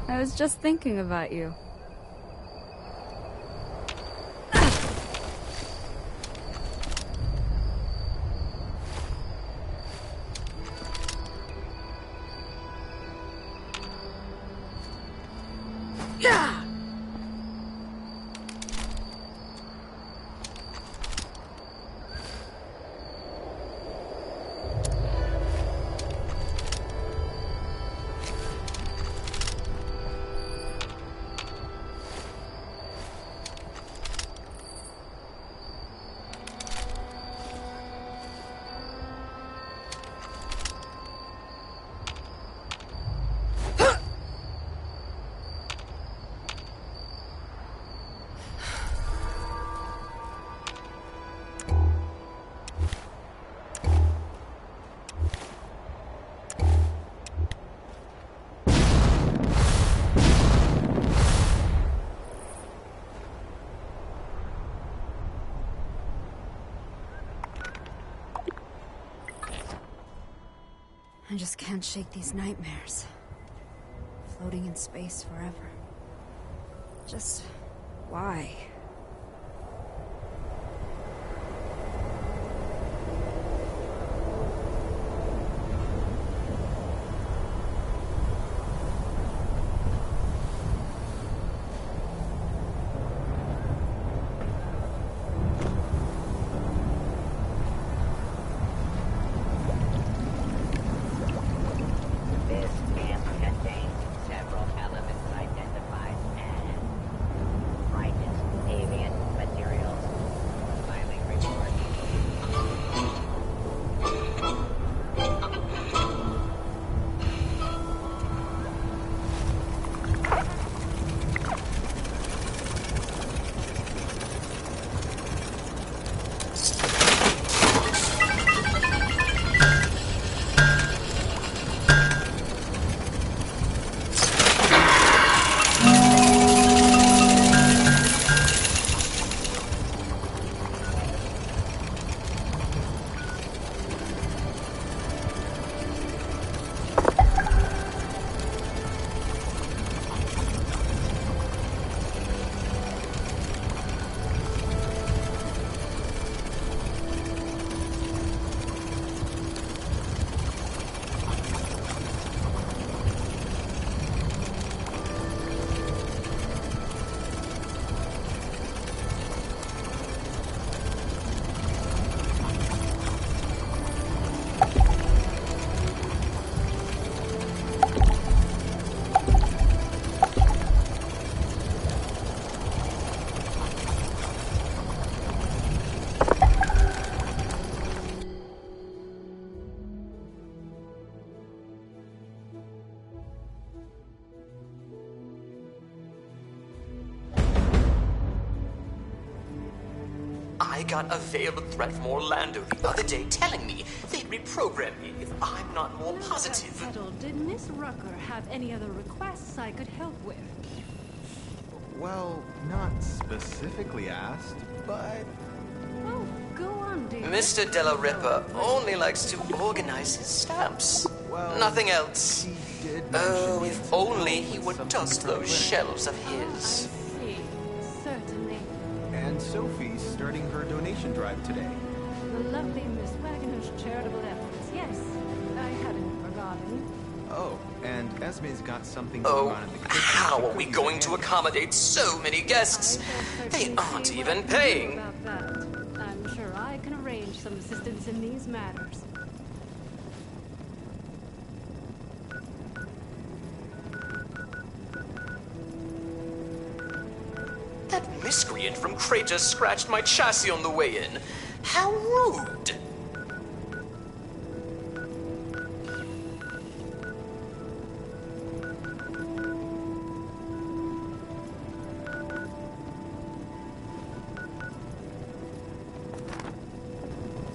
I was just thinking about you. Yeah! I just can't shake these nightmares. Floating in space forever. Just... why? I got a veiled threat from Orlando the other day telling me they'd reprogram me if I'm not more positive. Settled. Did Miss Rucker have any other requests I could help with? Well, not specifically asked, but... Oh, go on, dear. Mr. Della Ripper only likes to organize his stamps. Well, Nothing else. he did Oh, mention if only he would something dust those correct. shelves of I his. see. Certainly. And Sophie's starting her donation drive today. The lovely Miss Wagner's charitable efforts. Yes, I hadn't forgotten. Oh, and Esme's got something Oh, going on in the kitchen. how She are could we use going a to hand. accommodate so many guests? I shall They certainly aren't see what even I can do paying. about that. I'm sure I can arrange some assistance in these matters. That miscreant from Crater scratched my chassis on the way in. How rude!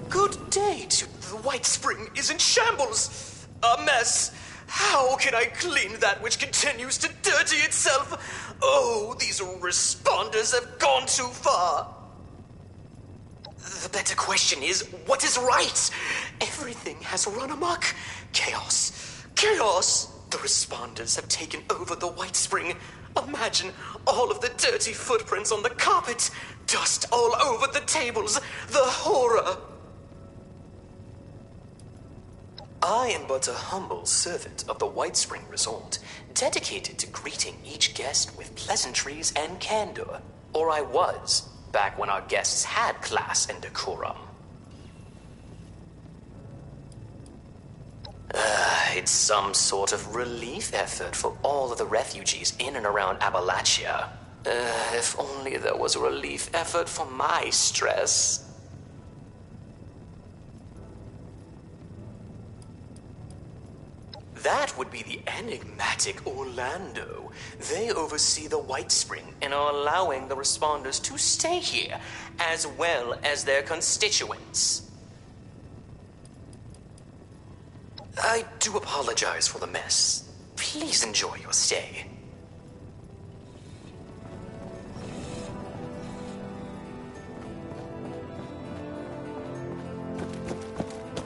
Good day to the White Spring is in shambles. A mess. How can I clean that which continues to dirty itself? Oh, these responders have gone too far. The better question is, what is right? Everything has run amok. Chaos. Chaos. The responders have taken over the White Spring. Imagine all of the dirty footprints on the carpet, dust all over the tables, the horror. I am but a humble servant of the White Spring Resort, dedicated to greeting each guest with pleasantries and candor. Or I was, back when our guests had class and decorum. It's some sort of relief effort for all of the refugees in and around Appalachia. If only there was a relief effort for my stress. That would be the enigmatic Orlando. They oversee the White Spring and are allowing the responders to stay here, as well as their constituents. I do apologize for the mess. Please enjoy your stay.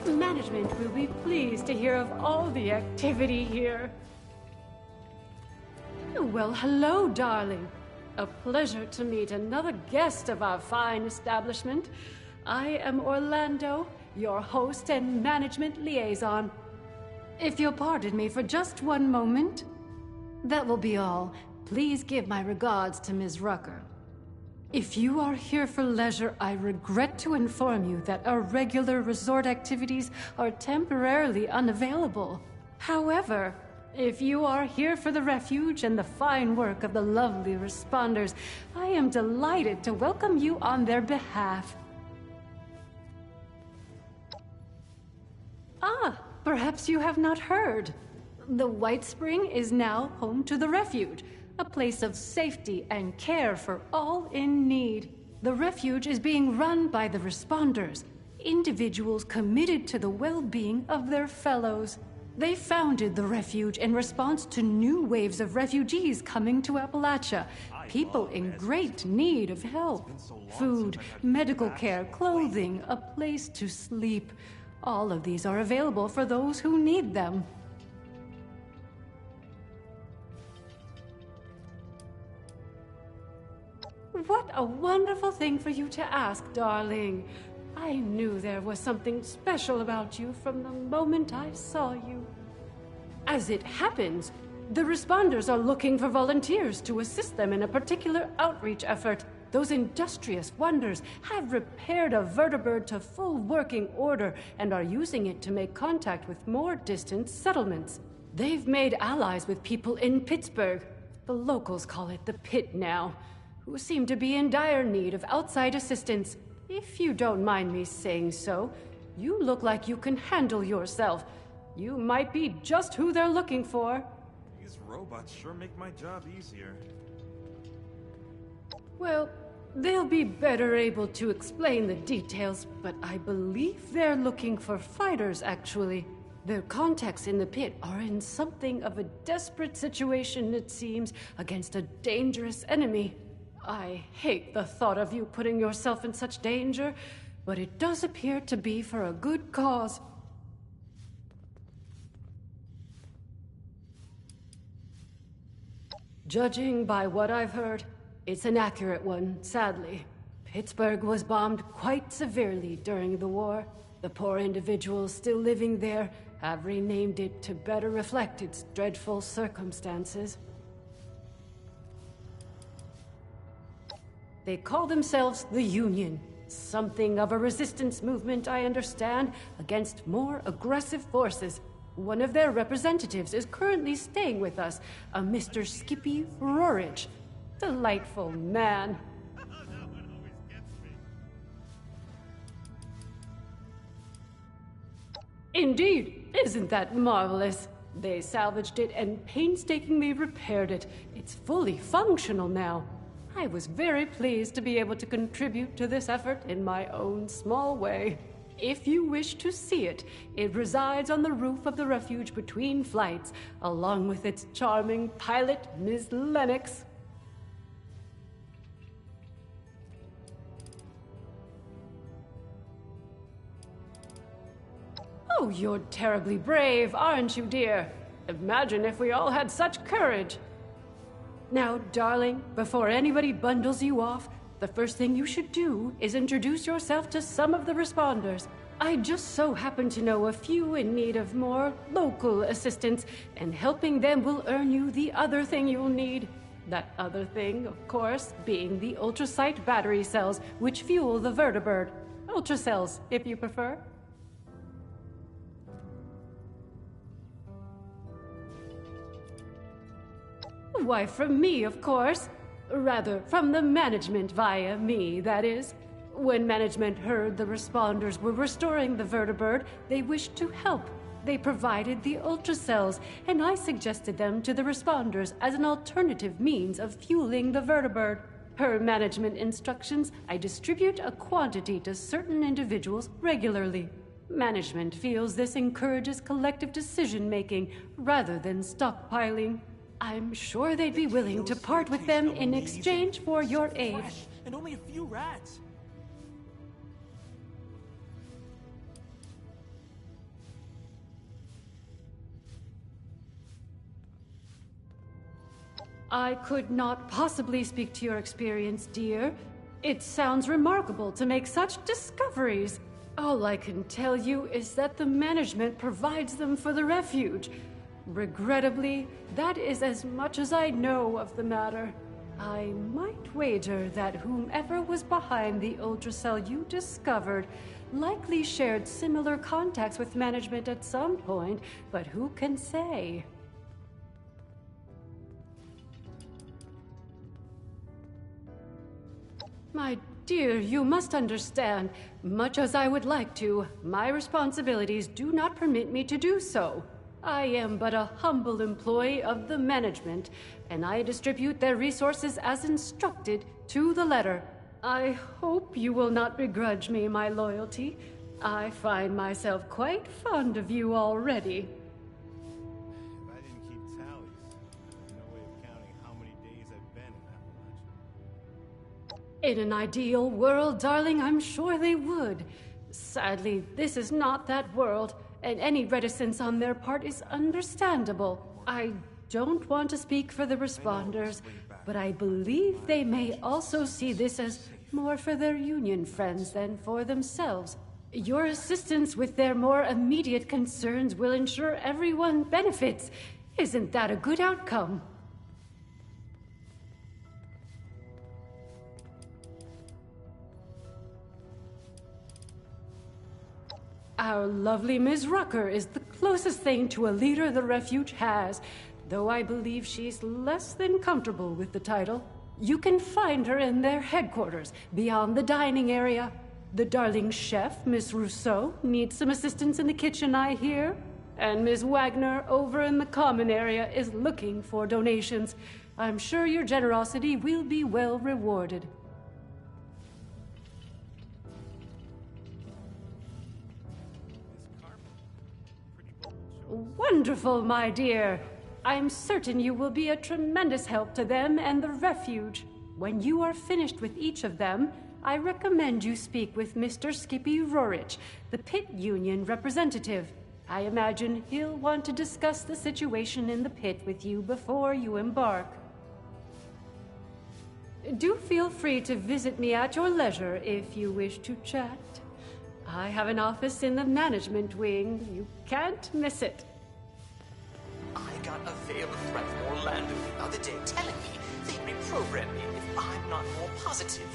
Management will be pleased to hear of all the activity here. Well, hello, darling. A pleasure to meet another guest of our fine establishment. I am Orlando, your host and management liaison. If you'll pardon me for just one moment. That will be all. Please give my regards to Ms. Rucker. If you are here for leisure, I regret to inform you that our regular resort activities are temporarily unavailable. However, if you are here for the refuge and the fine work of the lovely responders, I am delighted to welcome you on their behalf. Perhaps you have not heard. The White Spring is now home to the refuge, a place of safety and care for all in need. The refuge is being run by the responders, individuals committed to the well-being of their fellows. They founded the refuge in response to new waves of refugees coming to Appalachia, people in great need of help. Food, medical care, clothing, a place to sleep. All of these are available for those who need them. What a wonderful thing for you to ask, darling. I knew there was something special about you from the moment I saw you. As it happens, the responders are looking for volunteers to assist them in a particular outreach effort. Those industrious wonders have repaired a vertibird to full working order and are using it to make contact with more distant settlements. They've made allies with people in Pittsburgh. The locals call it the Pitt now, who seem to be in dire need of outside assistance. If you don't mind me saying so, you look like you can handle yourself. You might be just who they're looking for. These robots sure make my job easier. Well, they'll be better able to explain the details, but I believe they're looking for fighters, actually. Their contacts in the Pit are in something of a desperate situation, it seems, against a dangerous enemy. I hate the thought of you putting yourself in such danger, but it does appear to be for a good cause. Judging by what I've heard, it's an accurate one, sadly. Pittsburgh was bombed quite severely during the war. The poor individuals still living there have renamed it to better reflect its dreadful circumstances. They call themselves the Union. Something of a resistance movement, I understand, against more aggressive forces. One of their representatives is currently staying with us, a Mr. Skippy Rorich. Delightful man. Indeed, isn't that marvelous? They salvaged it and painstakingly repaired it. It's fully functional now. I was very pleased to be able to contribute to this effort in my own small way. If you wish to see it, it resides on the roof of the refuge between flights, along with its charming pilot, Ms. Lennox. Oh, you're terribly brave, aren't you, dear? Imagine if we all had such courage. Now, darling, before anybody bundles you off, the first thing you should do is introduce yourself to some of the responders. I just so happen to know a few in need of more local assistance, and helping them will earn you the other thing you'll need. That other thing, of course, being the ultrasight battery cells, which fuel the vertibird. Ultracells, if you prefer. Why, from me, of course. Rather, from the management via me, that is. When management heard the responders were restoring the vertibird, they wished to help. They provided the ultracells, and I suggested them to the responders as an alternative means of fueling the vertibird. Per management instructions, I distribute a quantity to certain individuals regularly. Management feels this encourages collective decision-making rather than stockpiling. I'm sure they'd be willing to part with them in exchange for your aid. And only a few rats. I could not possibly speak to your experience, dear. It sounds remarkable to make such discoveries. All I can tell you is that the management provides them for the refuge. Regrettably, that is as much as I know of the matter. I might wager that whomever was behind the ultracell you discovered likely shared similar contacts with management at some point, but who can say? My dear, you must understand, much as I would like to, my responsibilities do not permit me to do so. I am but a humble employee of the management, and I distribute their resources as instructed to the letter. I hope you will not begrudge me my loyalty. I find myself quite fond of you already. If I didn't keep tallies, there's no way of counting how many days I've been in Appalachia. In an ideal world, darling, I'm sure they would. Sadly, this is not that world, and any reticence on their part is understandable. I don't want to speak for the responders, but I believe they may also see this as more for their union friends than for themselves. Your assistance with their more immediate concerns will ensure everyone benefits. Isn't that a good outcome? Our lovely Ms. Rucker is the closest thing to a leader the refuge has, though I believe she's less than comfortable with the title. You can find her in their headquarters, beyond the dining area. The darling chef, Miss Rousseau, needs some assistance in the kitchen, I hear. And Ms. Wagner, over in the common area, is looking for donations. I'm sure your generosity will be well rewarded. Wonderful, my dear. I'm certain you will be a tremendous help to them and the refuge. When you are finished with each of them, I recommend you speak with Mr. Skippy Rorich, the Pitt Union representative. I imagine he'll want to discuss the situation in the pit with you before you embark. Do feel free to visit me at your leisure if you wish to chat. I have an office in the management wing. You can't miss it. I got a veiled threat from Orlando the other day telling me they'd reprogram me if I'm not more positive.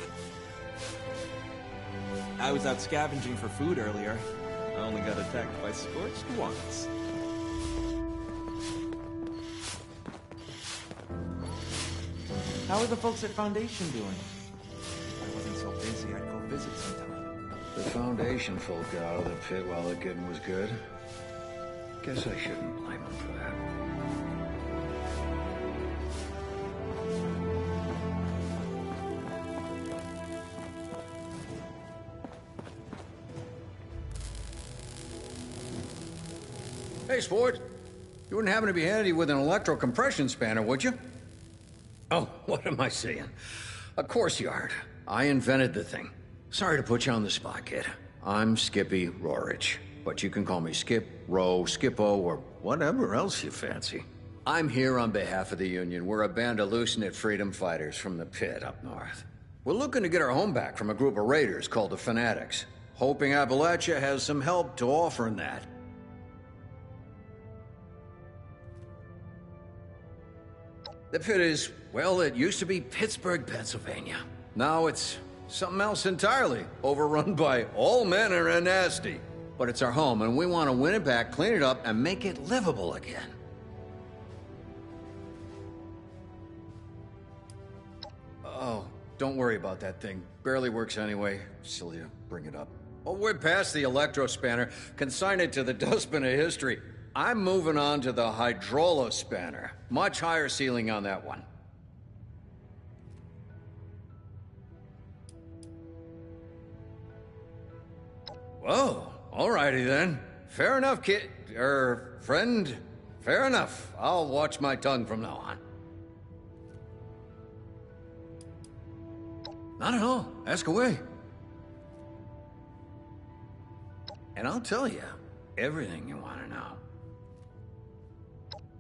I was out scavenging for food earlier. I only got attacked by Scorched once. How are the folks at Foundation doing? If I wasn't so busy, I'd go visit sometime. The Foundation folk got out of the pit while the getting was good. Guess I shouldn't blame them for that. Hey, sport. You wouldn't happen to be handy with an electrocompression spanner, would you? Oh, what am I saying? Of course you aren't. I invented the thing. Sorry to put you on the spot, kid. I'm Skippy Rorich. but you can call me Skip, Ro, Skippo, or whatever else you fancy. I'm here on behalf of the Union. We're a band of loose-knit freedom fighters from the Pit up north. We're looking to get our home back from a group of raiders called the Fanatics. Hoping Appalachia has some help to offer in that. The Pit is, well, it used to be Pittsburgh, Pennsylvania. Now it's something else entirely, overrun by all manner of nasty. But it's our home, and we want to win it back, clean it up, and make it livable again. Oh, don't worry about that thing. Barely works anyway. Silly to bring it up. Oh, we're past the electro-spanner. Consign it to the dustbin of history. I'm moving on to the hydraulo-spanner. Much higher ceiling on that one. Whoa, alrighty then. Fair enough, friend. Fair enough. I'll watch my tongue from now on. Not at all. Ask away. And I'll tell you everything you want to know.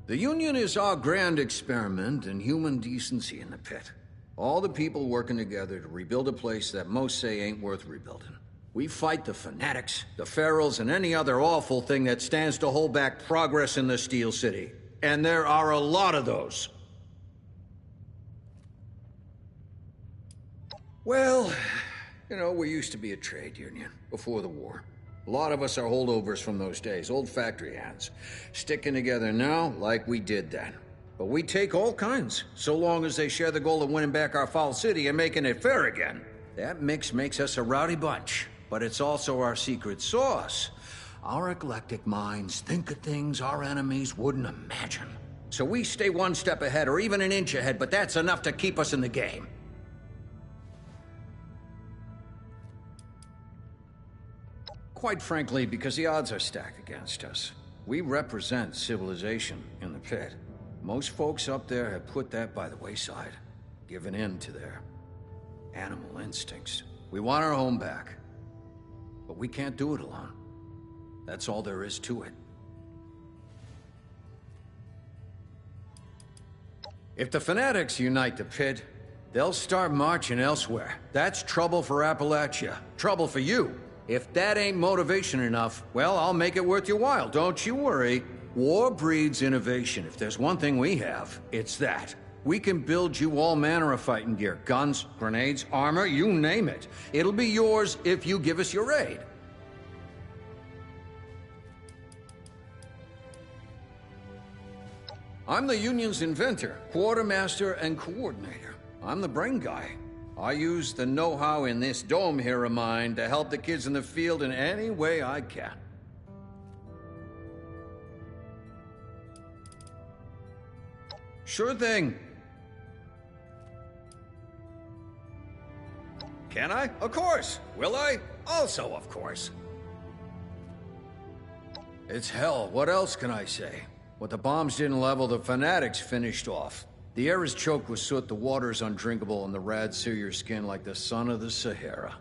The Union is our grand experiment in human decency in the Pit. All the people working together to rebuild a place that most say ain't worth rebuilding. We fight the Fanatics, the Ferals, and any other awful thing that stands to hold back progress in the Steel City. And there are a lot of those. Well, you know, we used to be a trade union before the war. A lot of us are holdovers from those days, old factory hands. Sticking together now like we did then. But we take all kinds, so long as they share the goal of winning back our foul city and making it fair again. That mix makes us a rowdy bunch, but it's also our secret sauce. Our eclectic minds think of things our enemies wouldn't imagine. So we stay one step ahead or even an inch ahead, but that's enough to keep us in the game. Quite frankly, because the odds are stacked against us. We represent civilization in the Pit. Most folks up there have put that by the wayside, given in to their animal instincts. We want our home back, but we can't do it alone. That's all there is to it. If the Fanatics unite the Pit, they'll start marching elsewhere. That's trouble for Appalachia. Trouble for you. If that ain't motivation enough, well, I'll make it worth your while, don't you worry. War breeds innovation. If there's one thing we have, it's that. We can build you all manner of fighting gear. Guns, grenades, armor, you name it. It'll be yours if you give us your aid. I'm the Union's inventor, quartermaster, and coordinator. I'm the brain guy. I use the know-how in this dome here of mine to help the kids in the field in any way I can. Sure thing. Can I? Of course. Will I? Also, of course. It's hell. What else can I say? What the bombs didn't level, the Fanatics finished off. The air is choked with soot, the water is undrinkable, and the rads sear your skin like the sun of the Sahara.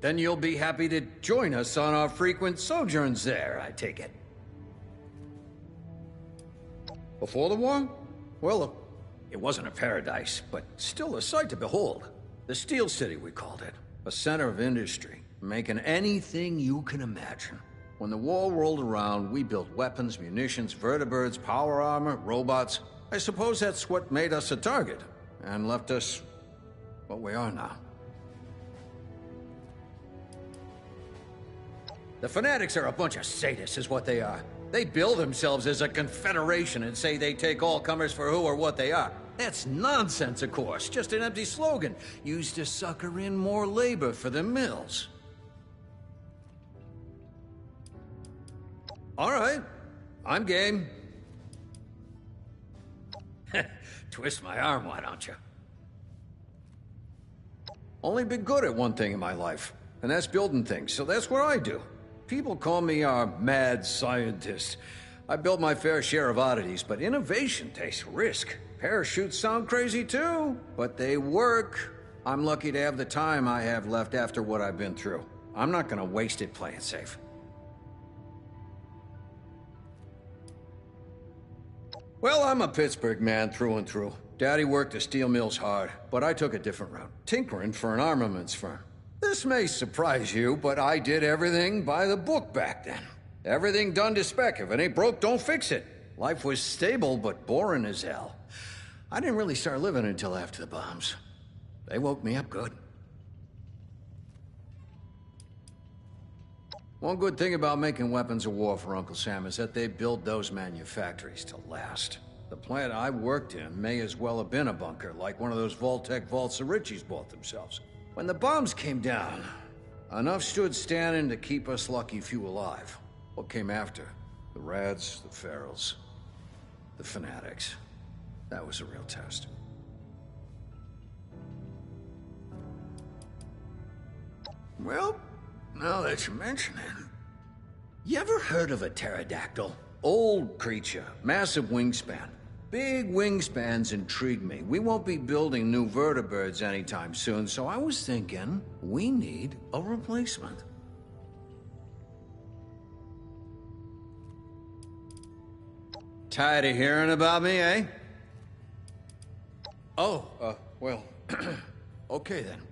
Then you'll be happy to join us on our frequent sojourns there, I take it. Before the war? Well, it wasn't a paradise, but still a sight to behold. The Steel City, we called it. A center of industry, making anything you can imagine. When the war rolled around, we built weapons, munitions, vertibirds, power armor, robots. I suppose that's what made us a target, and left us what we are now. The Fanatics are a bunch of sadists, is what they are. They bill themselves as a confederation and say they take all comers for who or what they are. That's nonsense, of course, just an empty slogan, used to sucker in more labor for the mills. All right, I'm game. Twist my arm, why don't you? Only been good at one thing in my life, and that's building things, so that's what I do. People call me a mad scientist. I build my fair share of oddities, but innovation takes risk. Parachutes sound crazy too, but they work. I'm lucky to have the time I have left after what I've been through. I'm not gonna waste it playing safe. Well, I'm a Pittsburgh man through and through. Daddy worked the steel mills hard, but I took a different route, tinkering for an armaments firm. This may surprise you, but I did everything by the book back then. Everything done to spec. If it ain't broke, don't fix it. Life was stable, but boring as hell. I didn't really start living until after the bombs. They woke me up good. One good thing about making weapons of war for Uncle Sam is that they build those manufactories to last. The plant I worked in may as well have been a bunker, like one of those Vault-Tec vaults the Richies bought themselves. When the bombs came down, enough stood standing to keep us lucky few alive. What came after? The Rads, the Ferals, the Fanatics. That was a real test. Well, now that you mention it, you ever heard of a pterodactyl? Old creature, massive wingspan. Big wingspans intrigue me. We won't be building new vertebrates anytime soon, so I was thinking we need a replacement. Tired of hearing about me, eh? Oh, well, okay then.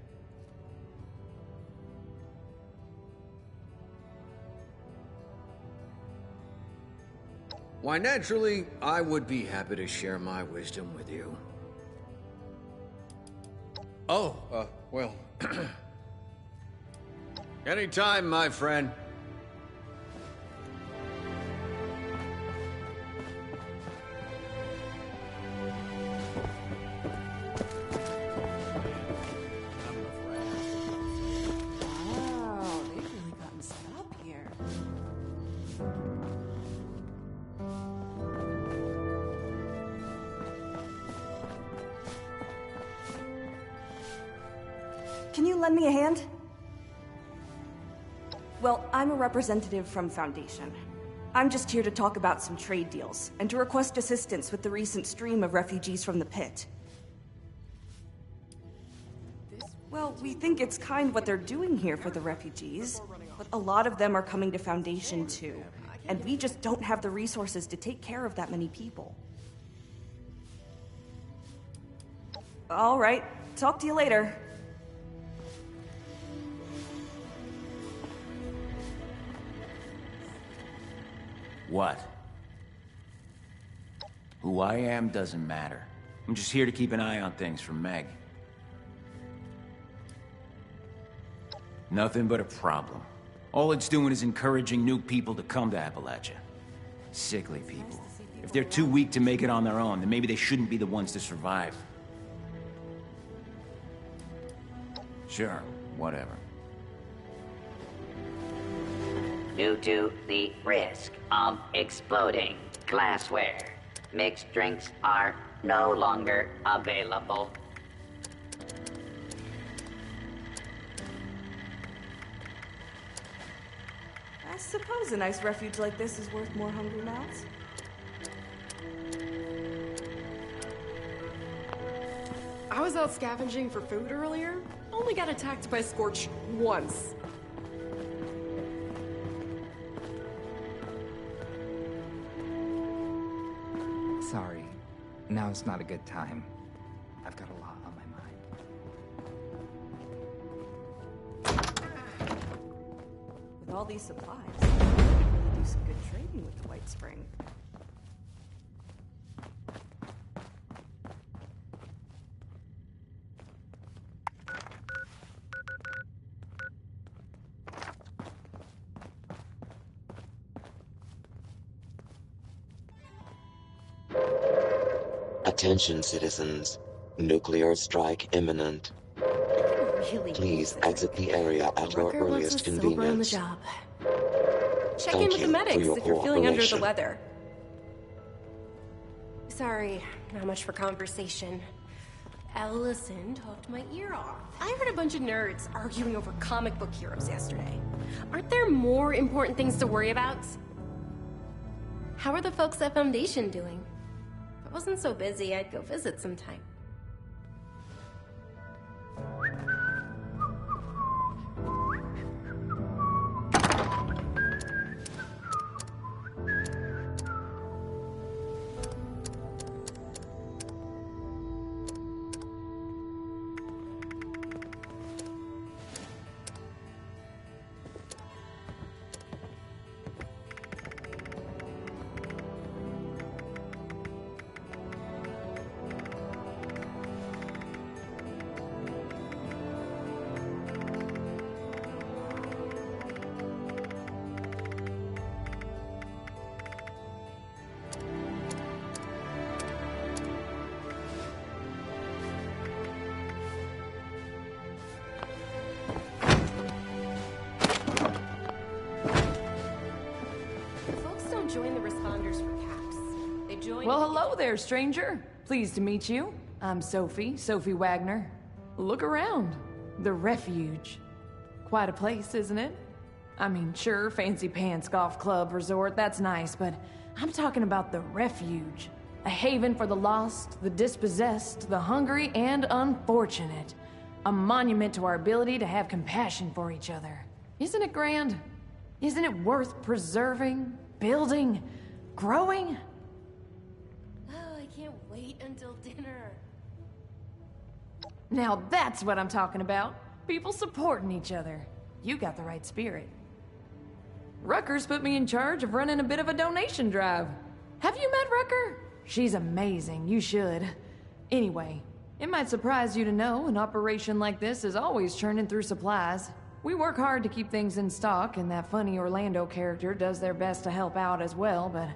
Why, naturally, I would be happy to share my wisdom with you. Oh, well... anytime, my friend. Wow, they've really gotten set up here. Can you lend me a hand? Well, I'm a representative from Foundation. I'm just here to talk about some trade deals, and to request assistance with the recent stream of refugees from the Pit. Well, we think it's kind what they're doing here for the refugees, but a lot of them are coming to Foundation too, and we just don't have the resources to take care of that many people. All right, talk to you later. What? Who I am doesn't matter. I'm just here to keep an eye on things for Meg. Nothing but a problem. All it's doing is encouraging new people to come to Appalachia. Sickly people. If they're too weak to make it on their own, then maybe they shouldn't be the ones to survive. Sure, whatever. Due to the risk of exploding glassware, mixed drinks are no longer available. I suppose a nice refuge like this is worth more hungry mouths. I was out scavenging for food earlier. Only got attacked by Scorch once. Sorry, now's not a good time. I've got a lot on my mind. With all these supplies, we could really do some good trading with the White Spring. Attention, citizens. Nuclear strike imminent. Please exit the area at your earliest convenience. Check Thank in with the you medics for your if you're feeling under the cooperation. weather. Sorry, not much for conversation. Ellison talked my ear off. I heard a bunch of nerds arguing over comic book heroes yesterday. Aren't there more important things to worry about? How are the folks at Foundation doing? If I wasn't so busy, I'd go visit sometime. Well, hello there, stranger. Pleased to meet you. I'm Sophie Wagner. Look around. The Refuge. Quite a place, isn't it? I mean, sure, fancy pants golf club resort, that's nice, but I'm talking about the Refuge. A haven for the lost, the dispossessed, the hungry, and unfortunate. A monument to our ability to have compassion for each other. Isn't it grand? Isn't it worth preserving, building, growing? Oh, I can't wait until dinner. Now that's what I'm talking about. People supporting each other. You got the right spirit. Rucker's put me in charge of running a bit of a donation drive. Have you met Rucker? She's amazing, you should. Anyway, it might surprise you to know an operation like this is always churning through supplies. We work hard to keep things in stock, and that funny Orlando character does their best to help out as well, but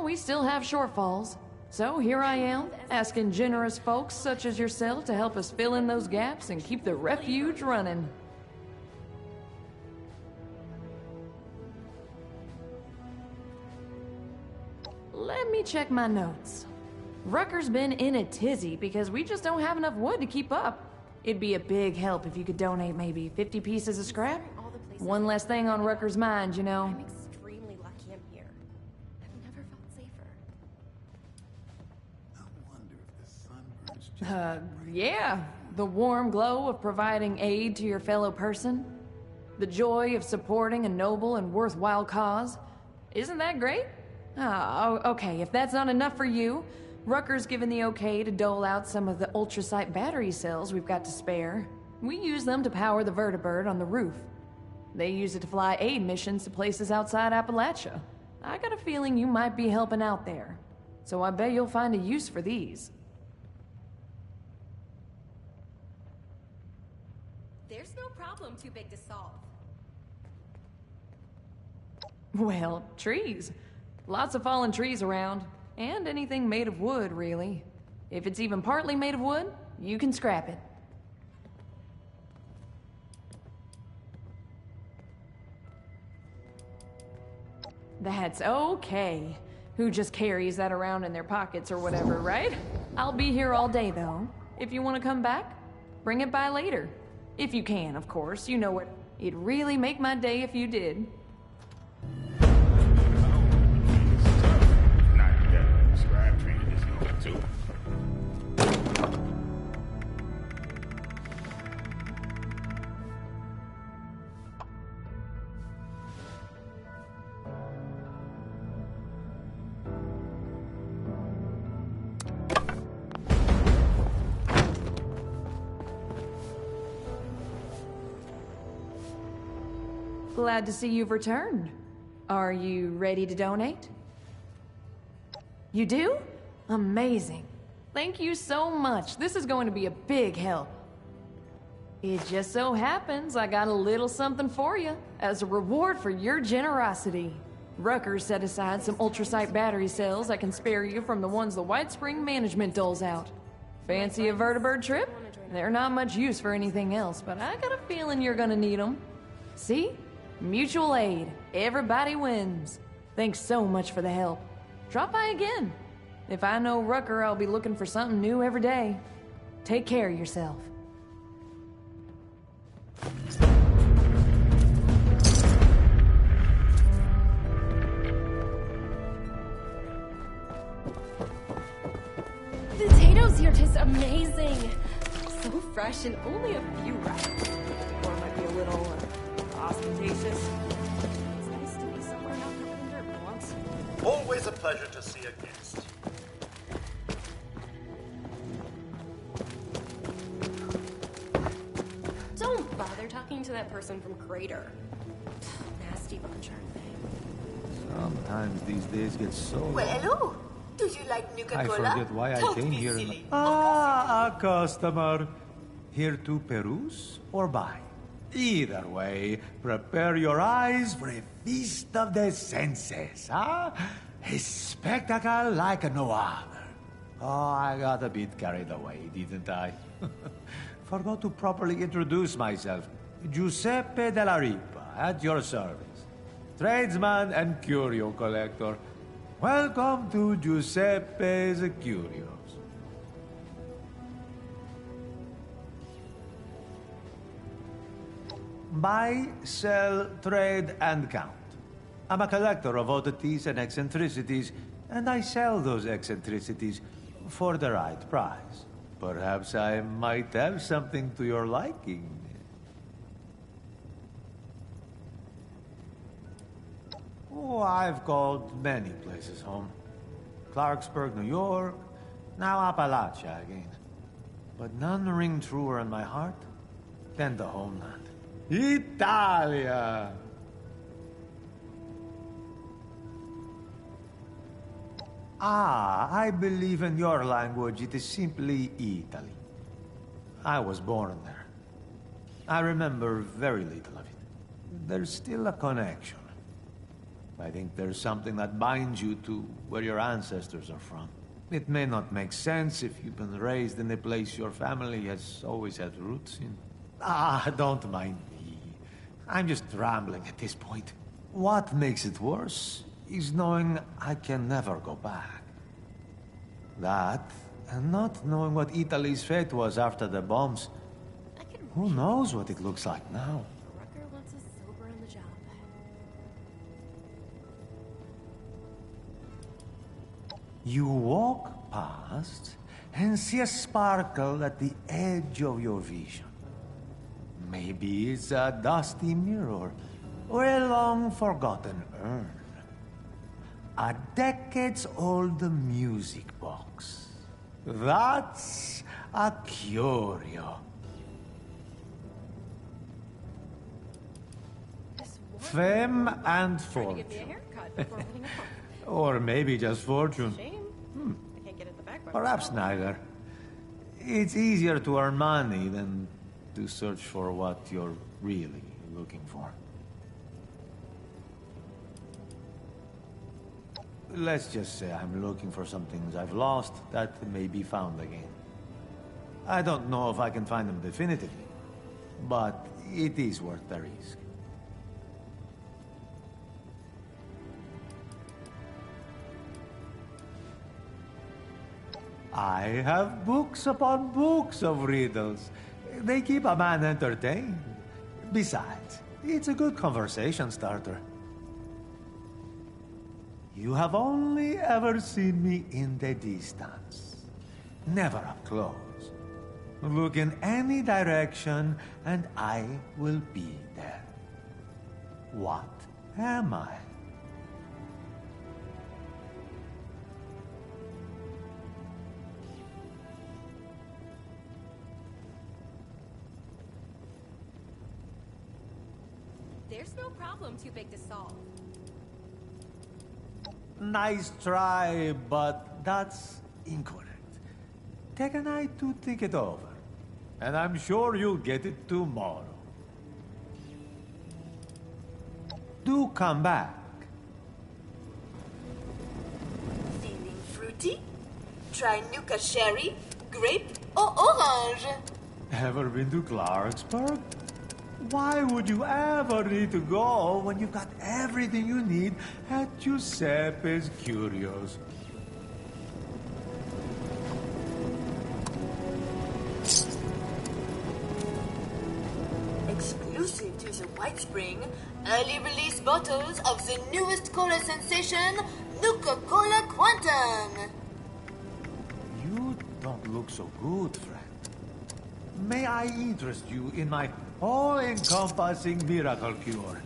we still have shortfalls. So here I am, asking generous folks such as yourself to help us fill in those gaps and keep the Refuge running. Let me check my notes. Rucker's been in a tizzy because we just don't have enough wood to keep up. It'd be a big help if you could donate maybe 50 pieces of scrap. One less thing on Rucker's mind, you know. I'm extremely lucky I'm here. I've never felt safer. I wonder if the sun burns just Yeah. The warm glow of providing aid to your fellow person. The joy of supporting a noble and worthwhile cause. Isn't that great? Okay, if that's not enough for you, Rucker's given the okay to dole out some of the ultrasight battery cells we've got to spare. We use them to power the vertibird on the roof. They use it to fly aid missions to places outside Appalachia. I got a feeling you might be helping out there. So I bet you'll find a use for these. There's no problem too big to solve. Well, trees. Lots of fallen trees around. And anything made of wood, really. If it's even partly made of wood, you can scrap it. That's okay. Who just carries that around in their pockets or whatever, right? I'll be here all day, though. If you want to come back, bring it by later. If you can, of course. You know what? It'd really make my day if you did. Glad to see you've returned. Are you ready to donate? You do? Amazing. Thank you so much. This is going to be a big help. It just so happens I got a little something for you as a reward for your generosity. Rucker set aside some ultrasight battery cells I can spare you from the ones the White Spring management doles out. Fancy a vertibird trip? They're not much use for anything else, but I got a feeling you're gonna need them. See? Mutual aid. Everybody wins. Thanks so much for the help. Drop by again. If I know Rucker, I'll be looking for something new every day. Take care of yourself. The potatoes here taste amazing. So fresh and only a few rides. Or it might be a little ostentatious. It's nice to be somewhere not covered in dirt for once. Always a pleasure to see a guest. Don't bother talking to that person from Crater. Nasty bunch, aren't they? Sometimes these days get so... Well, hello. Do you like Nuka-Cola? I forget why I Don't came be here. silly. A customer. Here to peruse or buy? Either way, prepare your eyes for a feast of the senses, huh? A spectacle like no other. Oh, I got a bit carried away, didn't I? Forgot to properly introduce myself. Giuseppe della Ripa, at your service. Tradesman and curio collector. Welcome to Giuseppe's Curios. Buy, sell, trade, and count. I'm a collector of oddities and eccentricities, and I sell those eccentricities for the right price. Perhaps I might have something to your liking. Oh, I've called many places home. Clarksburg, New York, now Appalachia again. But none ring truer in my heart than the homeland. Italia! Ah, I believe in your language it is simply Italy. I was born there. I remember very little of it. There's still a connection. I think there's something that binds you to where your ancestors are from. It may not make sense if you've been raised in a place your family has always had roots in. Ah, don't mind me. I'm just rambling at this point. What makes it worse is knowing I can never go back. That, and not knowing what Italy's fate was after the bombs. Who knows what it looks like now? Rucker wants us sober on the job. You walk past and see a sparkle at the edge of your vision. Maybe it's a dusty mirror or a long-forgotten urn. A decades-old music box. That's a curio. Fame and fortune. Or maybe just fortune. I can't get at the back. Perhaps neither. It's easier to earn money than to search for what you're really looking for. Let's just say I'm looking for some things I've lost that may be found again. I don't know if I can find them definitively, but it is worth the risk. I have books upon books of riddles. They keep a man entertained. Besides, it's a good conversation starter. You have only ever seen me in the distance, never up close. Look in any direction, and I will be there. What am I? There's no problem too big to solve. Nice try, but that's incorrect. Take a night to think it over, and I'm sure you'll get it tomorrow. Do come back. Feeling fruity? Try Nuka Sherry, Grape, or Orange. Ever been to Clarksburg? Why would you ever need to go when you've got everything you need at Giuseppe's Curios? Exclusive to the White Spring, early release bottles of the newest cola sensation, Nuka-Cola Quantum. You don't look so good, friend. May I interest you in my all-encompassing miracle cure?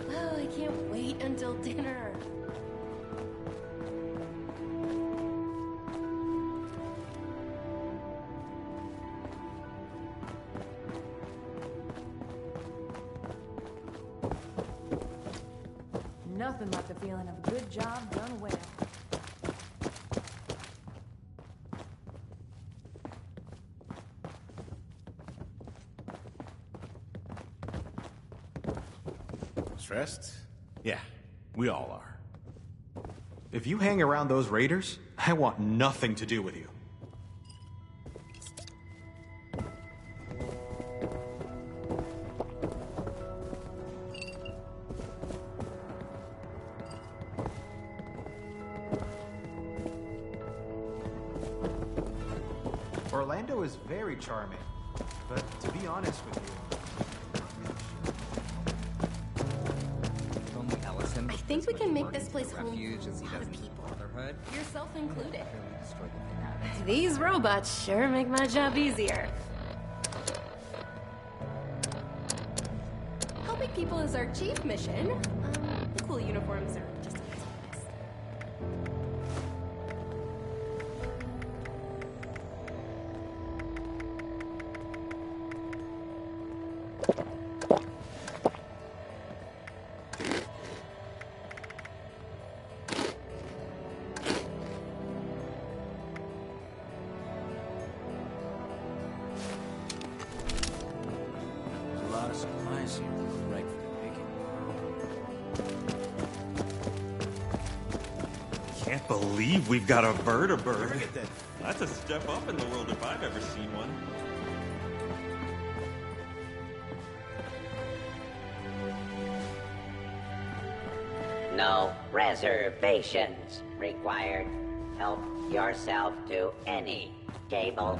Oh, I can't wait until dinner. Nothing like the feeling of a good job done well. Stressed? Yeah, We all are. If you hang around those raiders, I want nothing to do with you. Orlando is very charming, but to be honest with you... I think we can make this place home for a lot of people. Yourself included. These robots sure make my job easier. Helping people is our chief mission. The cool uniforms are just a bonus. There's a lot of supplies here. Right for the picking. Can't believe we've got a bird. That's a step up in the world if I've ever seen one. No reservations required. Help yourself to any table.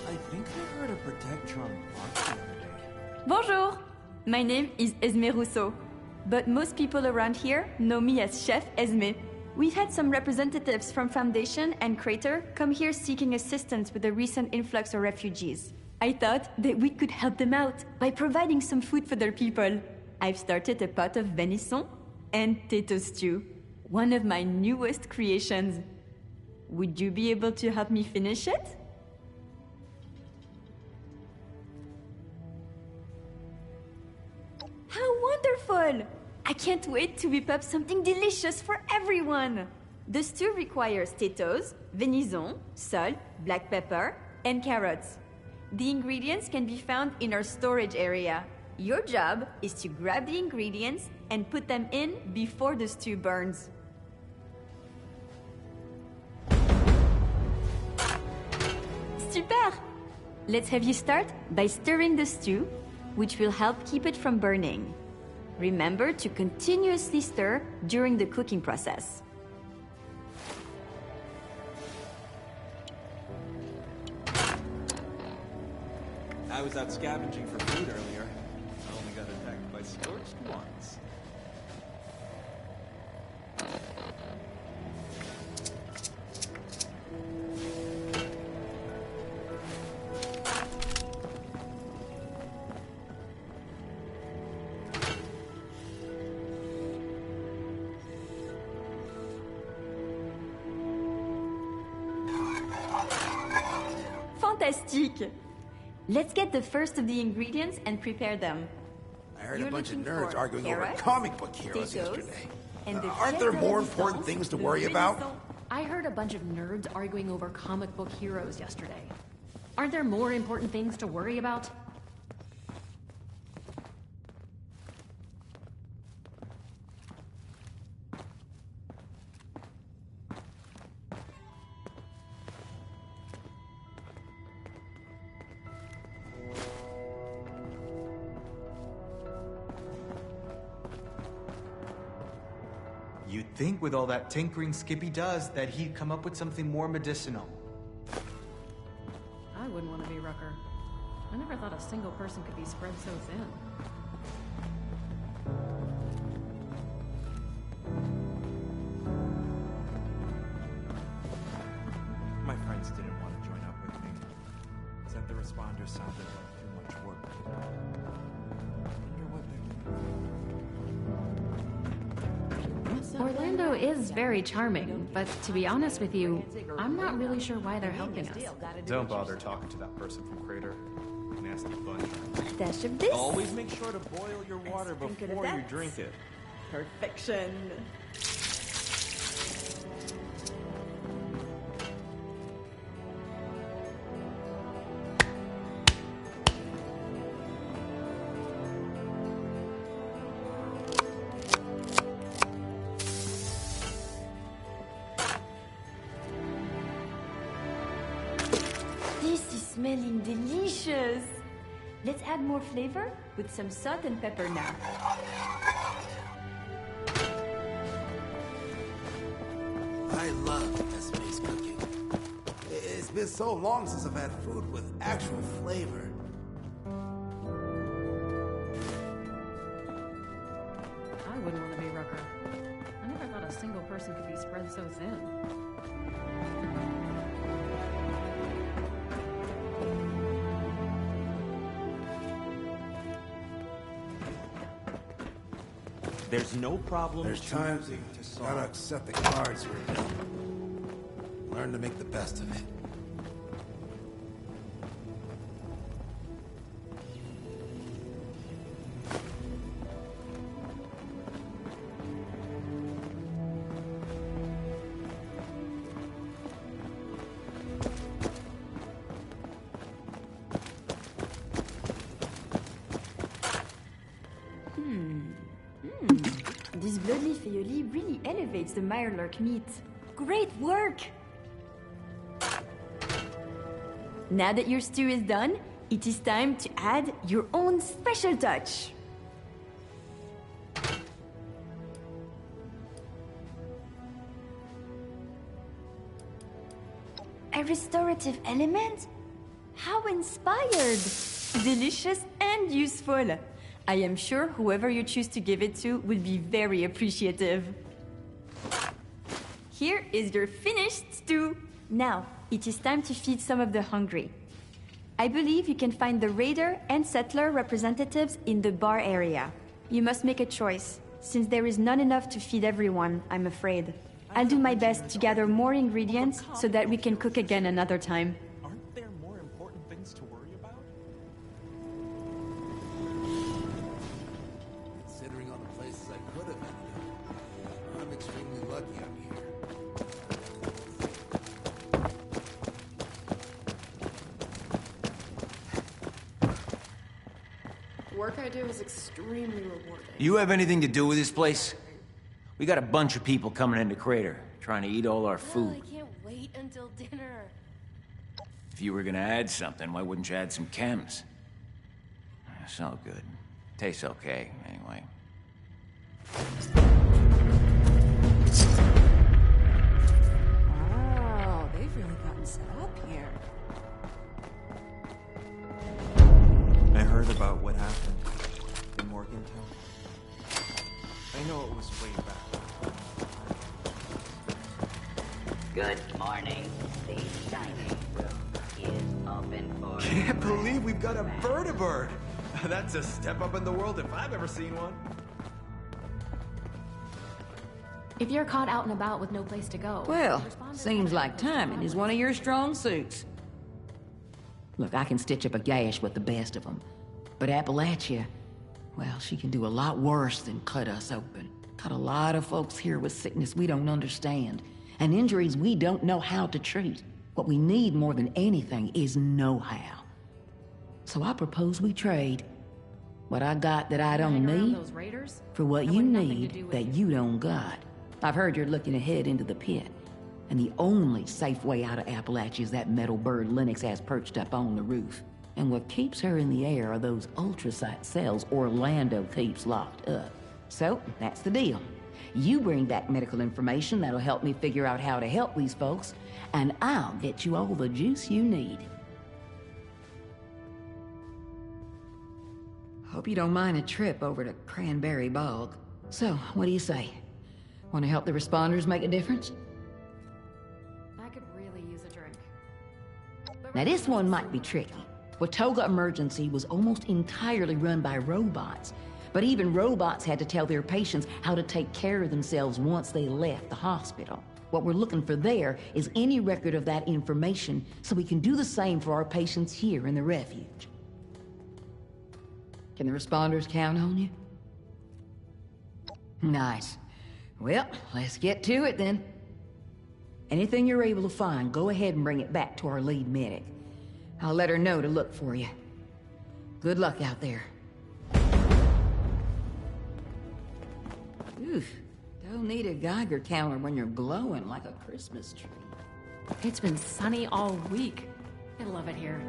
I think I heard a Protectron bark the other day. Bonjour! My name is Esme Rousseau, but most people around here know me as Chef Esme. We've had some representatives from Foundation and Crater come here seeking assistance with the recent influx of refugees. I thought that we could help them out by providing some food for their people. I've started a pot of venison and potato stew, one of my newest creations. Would you be able to help me finish it? How wonderful! I can't wait to whip up something delicious for everyone! The stew requires potatoes, venison, salt, black pepper, and carrots. The ingredients can be found in our storage area. Your job is to grab the ingredients and put them in before the stew burns. Super! Let's have you start by stirring the stew, which will help keep it from burning. Remember to continuously stir during the cooking process. I was out scavenging for food earlier. I only got attacked by scorched once. Fantastique! Let's get the first of the ingredients and prepare them. I heard You're a bunch of looking nerds for arguing over carrots, comic book heroes potatoes, yesterday. and the Aren't there pièce de more résistance, important things to the worry about? venison. I heard a bunch of nerds arguing over comic book heroes yesterday. Aren't there more important things to worry about? You'd think with all that tinkering Skippy does that he'd come up with something more medicinal. I wouldn't want to be Rucker. I never thought a single person could be spread so thin. My friends didn't want to join up with me. Said the responders sounded like too much work. Wonder what Orlando is very charming, but to be honest with you, I'm not really sure why they're helping us. Don't bother talking to that person from Crater. Nasty bunch. Dash of this. Always make sure to boil your water before you drink it. Perfection. smelling delicious. Let's add more flavor with some salt and pepper now. I love Esme's cooking. It's been so long since I've had food with actual flavor. I wouldn't want to be Rucker. I never thought a single person could be spread so thin. There's no problem. There's times you gotta accept the cards you're dealt. Learn to make the best of it. This bloodleaf aioli really elevates the mirelurk meat. Great work! Now that your stew is done, it is time to add your own special touch. A restorative element? How inspired! Delicious and useful. I am sure whoever you choose to give it to will be very appreciative. Here is your finished stew. Now, it is time to feed some of the hungry. I believe you can find the raider and settler representatives in the bar area. You must make a choice, since there is not enough to feed everyone, I'm afraid. I'll do my best to gather more ingredients so that we can cook again another time. Aren't there more important things to worry about? Considering all the places I could have ended up, I'm extremely lucky I'm here. Work I do is extremely rewarding. You have anything to do with this place? We got a bunch of people coming into Crater, trying to eat all our food. I can't wait until dinner. If you were gonna add something, why wouldn't you add some chems? It's all good. Tastes okay, anyway. Wow, they've really gotten set up here. I heard about what happened in Morgantown. I know it was way back. Good morning. The dining room is open for... Can't believe we've got a bird-a-bird! That's a step up in the world if I've ever seen one. If you're caught out and about with no place to go... Well, seems like timing is one of your strong suits. Look, I can stitch up a gash with the best of them. But Appalachia, well, she can do a lot worse than cut us open. Got a lot of folks here with sickness we don't understand, and injuries we don't know how to treat. What we need more than anything is know-how. So I propose we trade. What I got that I don't need, for what you need that you don't got. I've heard you're looking ahead into the pit, and the only safe way out of Appalachia is that metal bird Lennox has perched up on the roof. And what keeps her in the air are those ultrasight cells Orlando keeps locked up. So, that's the deal. You bring back medical information that'll help me figure out how to help these folks, and I'll get you all the juice you need. Hope you don't mind a trip over to Cranberry Bog. So, what do you say? Want to help the responders make a difference? I could really use a drink. Now this one might be tricky. Watoga Emergency was almost entirely run by robots, but even robots had to tell their patients how to take care of themselves once they left the hospital. What we're looking for there is any record of that information so we can do the same for our patients here in the refuge. Can the responders count on you? Nice. Well, let's get to it then. Anything you're able to find, go ahead and bring it back to our lead medic. I'll let her know to look for you. Good luck out there. Oof, don't need a Geiger counter when you're glowing like a Christmas tree. It's been sunny all week. I love it here.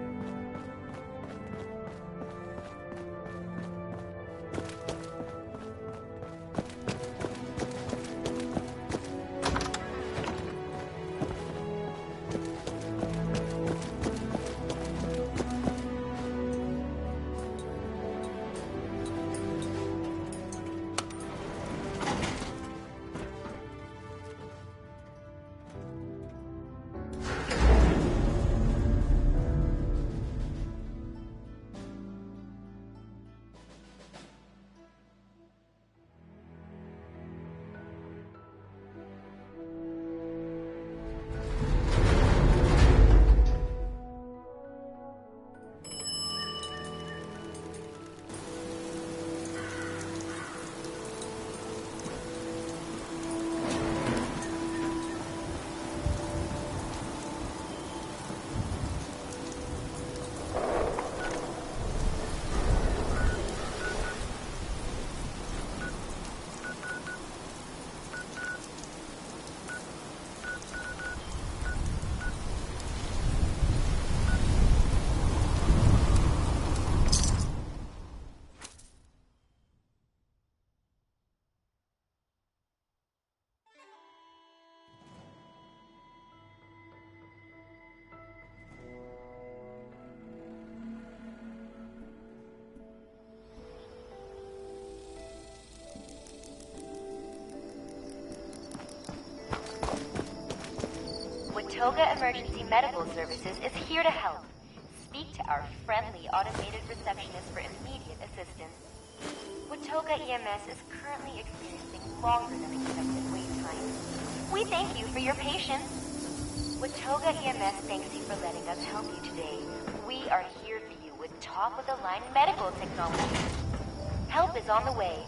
Watoga Emergency Medical Services is here to help. Speak to our friendly automated receptionist for immediate assistance. Watoga EMS is currently experiencing longer than expected wait times. We thank you for your patience. Watoga EMS thanks you for letting us help you today. We are here for you with top-of-the-line medical technology. Help is on the way.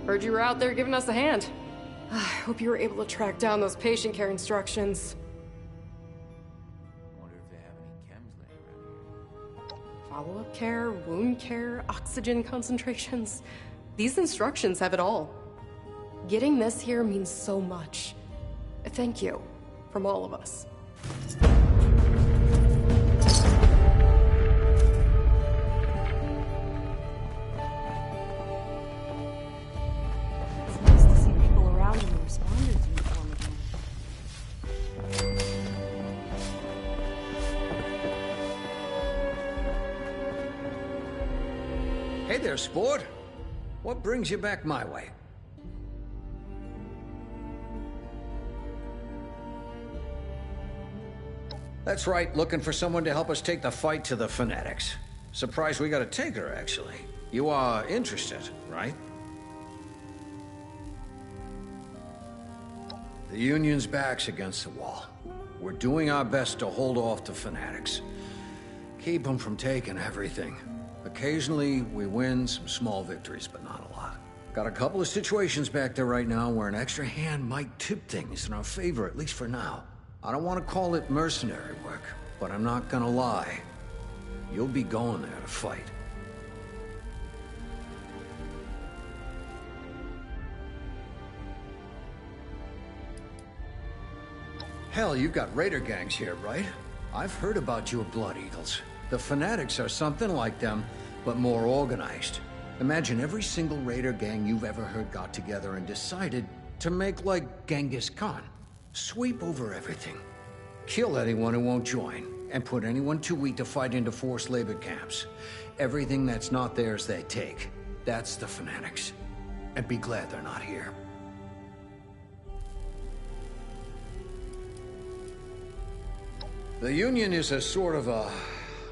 Heard you were out there giving us a hand. I hope you were able to track down those patient care instructions. Wonder if they have any chems laying around here. Follow-up care, wound care, oxygen concentrations. These instructions have it all. Getting this here means so much. Thank you, from all of us. Hey there, sport. What brings you back my way? That's right, looking for someone to help us take the fight to the Fanatics. Surprised we got a taker, actually. You are interested, right? The Union's back's against the wall. We're doing our best to hold off the Fanatics. Keep them from taking everything. Occasionally, we win some small victories, but not a lot. Got a couple of situations back there right now where an extra hand might tip things in our favor, at least for now. I don't want to call it mercenary work, but I'm not gonna lie. You'll be going there to fight. Hell, you've got raider gangs here, right? I've heard about your Blood Eagles. The Fanatics are something like them, but more organized. Imagine every single raider gang you've ever heard got together and decided to make like Genghis Khan. Sweep over everything. Kill anyone who won't join, and put anyone too weak to fight into forced labor camps. Everything that's not theirs, they take. That's the Fanatics. And be glad they're not here. The Union is a sort of a...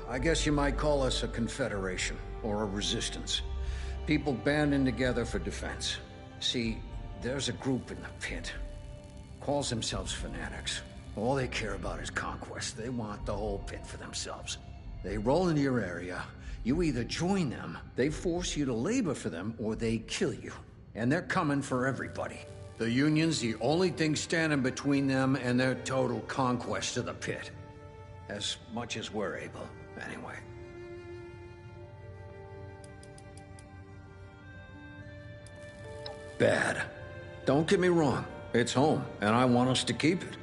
I guess you might call us a confederation, or a resistance. People banding together for defense. See, there's a group in the Pit. Calls themselves Fanatics. All they care about is conquest. They want the whole Pit for themselves. They roll into your area. You either join them, they force you to labor for them, or they kill you. And they're coming for everybody. The Union's the only thing standing between them and their total conquest of the Pit. As much as we're able, anyway. Bad. Don't get me wrong. It's home, and I want us to keep it.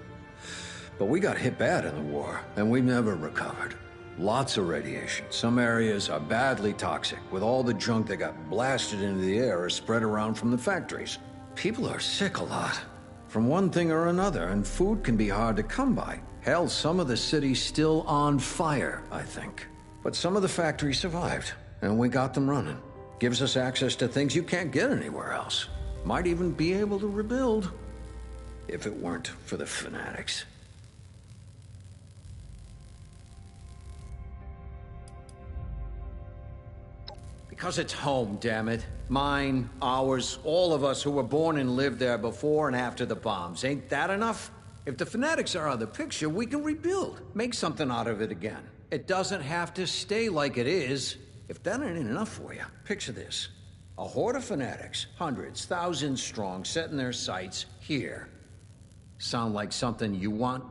But we got hit bad in the war, and we never recovered. Lots of radiation. Some areas are badly toxic, with all the junk that got blasted into the air or spread around from the factories. People are sick a lot, from one thing or another, and food can be hard to come by. Hell, some of the city's still on fire, I think. But some of the factories survived, and we got them running. Gives us access to things you can't get anywhere else. Might even be able to rebuild, if it weren't for the Fanatics. Because it's home, damn it. Mine, ours, all of us who were born and lived there before and after the bombs. Ain't that enough? If the fanatics are out of the picture, we can rebuild. Make something out of it again. It doesn't have to stay like it is. If that ain't enough for you, picture this. A horde of fanatics, hundreds, thousands strong, setting their sights here. Sound like something you want?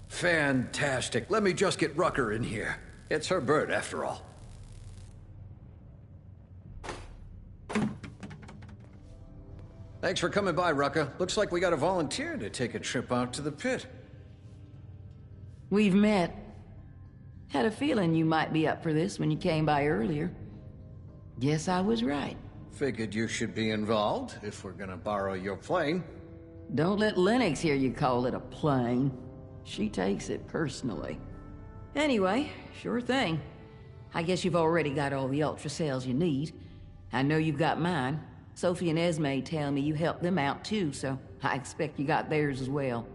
Fantastic. Let me just get Rucker in here. It's her bird, after all. Thanks for coming by, Rucker. Looks like we got a volunteer to take a trip out to the pit. We've met. Had a feeling you might be up for this when you came by earlier. Guess I was right. Figured you should be involved, if we're gonna borrow your plane. Don't let Lennox hear you call it a plane. She takes it personally. Anyway, sure thing. I guess you've already got all the ultra cells you need. I know you've got mine. Sophie and Esme tell me you helped them out too, so I expect you got theirs as well.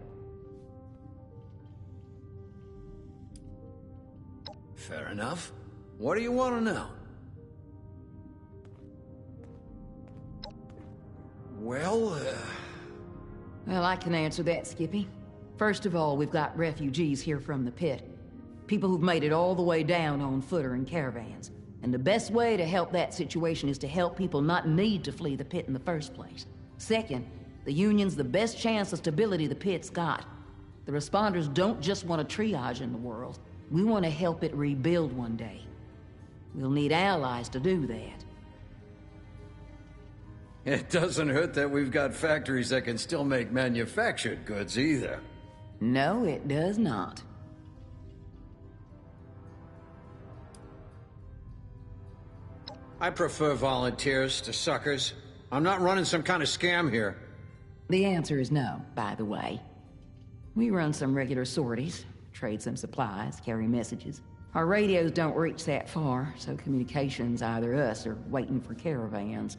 Fair enough. What do you want to know? Well, I can answer that, Skippy. First of all, we've got refugees here from the pit. People who've made it all the way down on foot or in caravans. And the best way to help that situation is to help people not need to flee the pit in the first place. Second, the Union's the best chance of stability the pit's got. The responders don't just want to triage in the world. We want to help it rebuild one day. We'll need allies to do that. It doesn't hurt that we've got factories that can still make manufactured goods either. No, it does not. I prefer volunteers to suckers. I'm not running some kind of scam here. The answer is no, by the way. We run some regular sorties, trade some supplies, carry messages. Our radios don't reach that far, so communication's either us or waiting for caravans.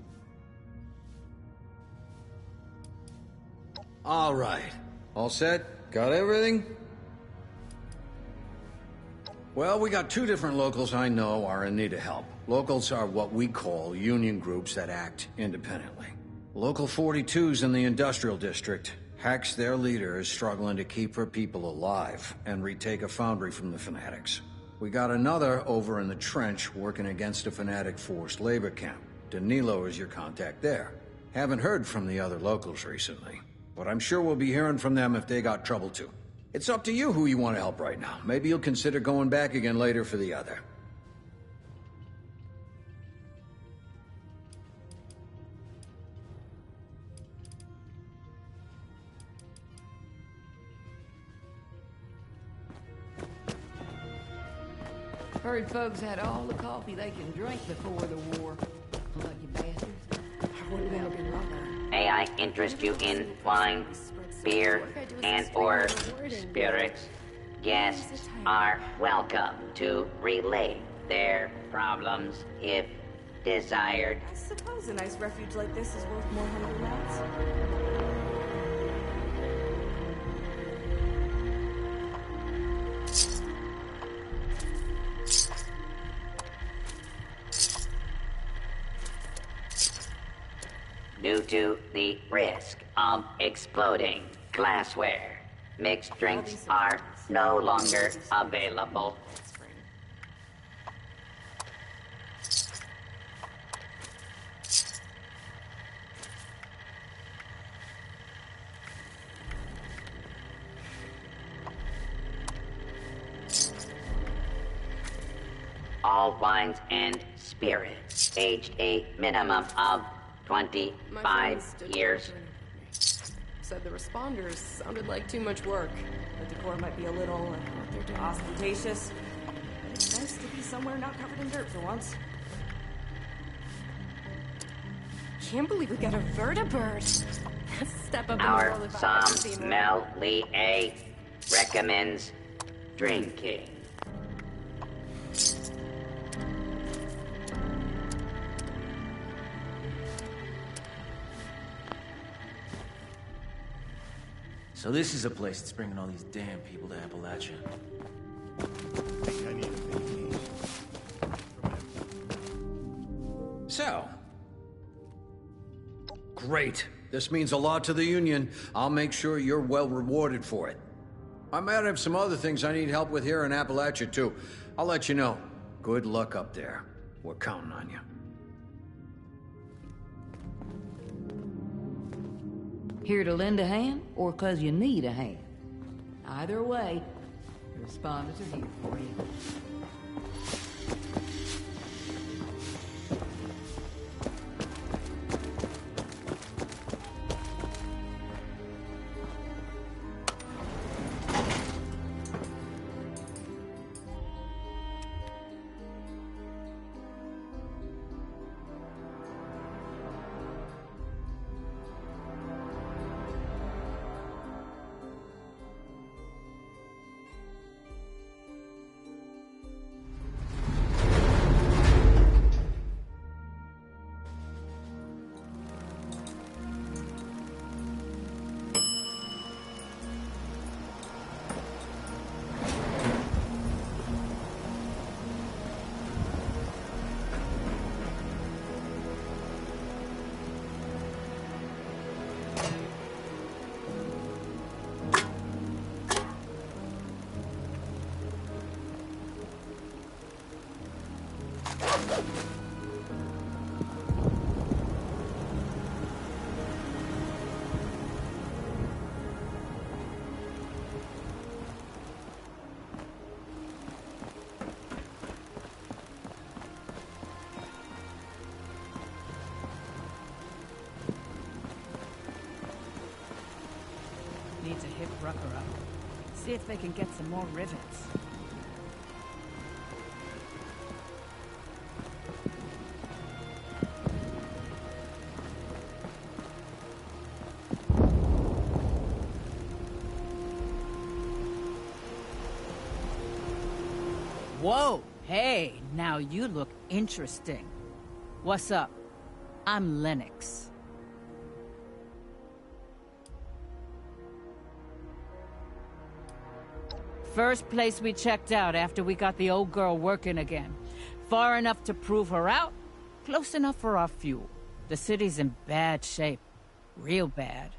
All right. All set? Got everything? Well, we got two different locals I know are in need of help. Locals are what we call union groups that act independently. Local 42's in the industrial district. Hack's their leader is struggling to keep her people alive and retake a foundry from the fanatics. We got another over in the trench working against a fanatic forced labor camp. Danilo is your contact there. Haven't heard from the other locals recently, but I'm sure we'll be hearing from them if they got trouble too. It's up to you who you want to help right now. Maybe you'll consider going back again later for the other. Heard folks had all the coffee they can drink before the war. Lucky bastards. I wouldn't want to be Rucker. May I interest you in wine, beer, and or spirits? Guests are welcome to relay their problems if desired. I suppose a nice refuge like this is worth more hungry nights. Due to the risk of exploding glassware, mixed drinks are no longer available. All wines and spirits aged a minimum of 25 years. Said the responders sounded like too much work. The decor might be a little ostentatious, but it's nice to be somewhere not covered in dirt for once. Can't believe we got a vertibird. That's a step up in the Our world if I've ever seen one. sommelier recommends drinking. So this is a place that's bringing all these damn people to Appalachia. I need a vacation. So. Great. This means a lot to the Union. I'll make sure you're well rewarded for it. I might have some other things I need help with here in Appalachia, too. I'll let you know. Good luck up there. We're counting on you. Here to lend a hand, or 'cause you need a hand? Either way, the responders are here for you. Need to hit Rucker up. See if they can get some more rivets. Whoa! Hey, now you look interesting. What's up? I'm Lennox. First place we checked out after we got the old girl working again. Far enough to prove her out, close enough for our fuel. The city's in bad shape. Real bad.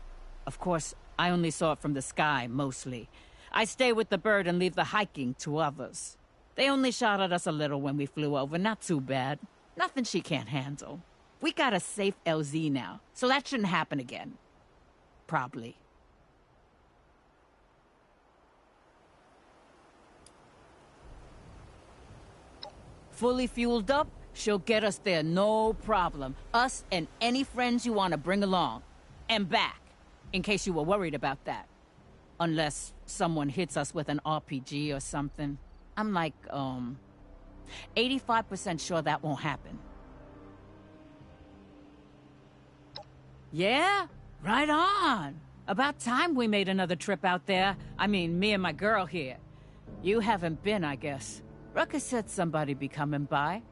Of course, I only saw it from the sky, mostly. I stay with the bird and leave the hiking to others. They only shot at us a little when we flew over, not too bad. Nothing she can't handle. We got a safe LZ now, so that shouldn't happen again. Probably. Fully fueled up, she'll get us there, no problem. Us and any friends you want to bring along. And back, in case you were worried about that. Unless someone hits us with an RPG or something. I'm like, 85% sure that won't happen. Yeah? Right on. About time we made another trip out there. I mean, me and my girl here. You haven't been, I guess. Ruckus said somebody'd be coming by.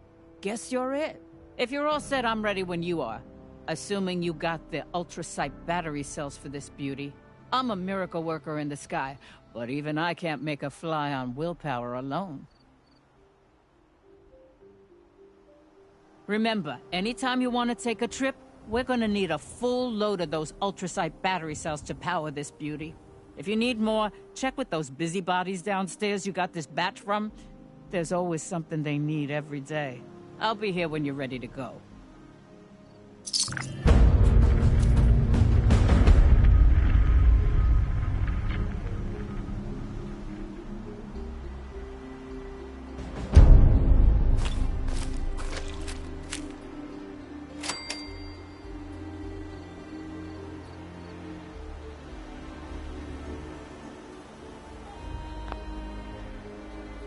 Guess you're it. If you're all set, I'm ready when you are. Assuming you got the ultrasight battery cells for this beauty. I'm a miracle worker in the sky, but even I can't make a fly on willpower alone. Remember, anytime you want to take a trip, we're gonna need a full load of those ultrasight battery cells to power this beauty. If you need more, check with those busybodies downstairs you got this batch from. There's always something they need every day. I'll be here when you're ready to go.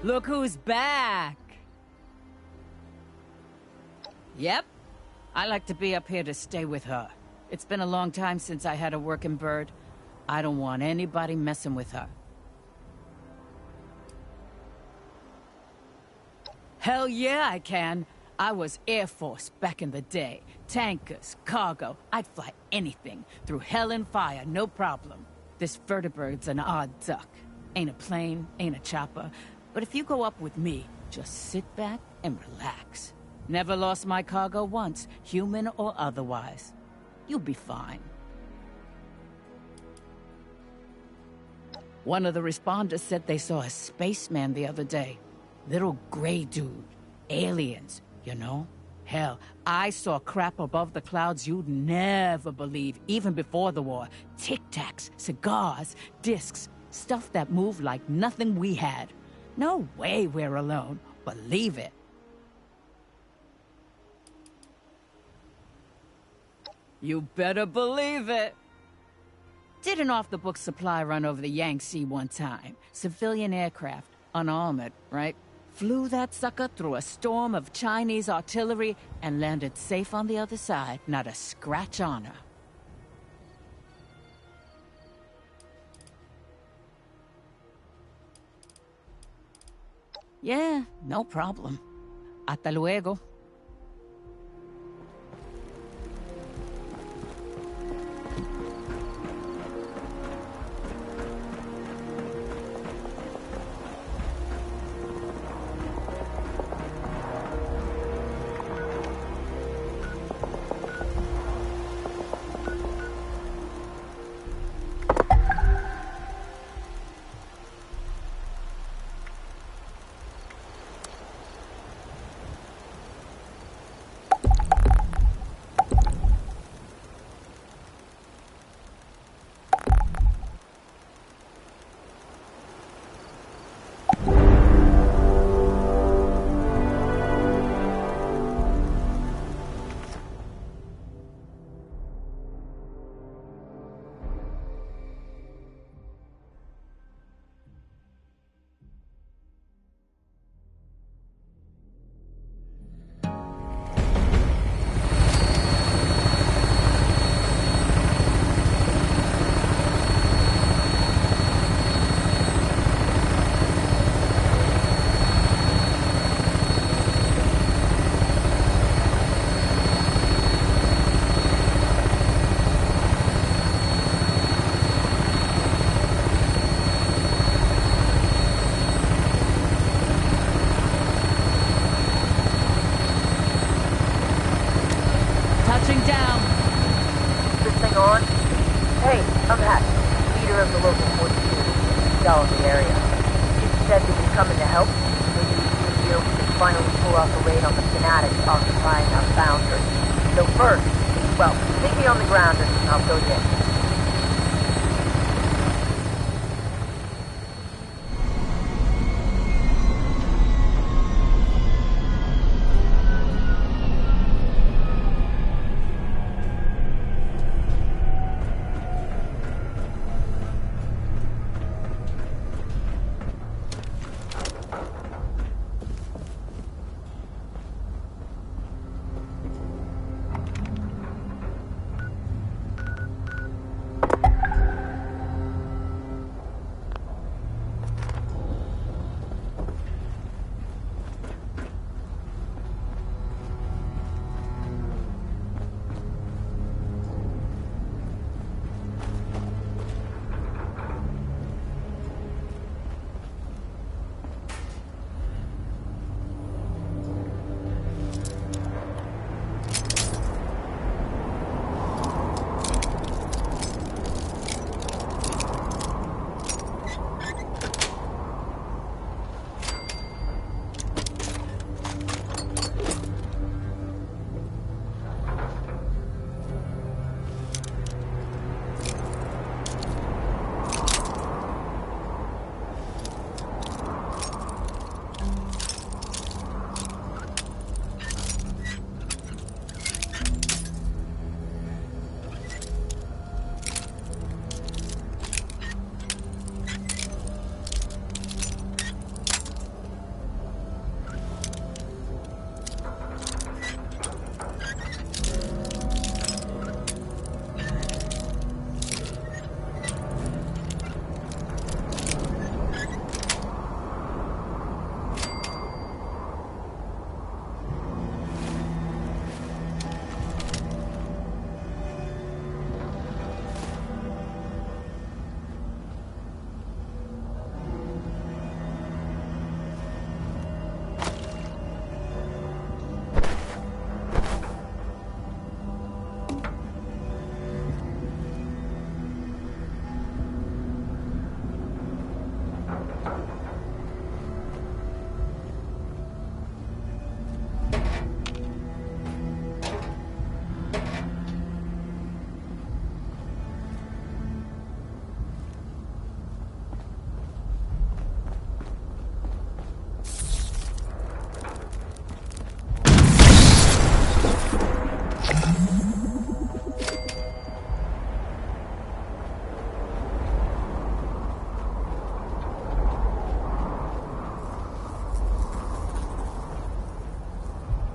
Look who's back! Yep. I like to be up here to stay with her. It's been a long time since I had a working bird. I don't want anybody messing with her. Hell yeah, I can. I was Air Force back in the day. Tankers, cargo, I'd fly anything. Through hell and fire, no problem. This vertebrate's an odd duck. Ain't a plane, ain't a chopper. But if you go up with me, just sit back and relax. Never lost my cargo once, human or otherwise. You'll be fine. One of the responders said they saw a spaceman the other day. Little gray dude. Aliens, you know? Hell, I saw crap above the clouds you'd never believe, even before the war. Tic-tacs, cigars, discs, stuff that moved like nothing we had. No way we're alone. Believe it. You better believe it. Did an off-the-book supply run over the Yangtze one time. Civilian aircraft, unarmored, right? Flew that sucker through a storm of Chinese artillery and landed safe on the other side. Not a scratch on her. Yeah, no problem. Hasta luego.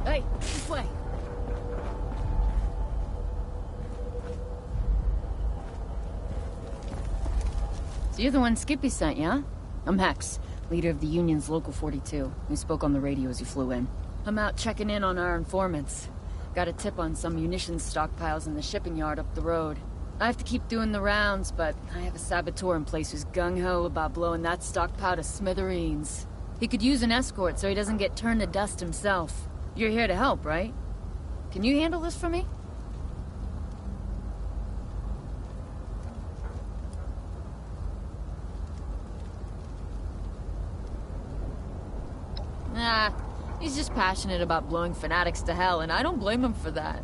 Hey, this way. So you're the one Skippy sent, yeah? I'm Hex, leader of the Union's Local 42. We spoke on the radio as you flew in. I'm out checking in on our informants. Got a tip on some munitions stockpiles in the shipping yard up the road. I have to keep doing the rounds, but I have a saboteur in place who's gung-ho about blowing that stockpile to smithereens. He could use an escort so he doesn't get turned to dust himself. You're here to help, right? Can you handle this for me? Nah, he's just passionate about blowing fanatics to hell, and I don't blame him for that.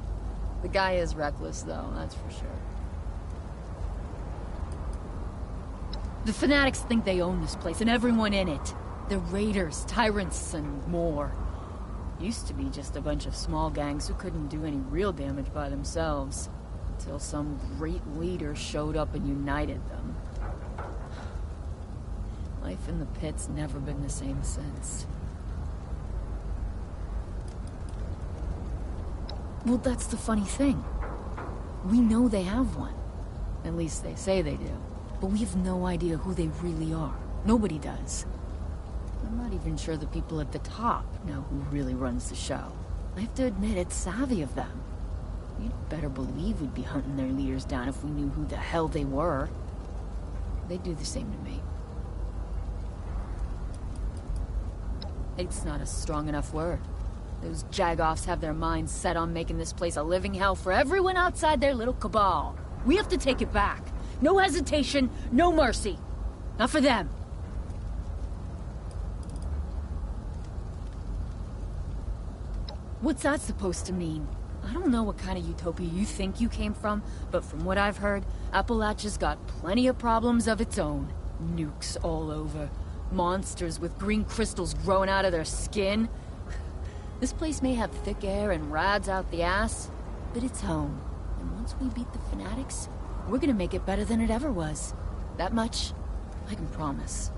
The guy is reckless, though, that's for sure. The fanatics think they own this place, and everyone in it. They're raiders, tyrants, and more. Used to be just a bunch of small gangs who couldn't do any real damage by themselves. Until some great leader showed up and united them. Life in the pit's never been the same since. Well, that's the funny thing. We know they have one. At least they say they do. But we have no idea who they really are. Nobody does. I'm not even sure the people at the top know who really runs the show. I have to admit, it's savvy of them. You'd better believe we'd be hunting their leaders down if we knew who the hell they were. They'd do the same to me. Hate's not a strong enough word. Those jagoffs have their minds set on making this place a living hell for everyone outside their little cabal. We have to take it back. No hesitation, no mercy. Not for them. What's that supposed to mean? I don't know what kind of utopia you think you came from, but from what I've heard, Appalachia's got plenty of problems of its own. Nukes all over. Monsters with green crystals growing out of their skin. This place may have thick air and rads out the ass, but it's home. And once we beat the fanatics, we're gonna make it better than it ever was. That much, I can promise.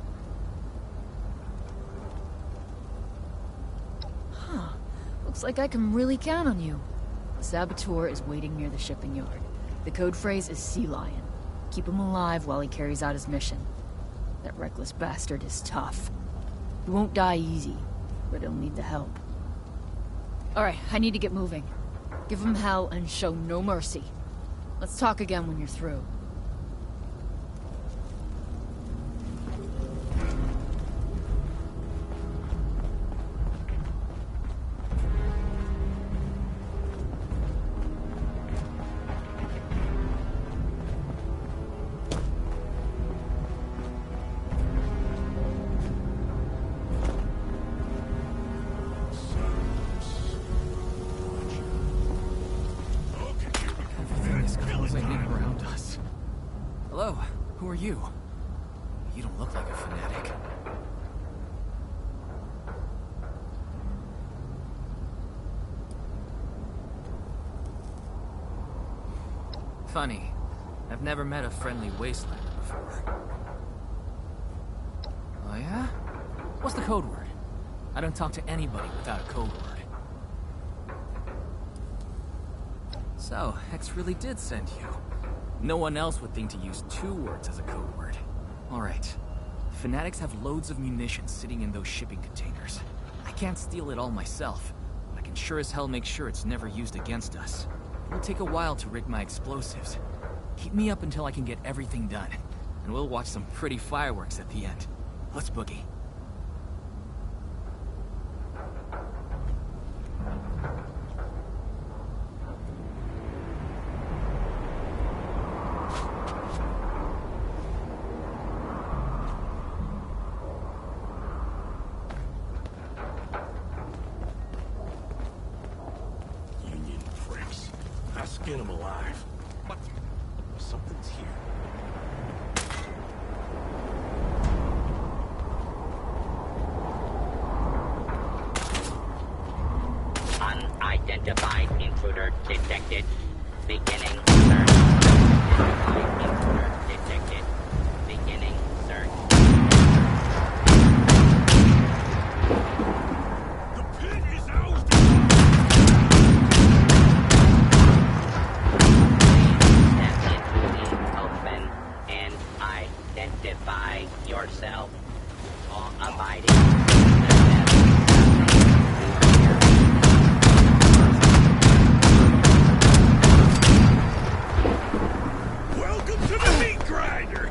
Huh. Looks like I can really count on you. The saboteur is waiting near the shipping yard. The code phrase is Sea Lion. Keep him alive while he carries out his mission. That reckless bastard is tough. He won't die easy, but he'll need the help. Alright, I need to get moving. Give him hell and show no mercy. Let's talk again when you're through. Hello, who are you? You don't look like a fanatic. Funny. I've never met a friendly wastelander before. Oh yeah? What's the code word? I don't talk to anybody without a code word. So, Hex really did send you. No one else would think to use 2 words as a code word. Alright. Fanatics have loads of munitions sitting in those shipping containers. I can't steal it all myself, but I can sure as hell make sure it's never used against us. It'll take a while to rig my explosives. Keep me up until I can get everything done, and we'll watch some pretty fireworks at the end. Let's boogie. skin him alive. What? Something's here. Unidentified intruder detected. Beginning search. Unidentified intruder detected. Beginning search. The pit is ours. Step into the open and identify yourself. Law-abiding. Welcome to the meat grinder.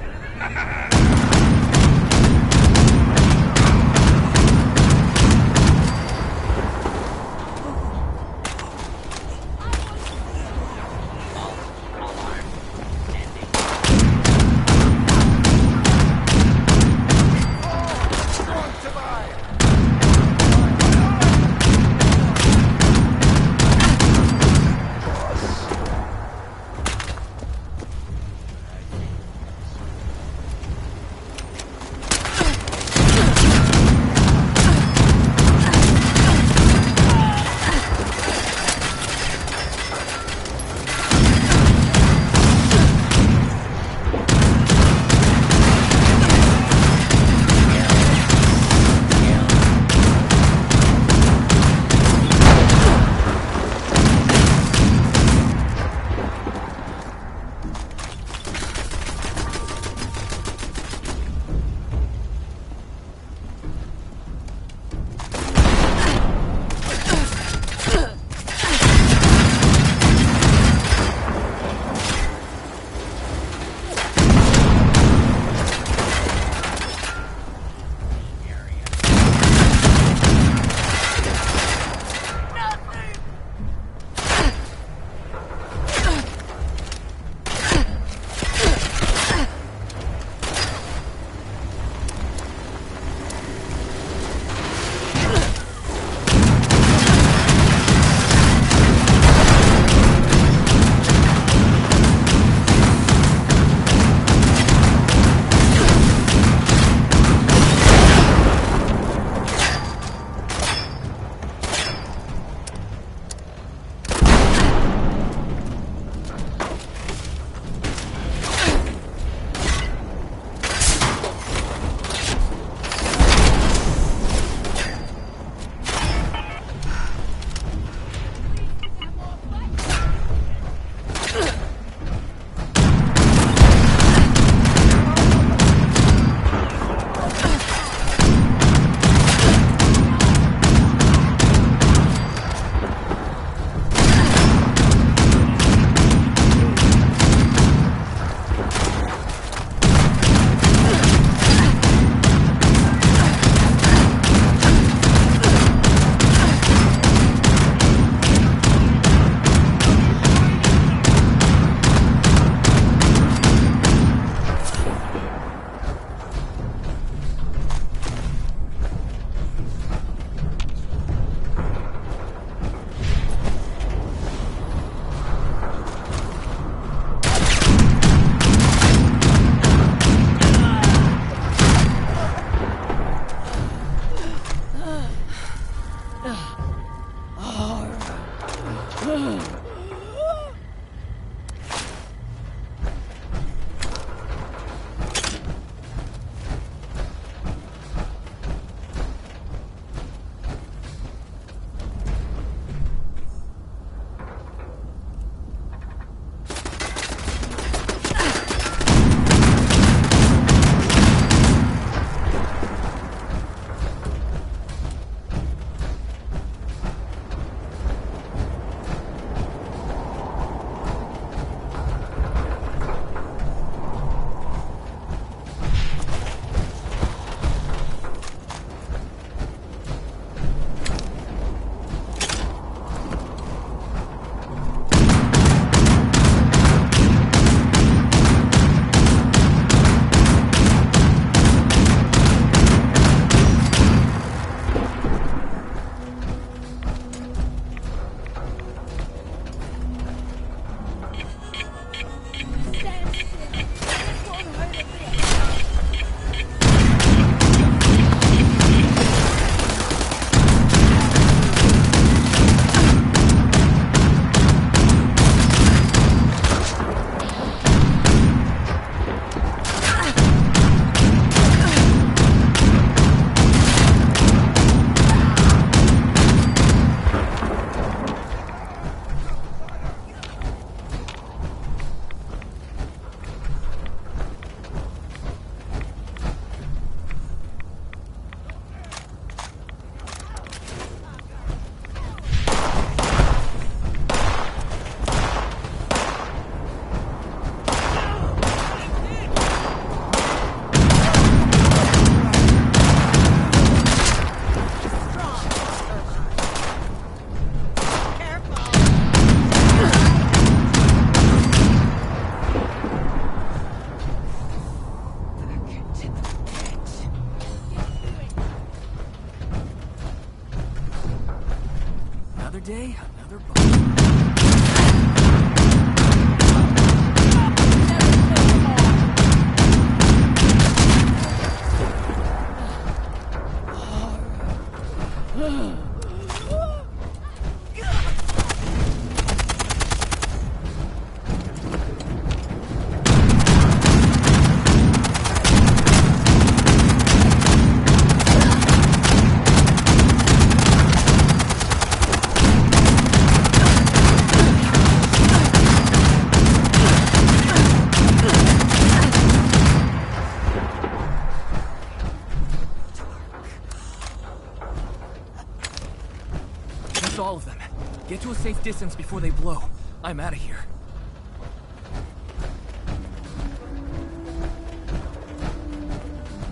safe distance before they blow. I'm out of here.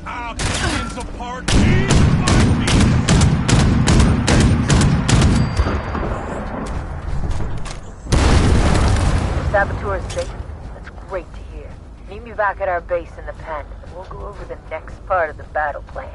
I'll get things apart piece by piece. The saboteur is safe? That's great to hear. Meet me back at our base in the pen, and we'll go over the next part of the battle plan.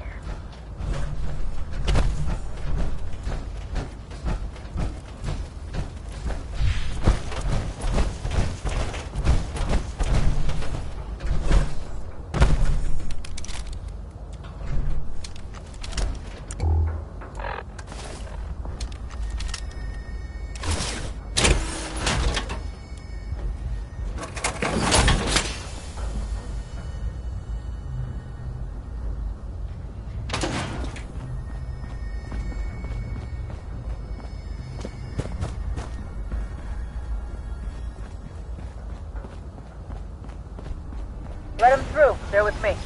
Let him through. They're with me.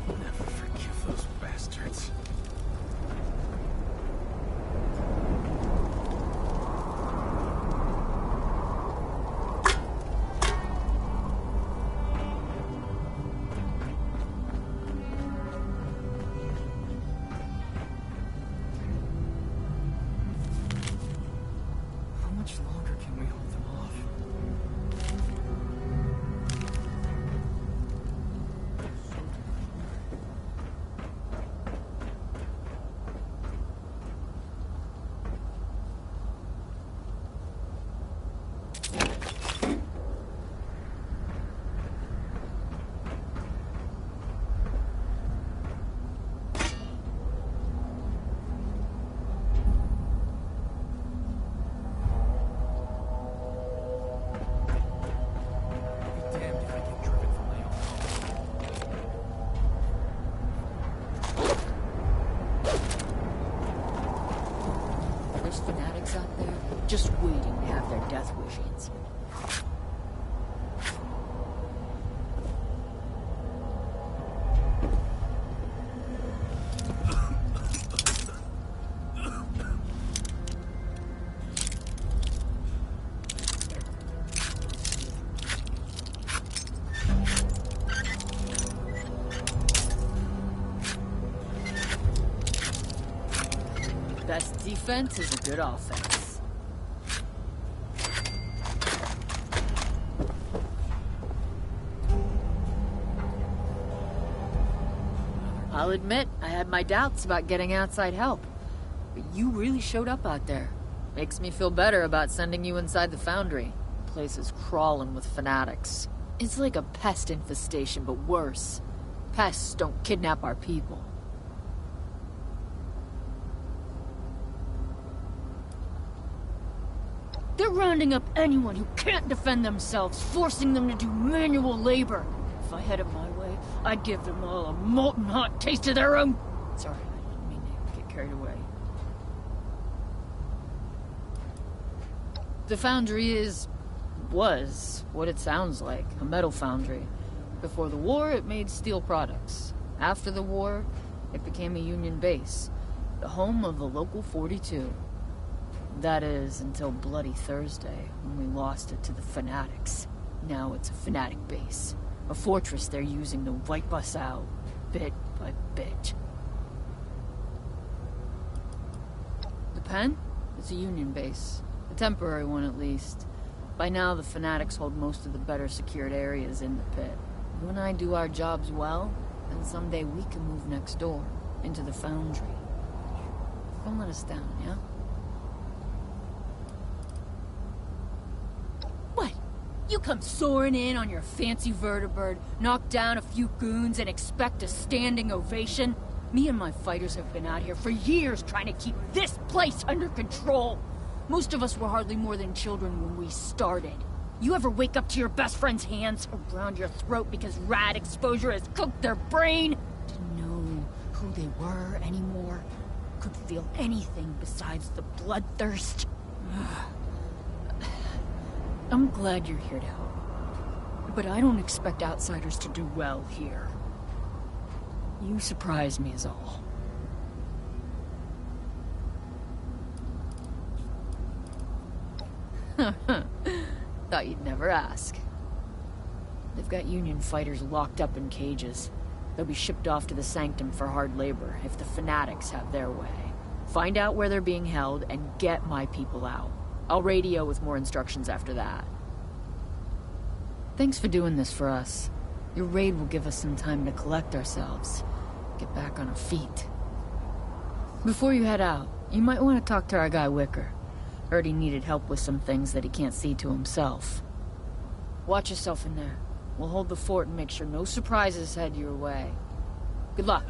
Never forgive those bastards. How much longer can we hold them off? There's fanatics out there just waiting to have their death wishes. Best defense is a good offense. I'll admit, I had my doubts about getting outside help. But you really showed up out there. Makes me feel better about sending you inside the foundry. The place is crawling with fanatics. It's like a pest infestation, but worse. Pests don't kidnap our people. They're rounding up anyone who can't defend themselves, forcing them to do manual labor. If I had it my way, I'd give them all a molten hot taste of their own... Sorry, I didn't mean to get carried away. The foundry was what it sounds like, a metal foundry. Before the war, it made steel products. After the war, it became a Union base, the home of the local 42. That is, until Bloody Thursday, when we lost it to the fanatics. Now it's a fanatic base. A fortress they're using to wipe us out, bit by bit. The pen? It's a Union base. A temporary one, at least. By now, the fanatics hold most of the better secured areas in the pit. You and I do our jobs well, then someday we can move next door, into the foundry. Don't let us down, yeah? You come soaring in on your fancy vertibird, knock down a few goons, and expect a standing ovation? Me and my fighters have been out here for years trying to keep this place under control. Most of us were hardly more than children when we started. You ever wake up to your best friend's hands around your throat because rad exposure has cooked their brain? Didn't know who they were anymore. Could feel anything besides the bloodthirst. I'm glad you're here to help. But I don't expect outsiders to do well here. You surprise me is all. Thought you'd never ask. They've got Union fighters locked up in cages. They'll be shipped off to the Sanctum for hard labor if the Fanatics have their way. Find out where they're being held and get my people out. I'll radio with more instructions after that. Thanks for doing this for us. Your raid will give us some time to collect ourselves. Get back on our feet. Before you head out, you might want to talk to our guy Wicker. Heard he needed help with some things that he can't see to himself. Watch yourself in there. We'll hold the fort and make sure no surprises head your way. Good luck.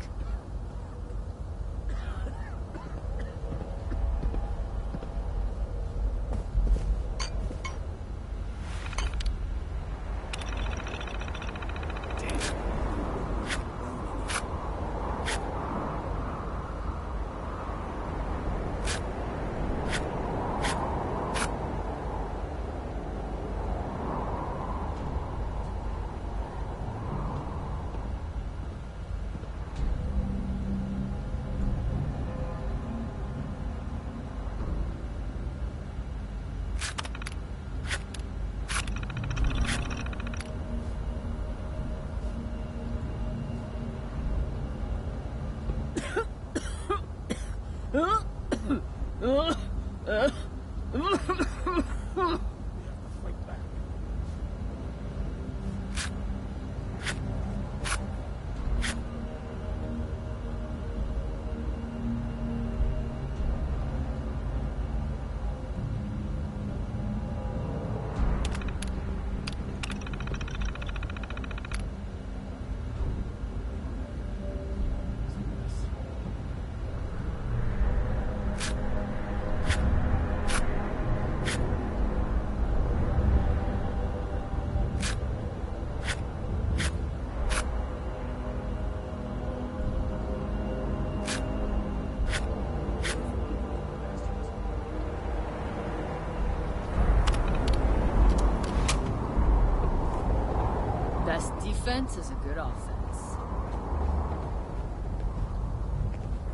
Defense is a good offense.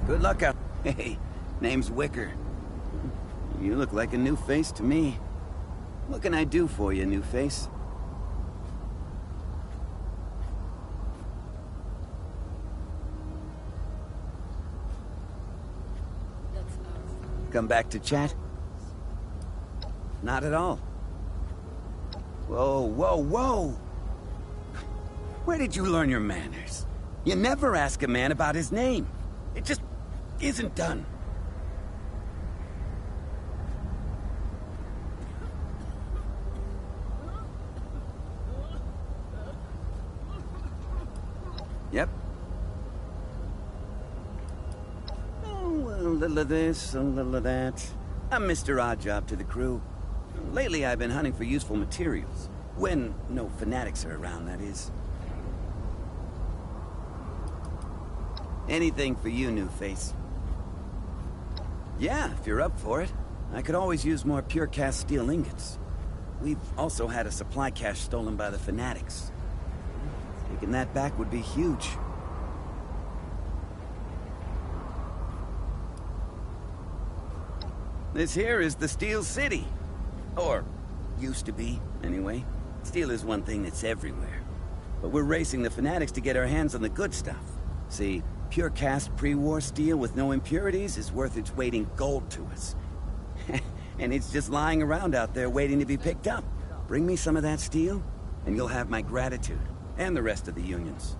Good luck out. Hey, name's Wicker. You look like a new face to me. What can I do for you, new face? Come back to chat? Not at all. Whoa, whoa, whoa! Where did you learn your manners? You never ask a man about his name. It just isn't done. Yep. Oh, a little of this, a little of that. I'm Mr. Oddjob to the crew. Lately I've been hunting for useful materials. When no fanatics are around, that is. Anything for you, new face. Yeah, if you're up for it. I could always use more pure cast steel ingots. We've also had a supply cache stolen by the Fanatics. Taking that back would be huge. This here is the Steel City. Or, used to be, anyway. Steel is one thing that's everywhere. But we're racing the Fanatics to get our hands on the good stuff. See, pure cast pre-war steel with no impurities is worth its weight in gold to us. And it's just lying around out there waiting to be picked up. Bring me some of that steel, and you'll have my gratitude, and the rest of the Unions.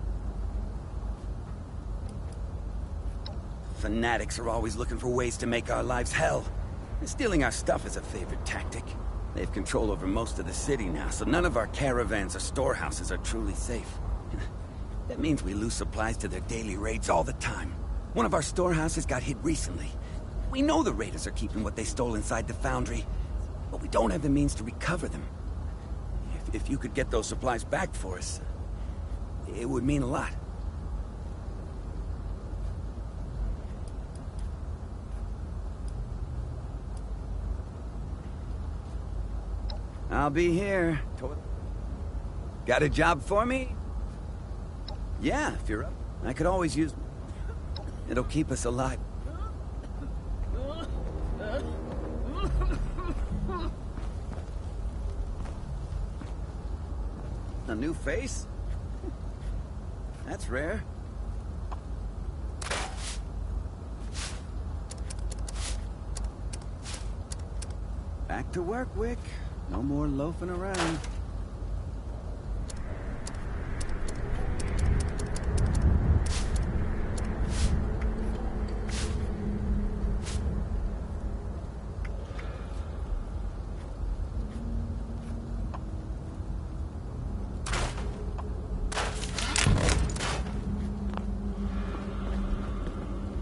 Fanatics are always looking for ways to make our lives hell. Stealing our stuff is a favorite tactic. They have control over most of the city now, so none of our caravans or storehouses are truly safe. That means we lose supplies to their daily raids all the time. One of our storehouses got hit recently. We know the raiders are keeping what they stole inside the foundry, but we don't have the means to recover them. If you could get those supplies back for us, it would mean a lot. I'll be here. Got a job for me? Yeah, if you're up. I could always use... It'll keep us alive. A new face? That's rare. Back to work, Wick. No more loafing around.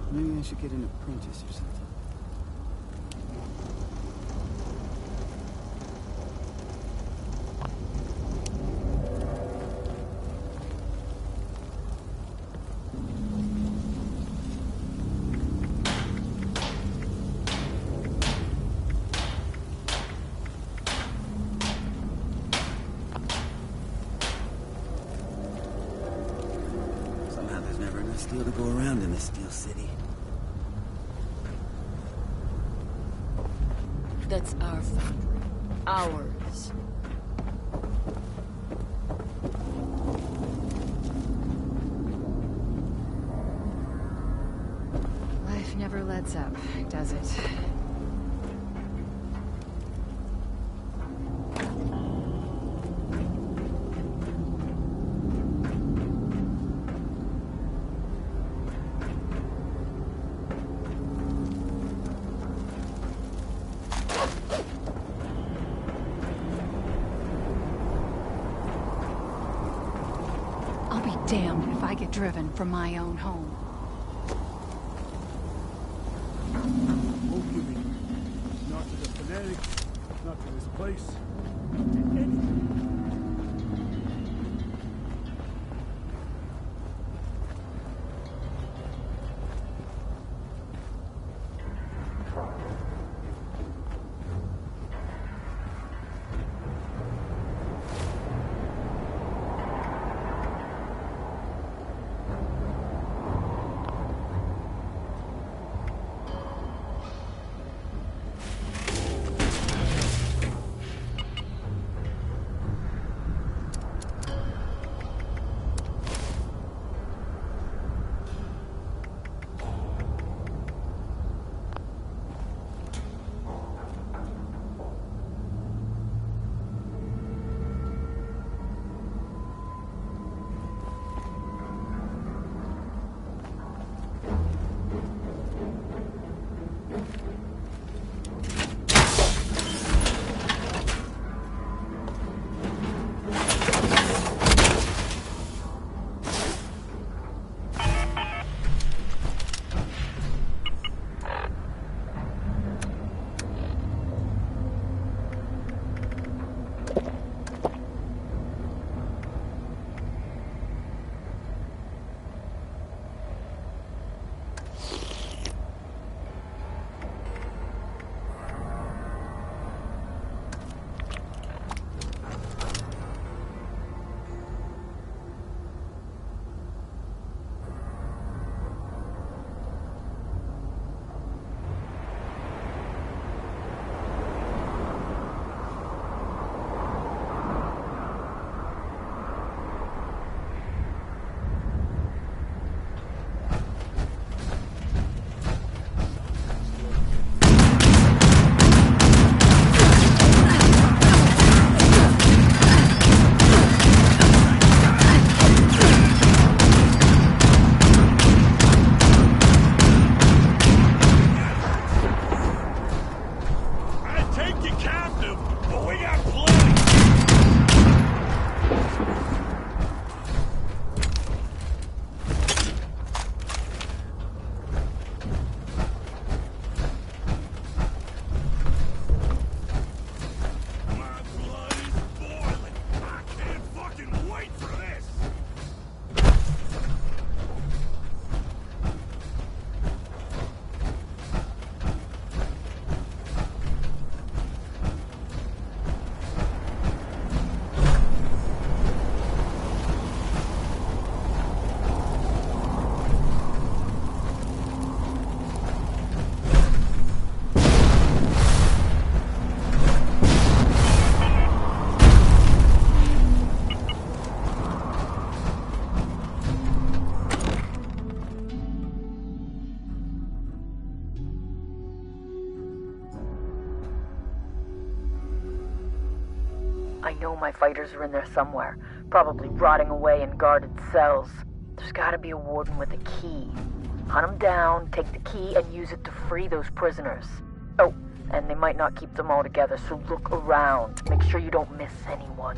Maybe I should get an apprentice or something. Somehow there's never enough steel to go around in this steel city. That's our foundry. Ours. Life never lets up, does it? I'll be damned if I get driven from my own home. Won't give me. Not to the fanatics, not to this place, not to anything. know my fighters are in there somewhere, probably rotting away in guarded cells. There's gotta be a warden with a key. Hunt them down, take the key, and use it to free those prisoners. Oh, and they might not keep them all together, so look around. Make sure you don't miss anyone.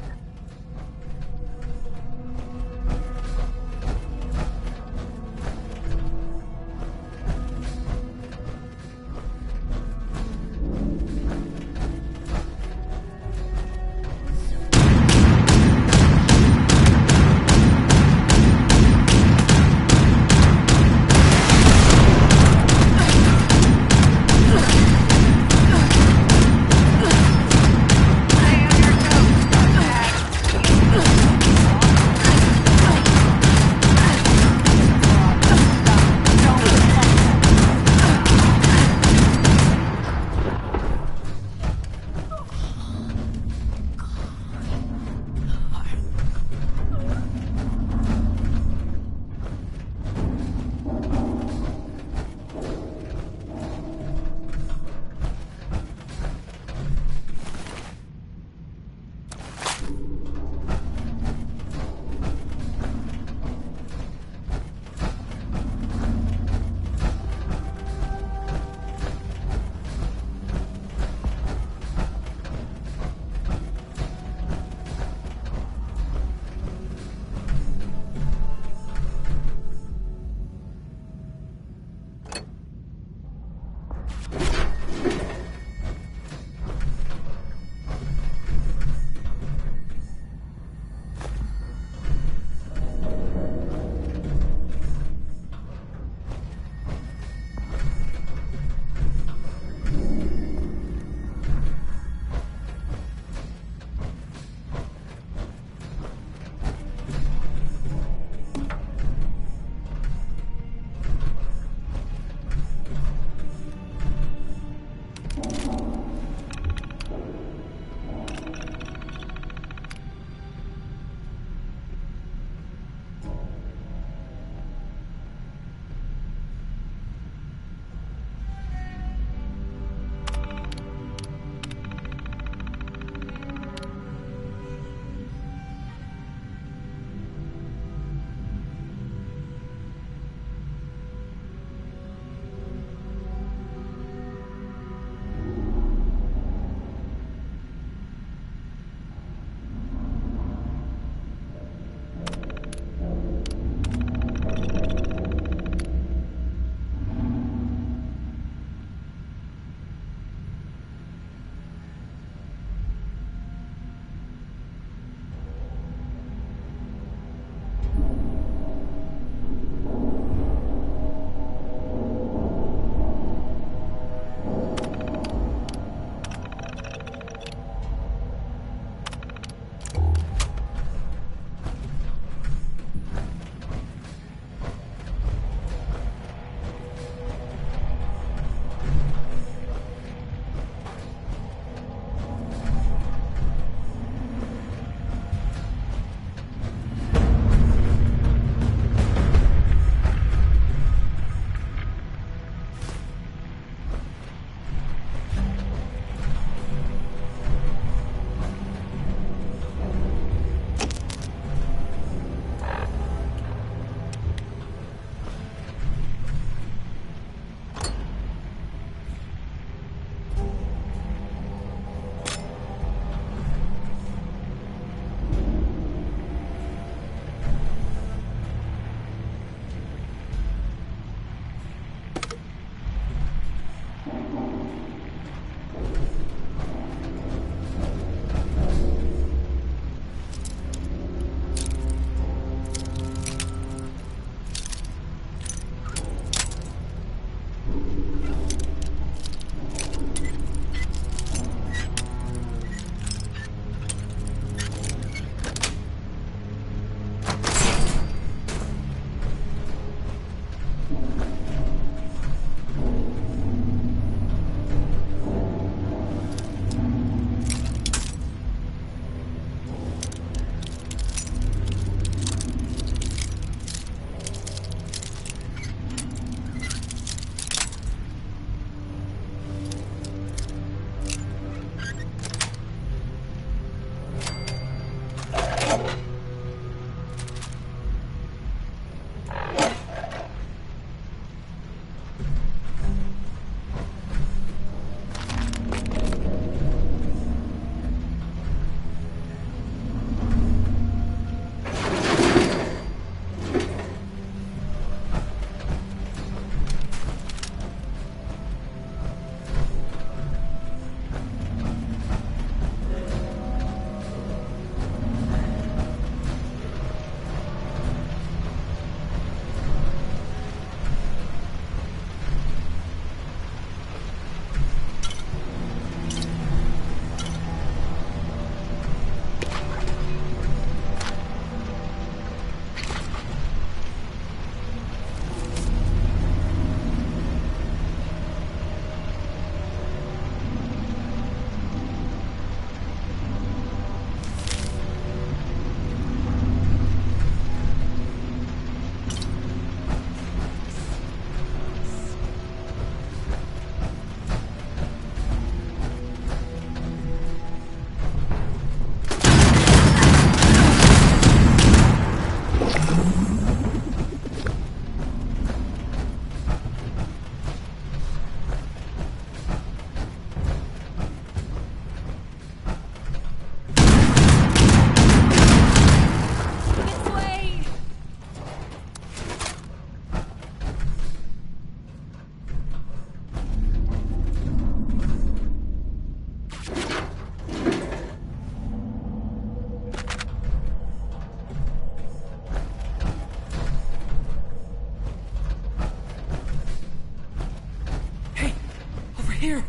Here,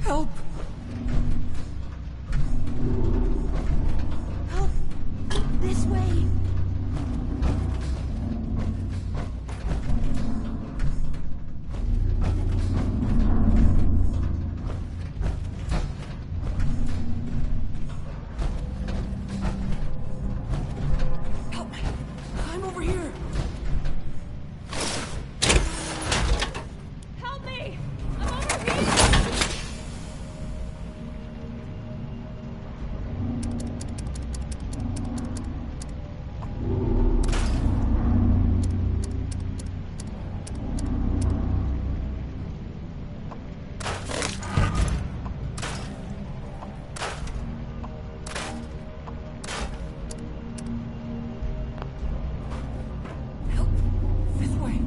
help! Help! This way! Help me! I'm over here! Help me! I'm over here! This way!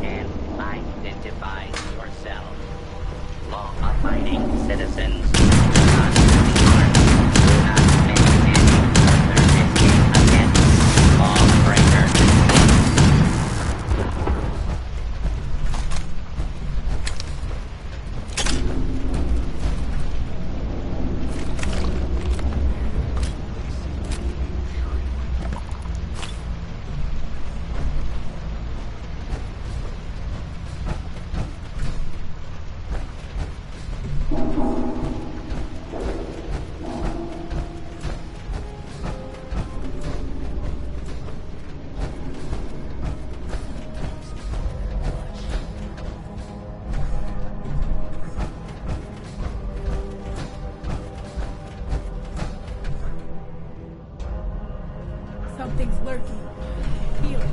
And identify yourself. Law-abiding citizens do not be harmed. Do not make any further escape against lawbreakers. Something's lurking. Feel it.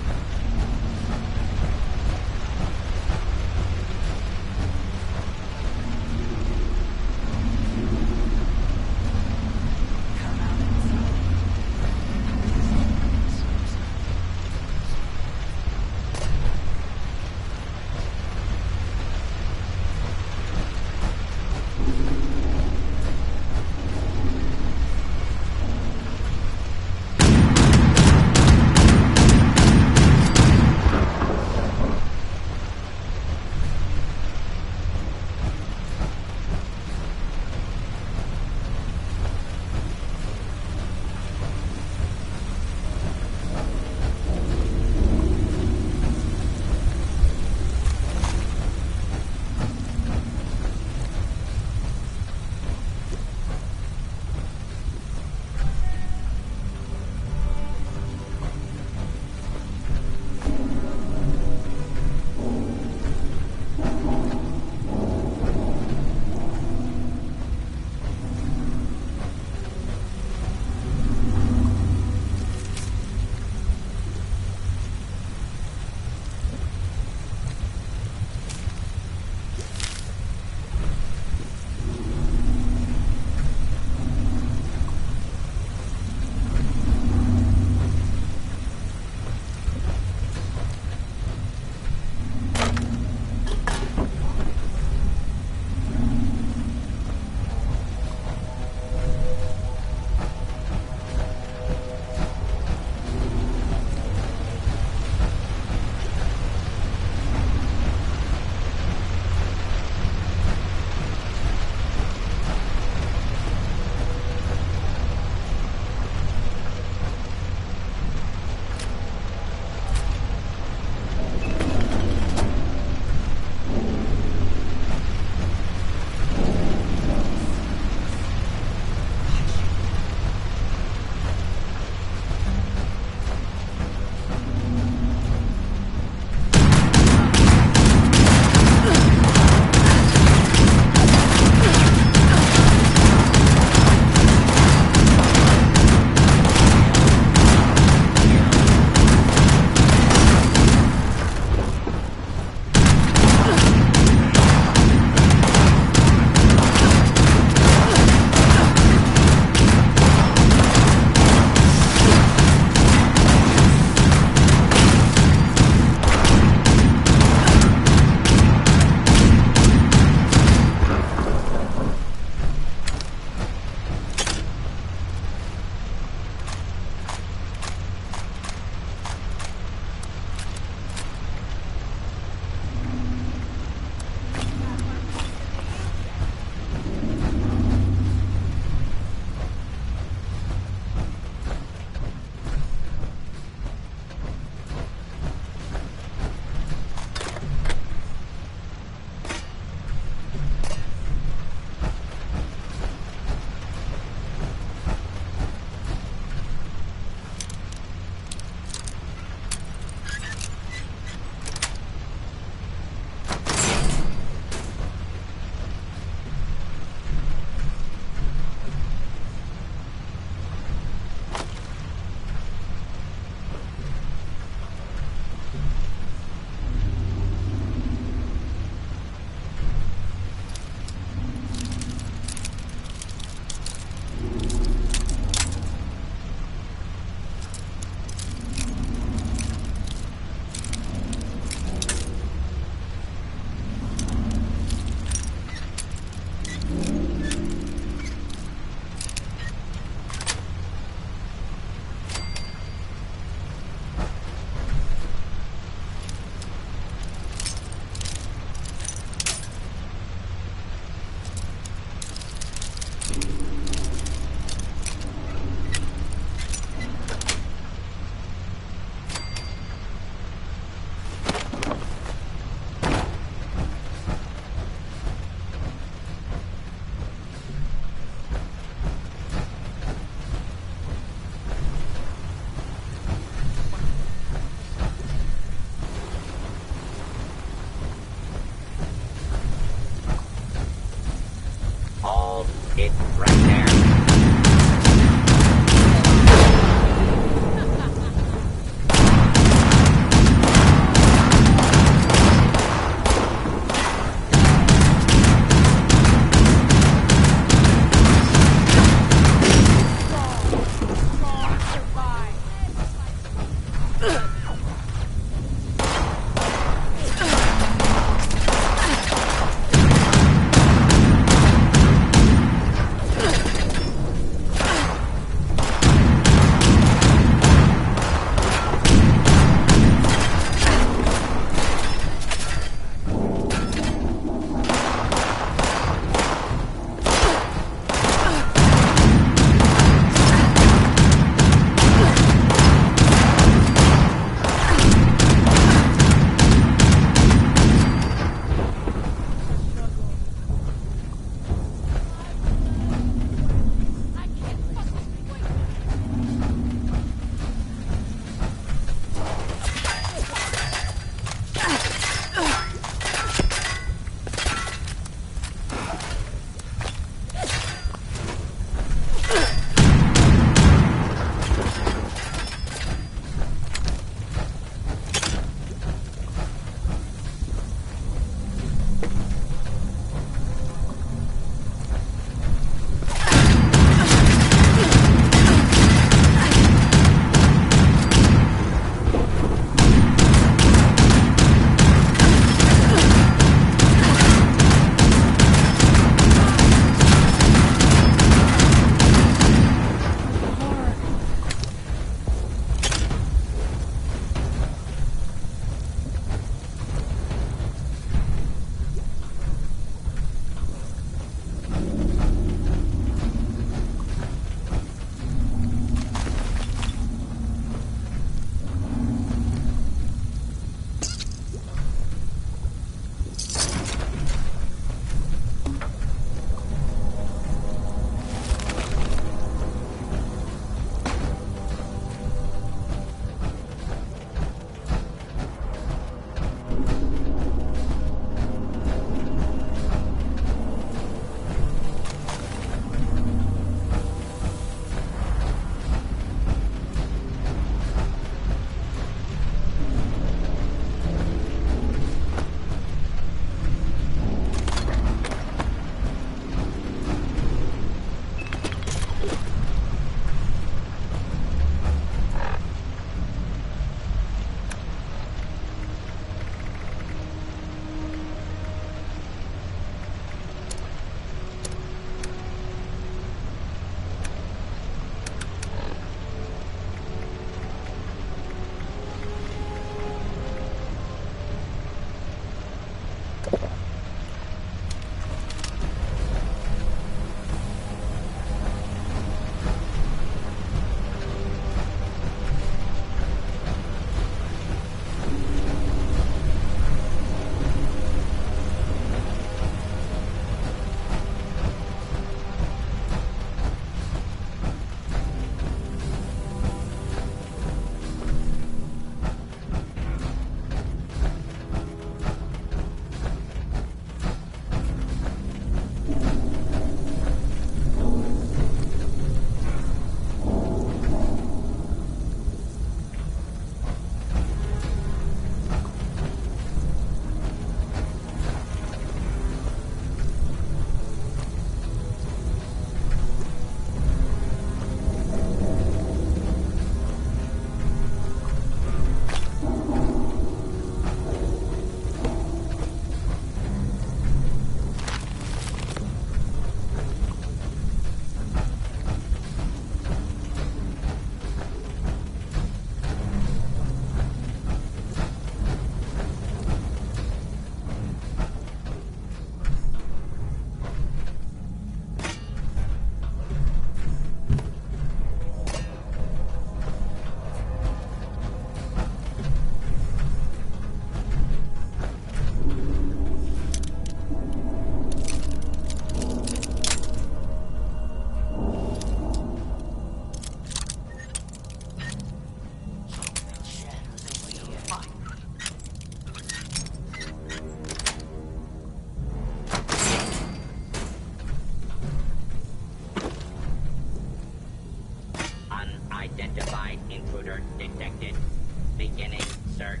Beginning search.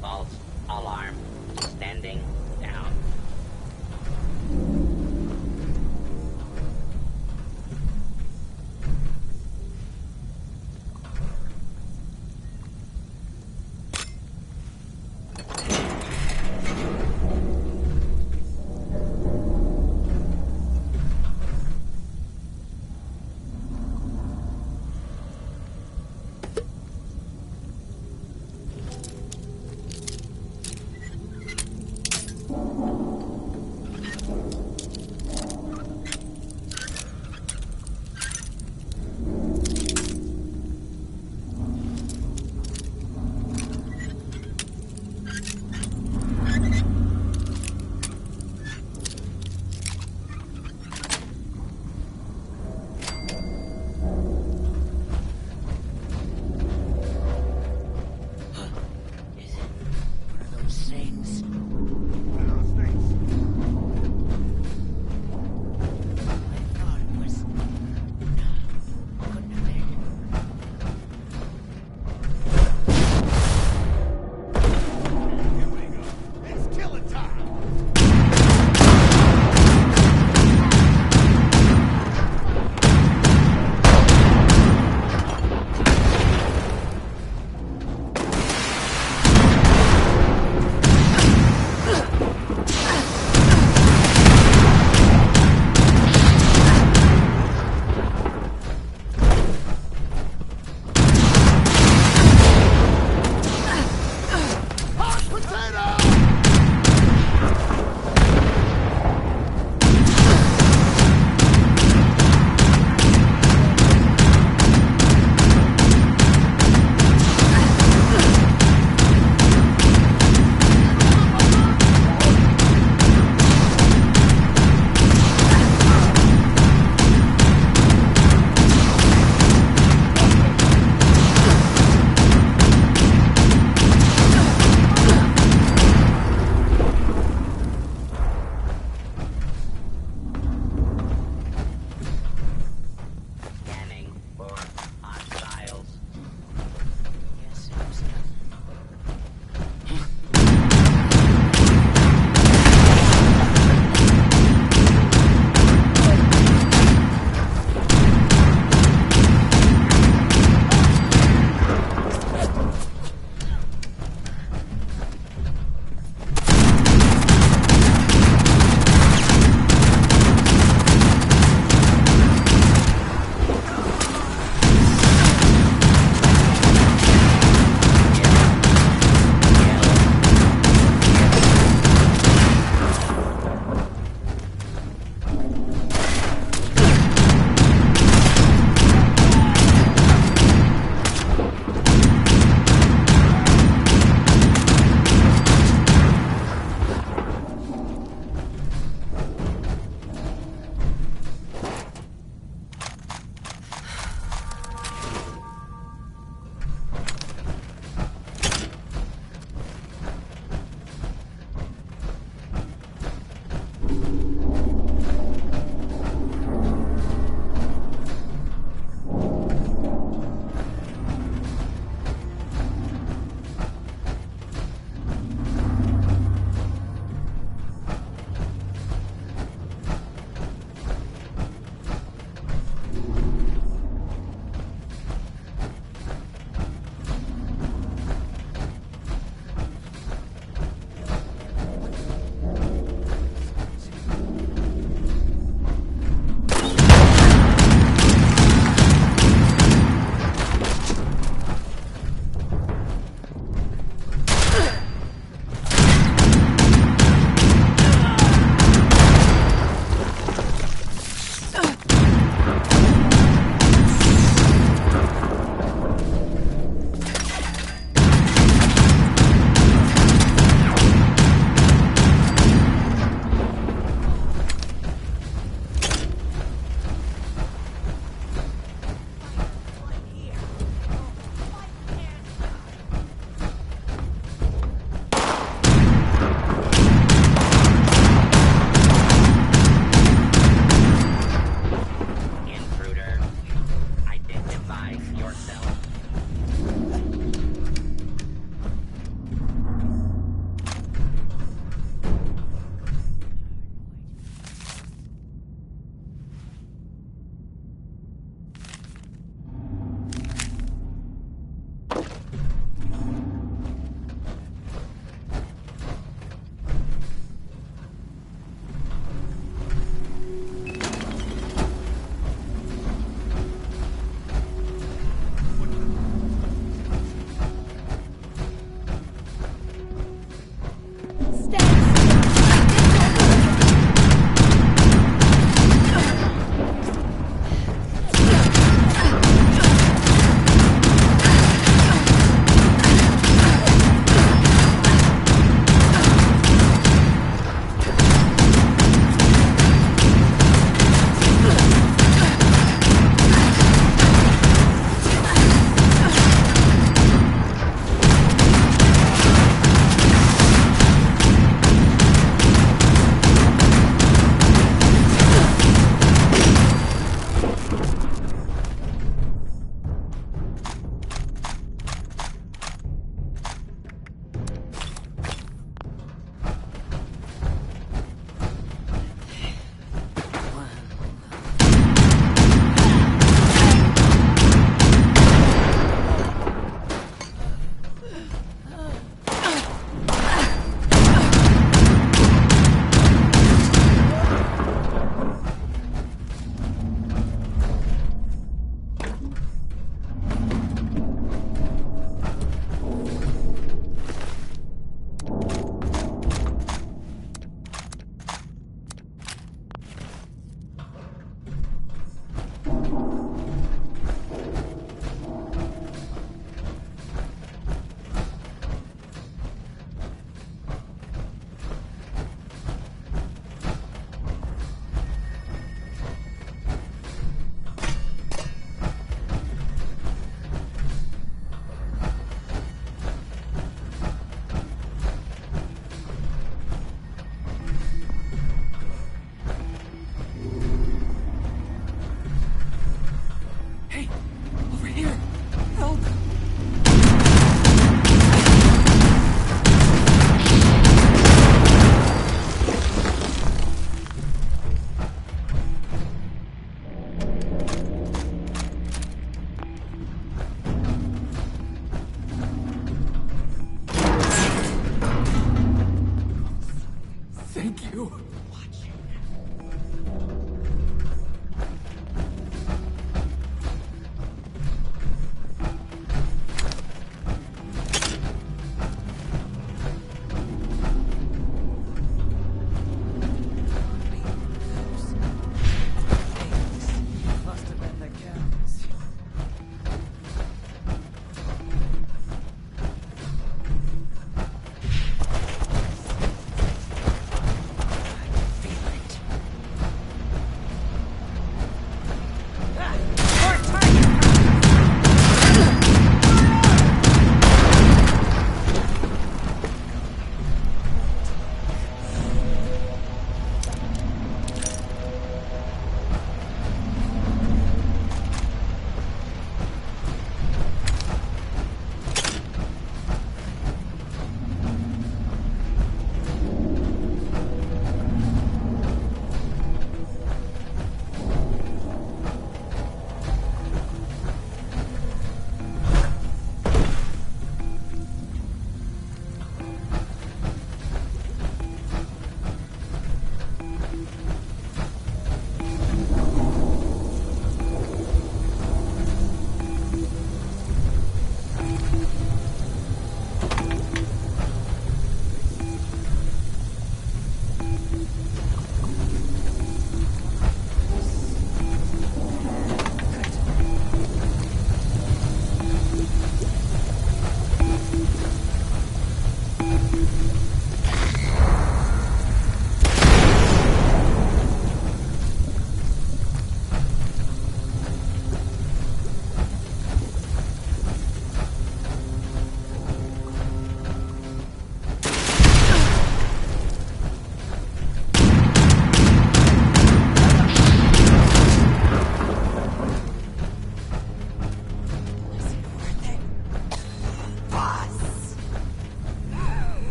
False alarm. Standing down.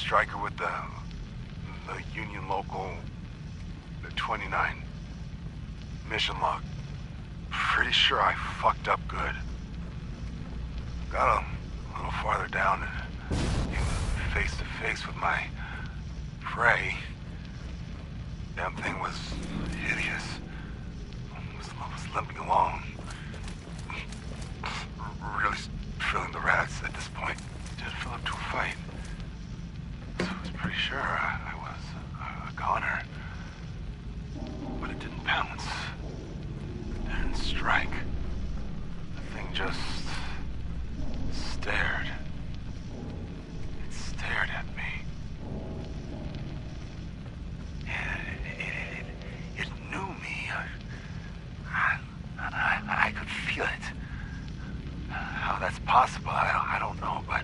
striker with the Union Local 29 mission log. Pretty sure I fucked up good. Got a little farther down and came face to face with my prey. Damn thing was hideous. Was limping along. Really feeling the rats at this point. Didn't feel up to a fight. So I was pretty sure I was a goner. But it didn't pounce. It didn't strike. The thing just stared. It stared at me. It knew me. I could feel it. How that's possible, I don't know, but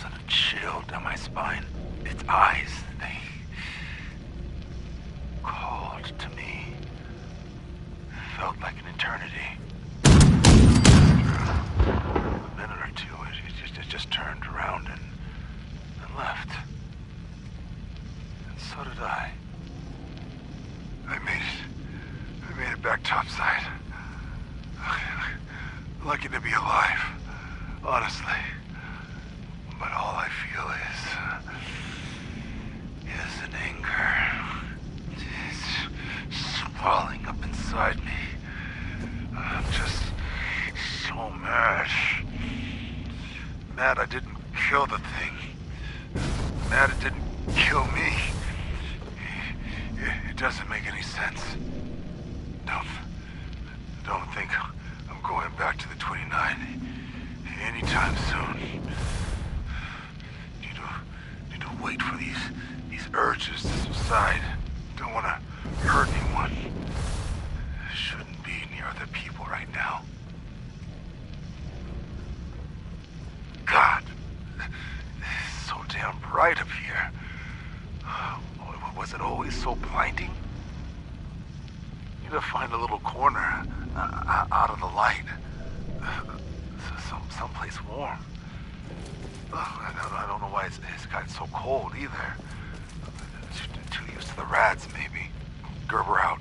sort of chill down my spine. Its eyes, they called to me. Felt like an eternity. A minute or two, it just turned around and left. And so did I. I made it back topside. Lucky to be alive, honestly. But all I feel is an anger. It's swelling up inside me. I'm just so mad. Mad I didn't kill the thing. Mad it didn't kill me. It doesn't make any sense. Don't think I'm going back to the 29 anytime soon. Need to wait for these urges to subside. Don't want to hurt anyone. Shouldn't be near other people right now. God, it's so damn bright up here. Was it always so blinding? Need to find a little corner out of the light. Someplace warm. I don't know why it's gotten so cold either. Too used to the rats, maybe. Gerber out.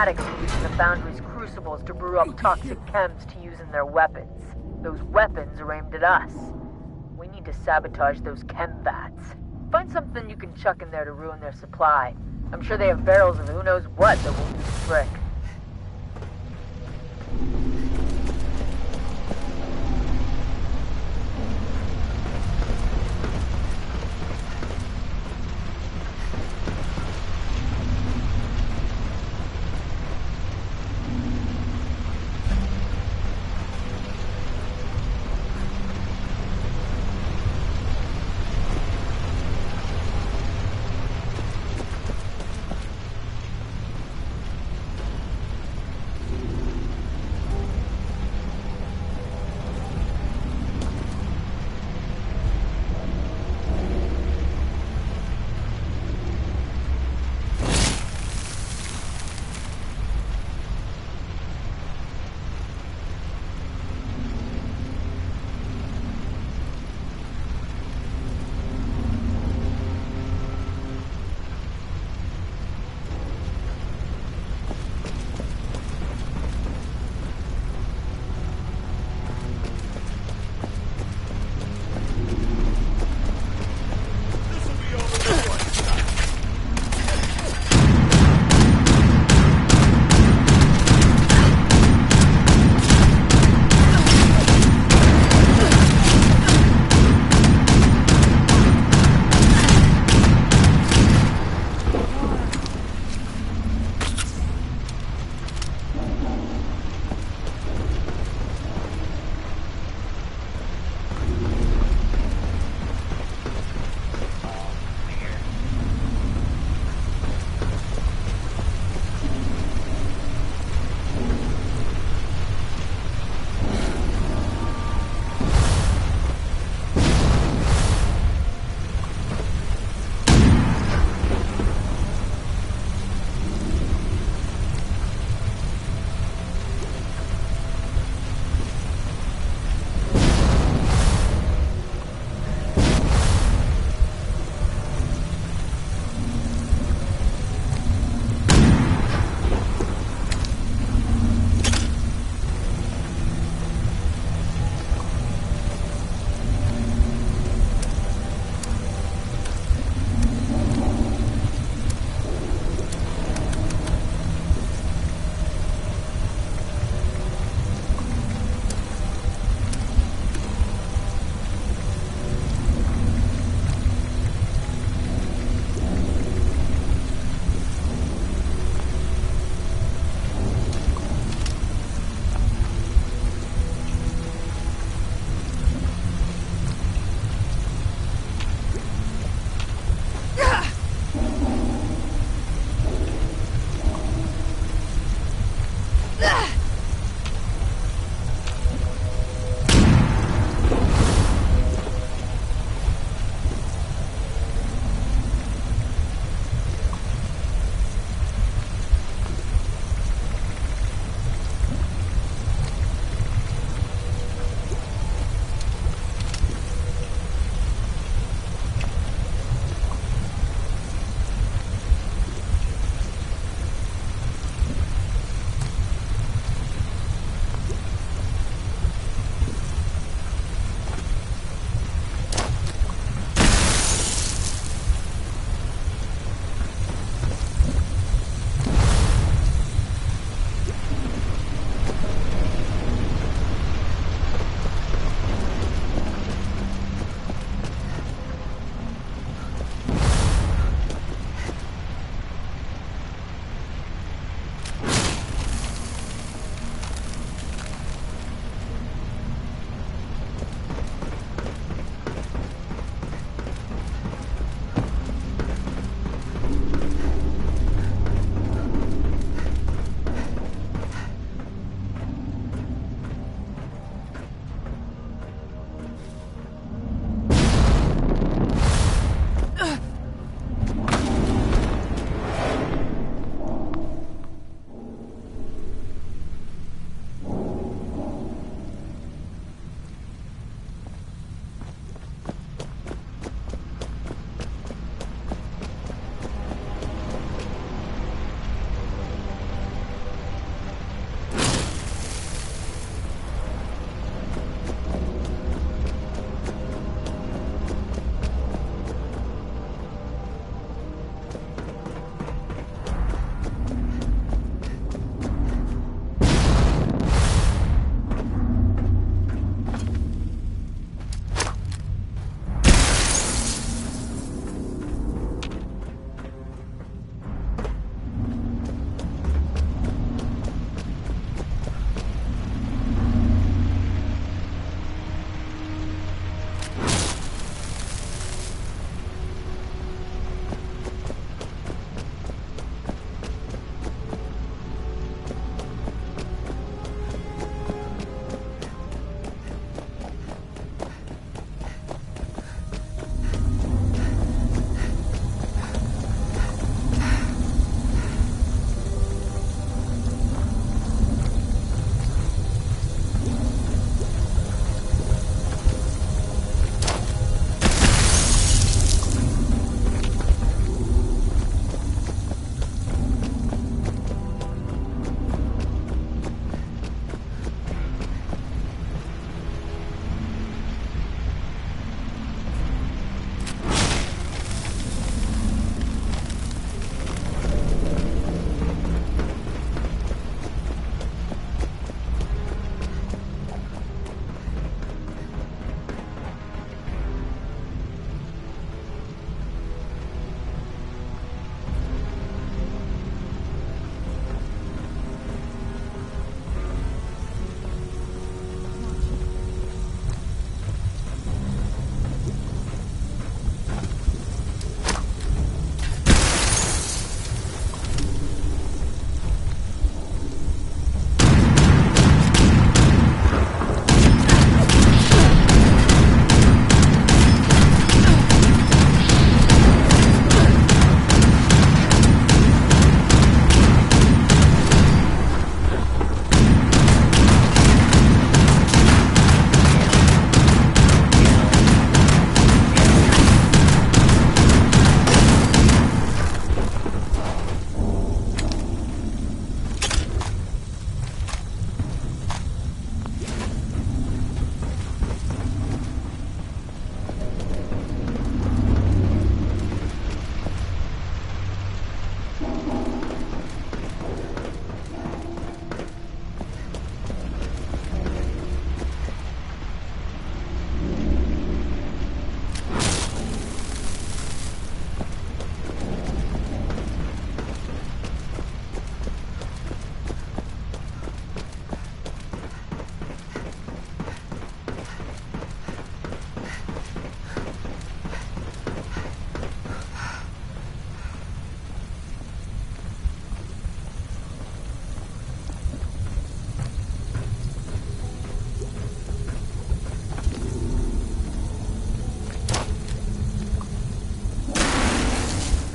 fanatics are using the Foundry's crucibles to brew up toxic chems to use in their weapons. Those weapons are aimed at us. We need to sabotage those chem vats. Find something you can chuck in there to ruin their supply. I'm sure they have barrels of who knows what that will do the trick.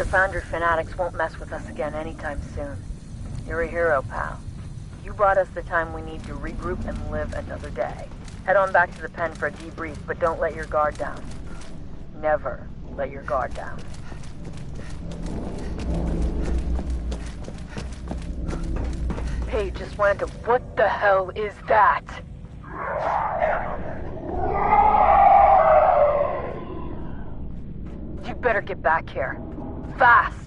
the Foundry fanatics won't mess with us again anytime soon. You're a hero, pal. You brought us the time we need to regroup and live another day. Head on back to the pen for a debrief, but don't let your guard down. Never let your guard down. Hey, just wanted to... What the hell is that? You better get back here. Fast!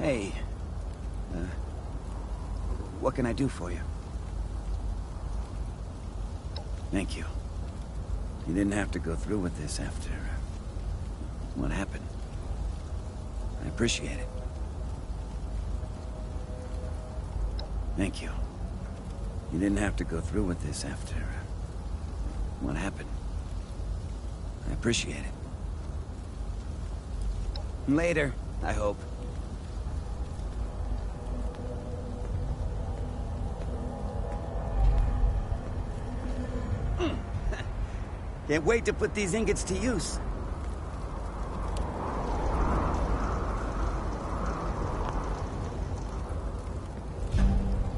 Hey. What can I do for you? Thank you. You didn't have to go through with this after... what happened. I appreciate it. Thank you. You didn't have to go through with this after... what happened. I appreciate it. Later, I hope. Can't wait to put these ingots to use.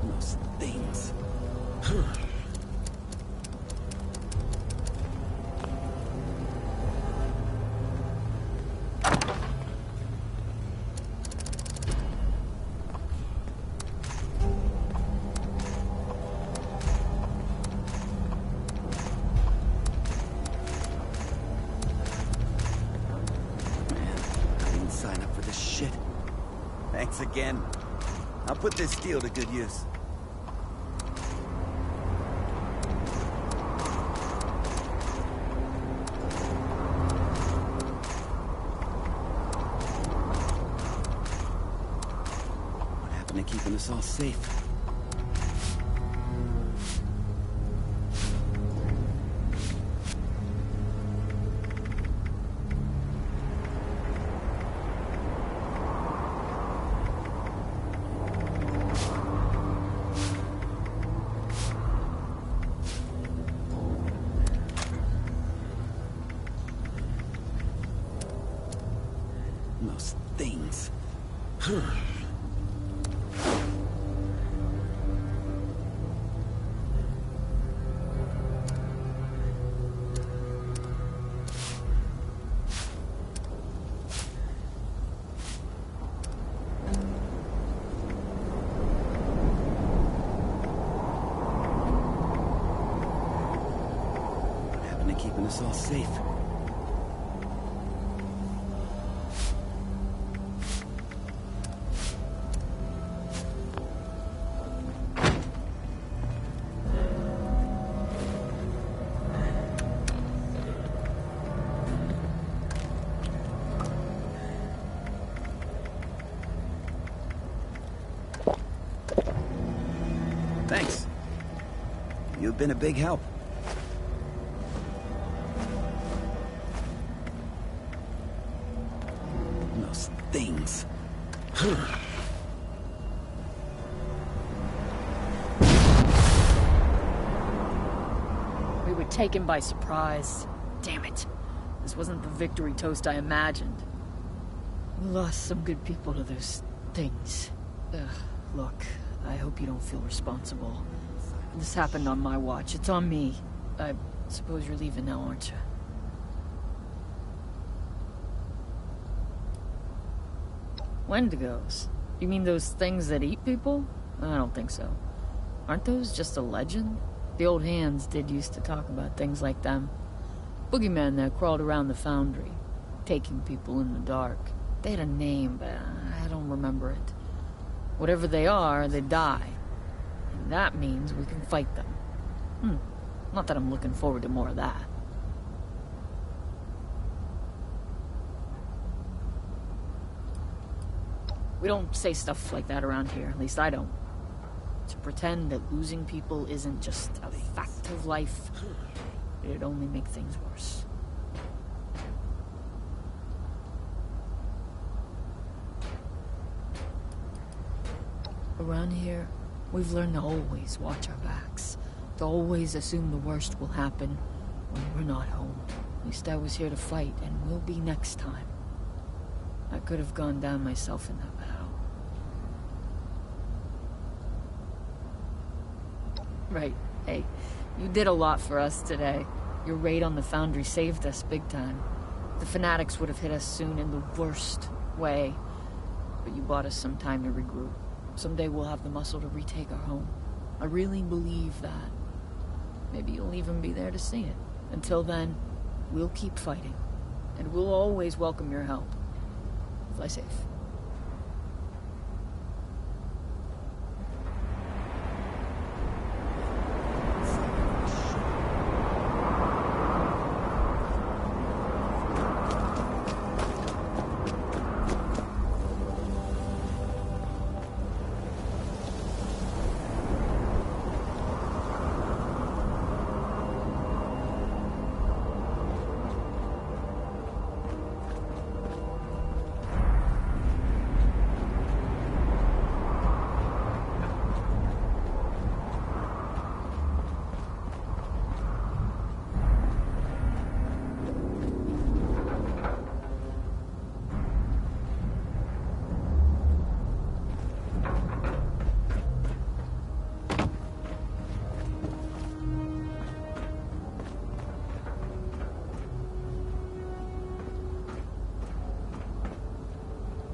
Those things. Thanks again. I'll put this steel to good use. What happened to keeping us all safe? Those things. What happened to keeping us all safe? Thanks. You've been a big help. Those things. We were taken by surprise. Damn it. This wasn't the victory toast I imagined. We lost some good people to those things. Look, I hope you don't feel responsible. This happened on my watch. It's on me. I suppose you're leaving now, aren't you? Wendigos? You mean those things that eat people? I don't think so. Aren't those just a legend? The old hands did used to talk about things like them. Boogeymen that crawled around the foundry, taking people in the dark. They had a name, but I don't remember it. Whatever they are, they die. And that means we can fight them. Not that I'm looking forward to more of that. We don't say stuff like that around here, at least I don't. To pretend that losing people isn't just a fact of life, it'd only make things worse. Around here, we've learned to always watch our backs. To always assume the worst will happen when we're not home. At least I was here to fight, and will be next time. I could have gone down myself in that battle. Right. Hey, you did a lot for us today. Your raid on the foundry saved us big time. The fanatics would have hit us soon in the worst way. But you bought us some time to regroup. Someday we'll have the muscle to retake our home. I really believe that. Maybe you'll even be there to see it. Until then, we'll keep fighting. And we'll always welcome your help. Fly safe.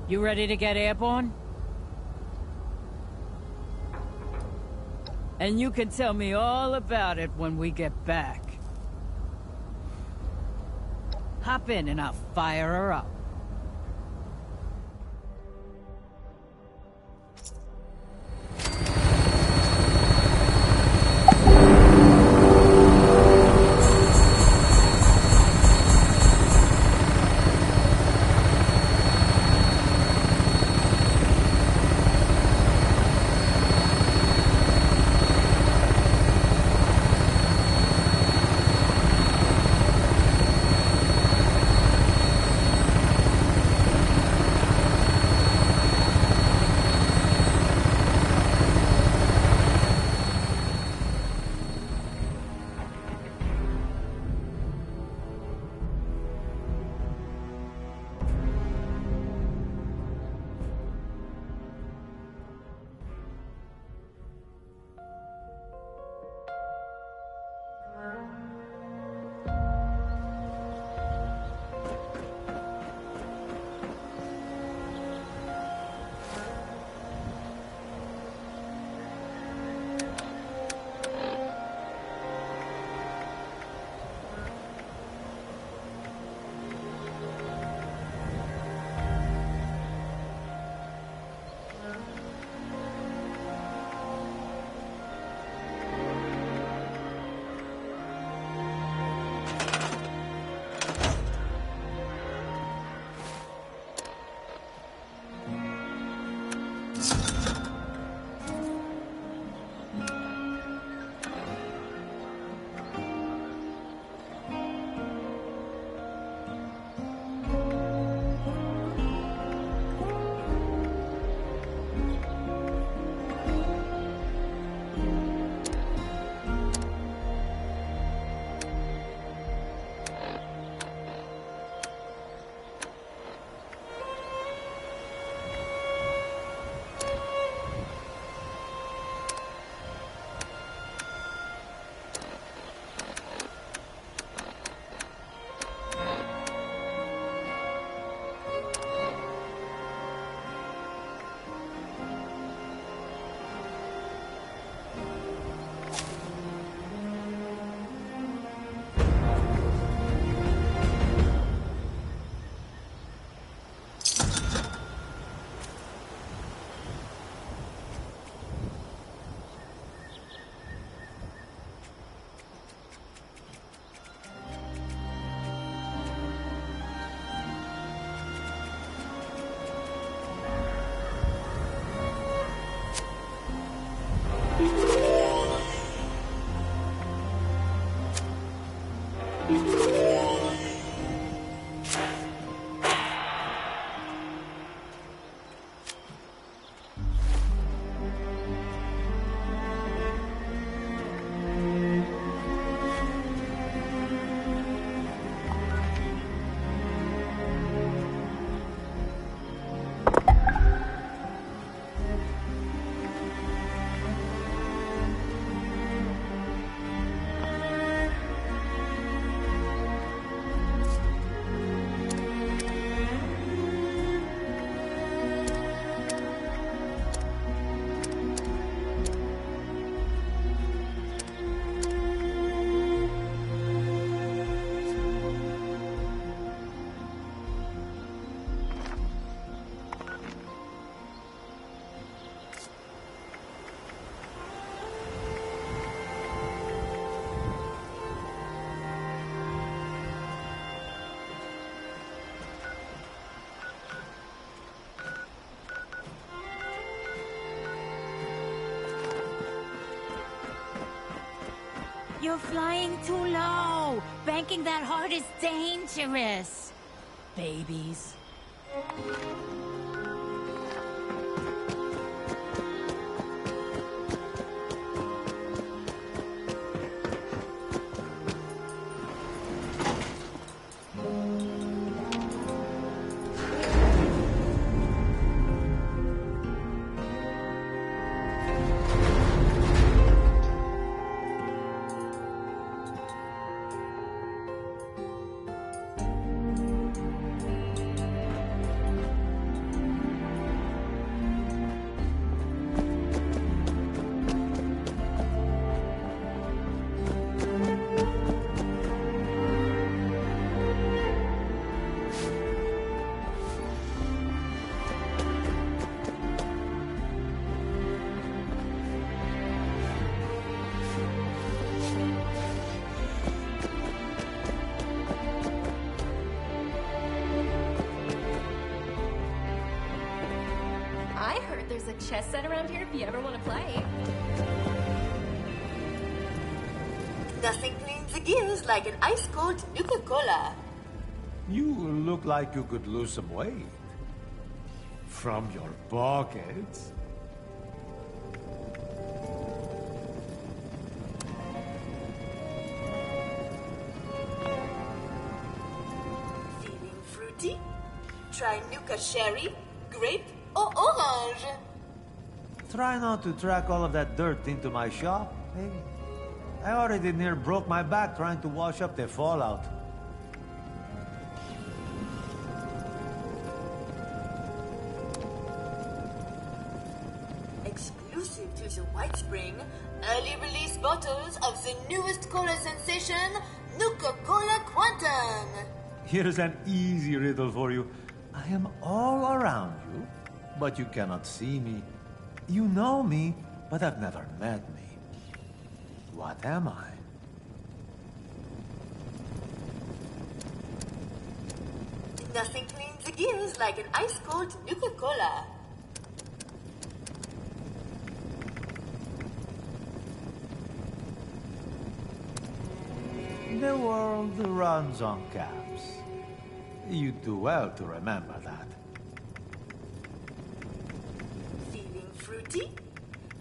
You ready to get airborne? And you can tell me all about it when we get back. Hop in and I'll fire her up. You're flying too low. Banking that hard is dangerous. Babies. chess set around here if you ever want to play. Nothing cleans the gears like an ice-cold Nuka-Cola. You look like you could lose some weight. From your pockets. Feeling fruity? Try Nuka Sherry, grape, or orange. Try not to track all of that dirt into my shop, baby. I already near broke my back trying to wash up the fallout. Exclusive to the White Spring, early release bottles of the newest cola sensation, Nuka-Cola Quantum. Here's an easy riddle for you. I am all around you, but you cannot see me. You know me, but have never met me. What am I? Nothing cleans the gears like an ice-cold Nuka-Cola. The world runs on caps. You do well to remember that. Feeling fruity?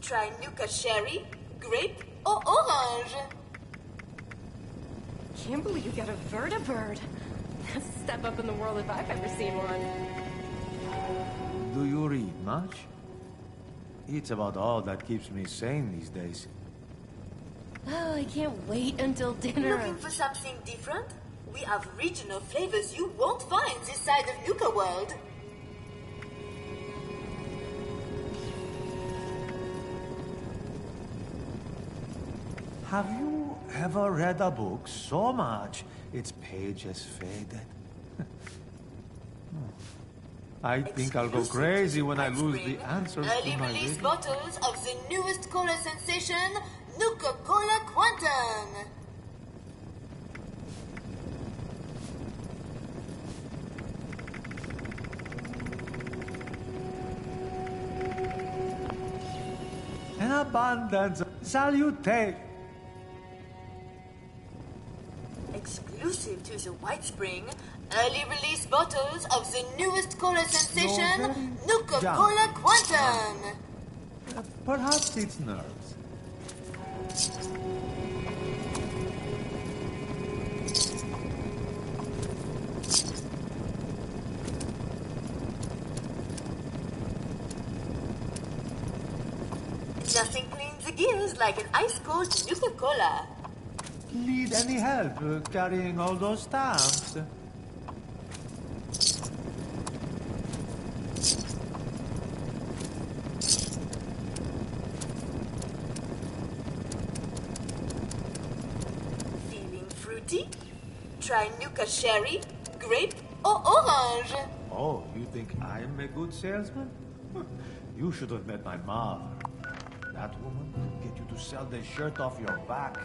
Try Nuka Sherry, grape, or orange. Can't believe you got a vertibird. That's a step up in the world if I've ever seen one. Do you read much? It's about all that keeps me sane these days. Oh, I can't wait until dinner. Looking for something different? We have regional flavors you won't find this side of Nuka World. Have you ever read a book so much its pages faded? I think I'll go crazy when I lose the answers Early to my release riddles. bottles of the newest cola sensation, Nuka-Cola Quantum. An abundance of salute. Exclusive to the White Spring, early release bottles of the newest cola sensation, Nuka-Cola Quantum. Perhaps it's nerves. Nothing cleans the gears like an ice-cold Nuka-Cola. Need any help carrying all those stamps? Feeling fruity? Try Nuka Sherry, grape, or orange. Oh, you think I'm a good salesman? You should have met my mother. That woman could get you to sell the shirt off your back.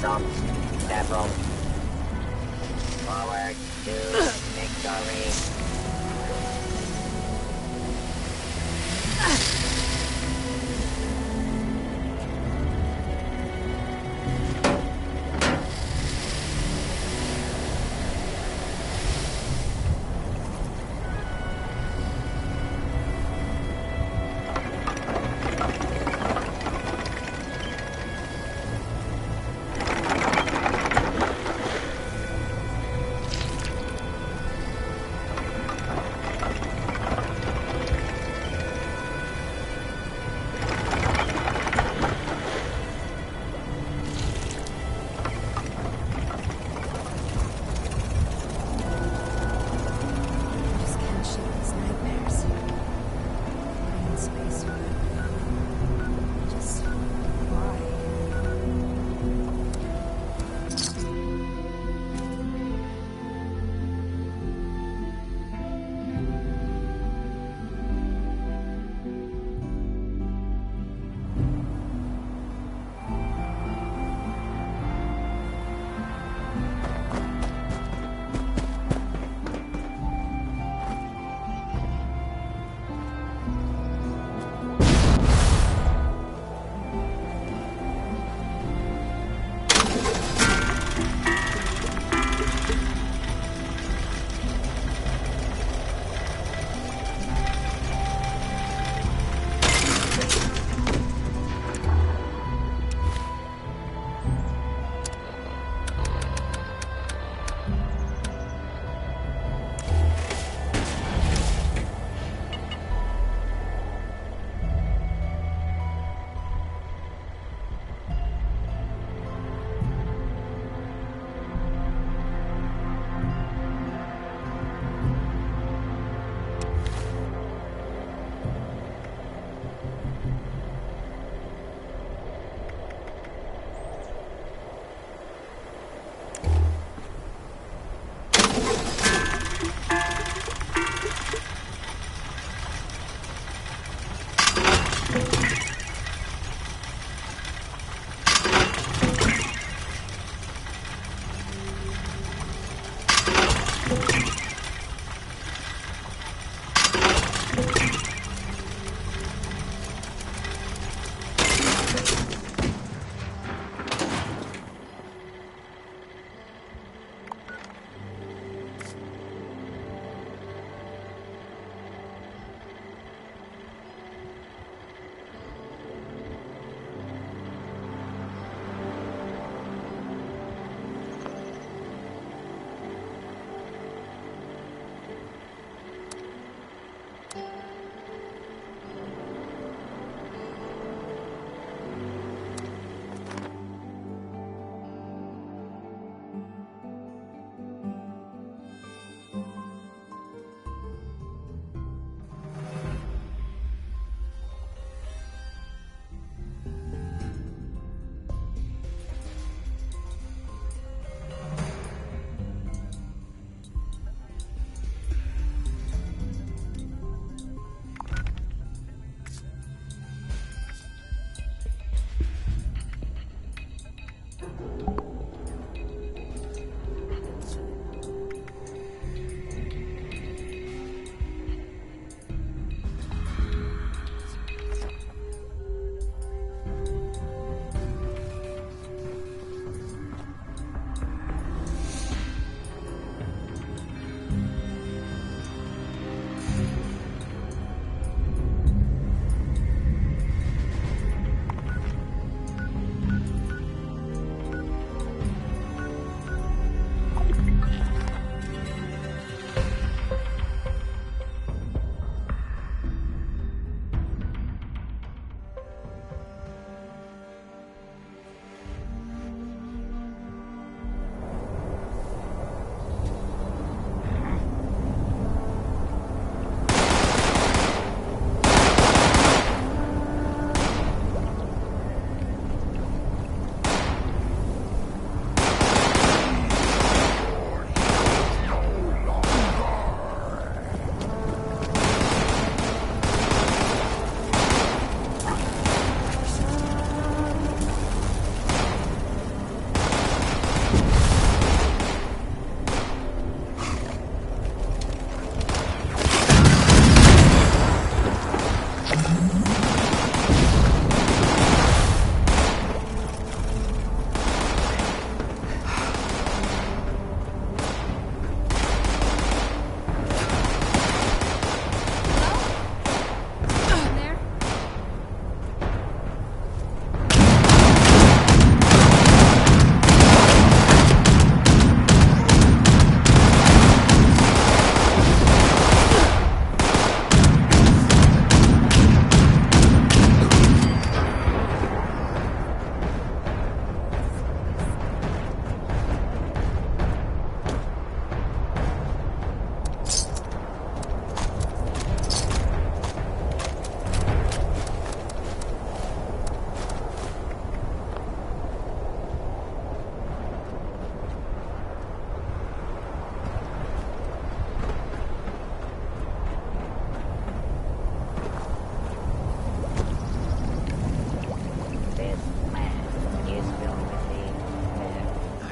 Stop. Level. Forward to victory.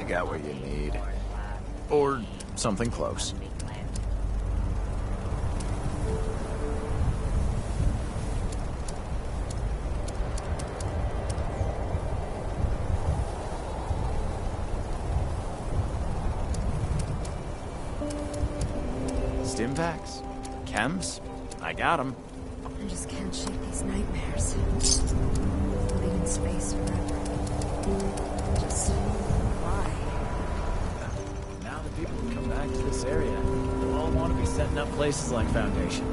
I got what you need. Or something close. Stim packs? Chems? I got them. I just can't shake these nightmares. Living in space forever. Just why? Now that people can come back to this area, they'll all want to be setting up places like Foundation.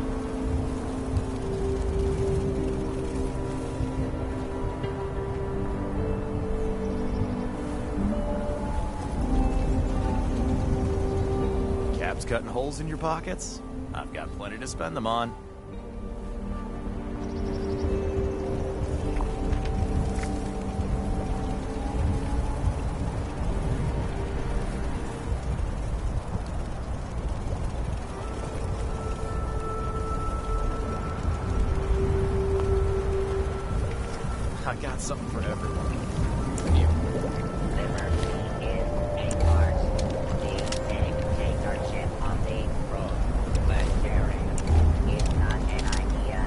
Cabs cutting holes in your pockets? I've got plenty to spend them on. I got something for everyone. You. Liberty is a farce. Take our ship on the road. Let's carry. It's not an idea.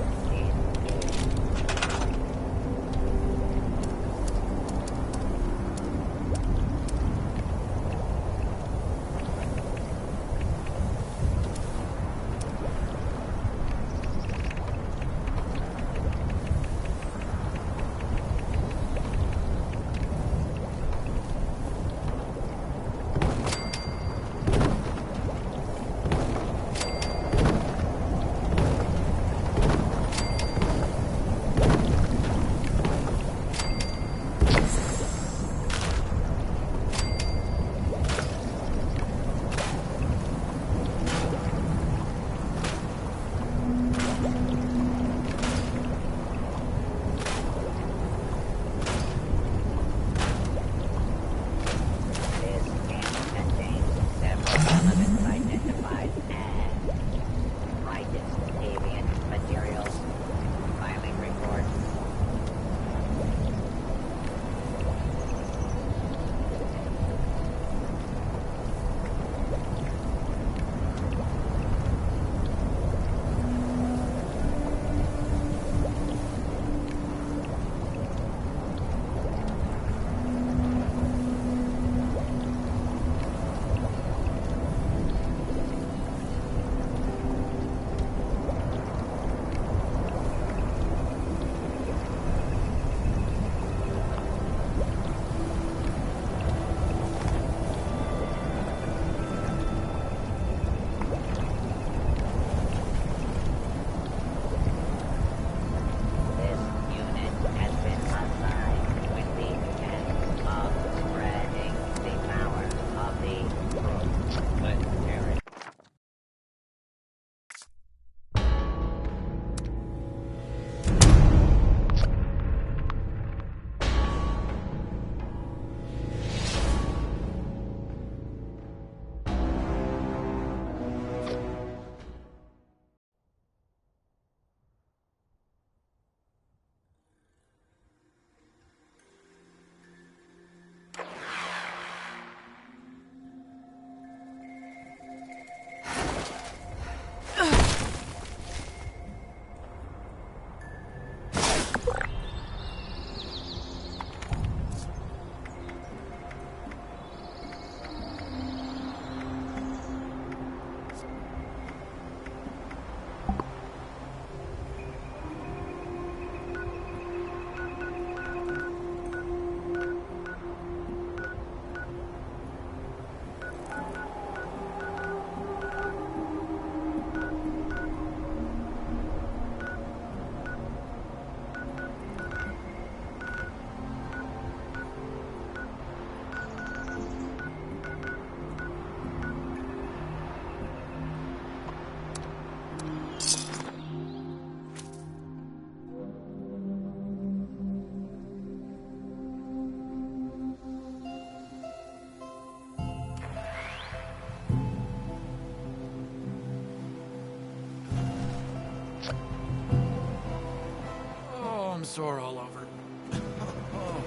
I'm sore all over. Oh,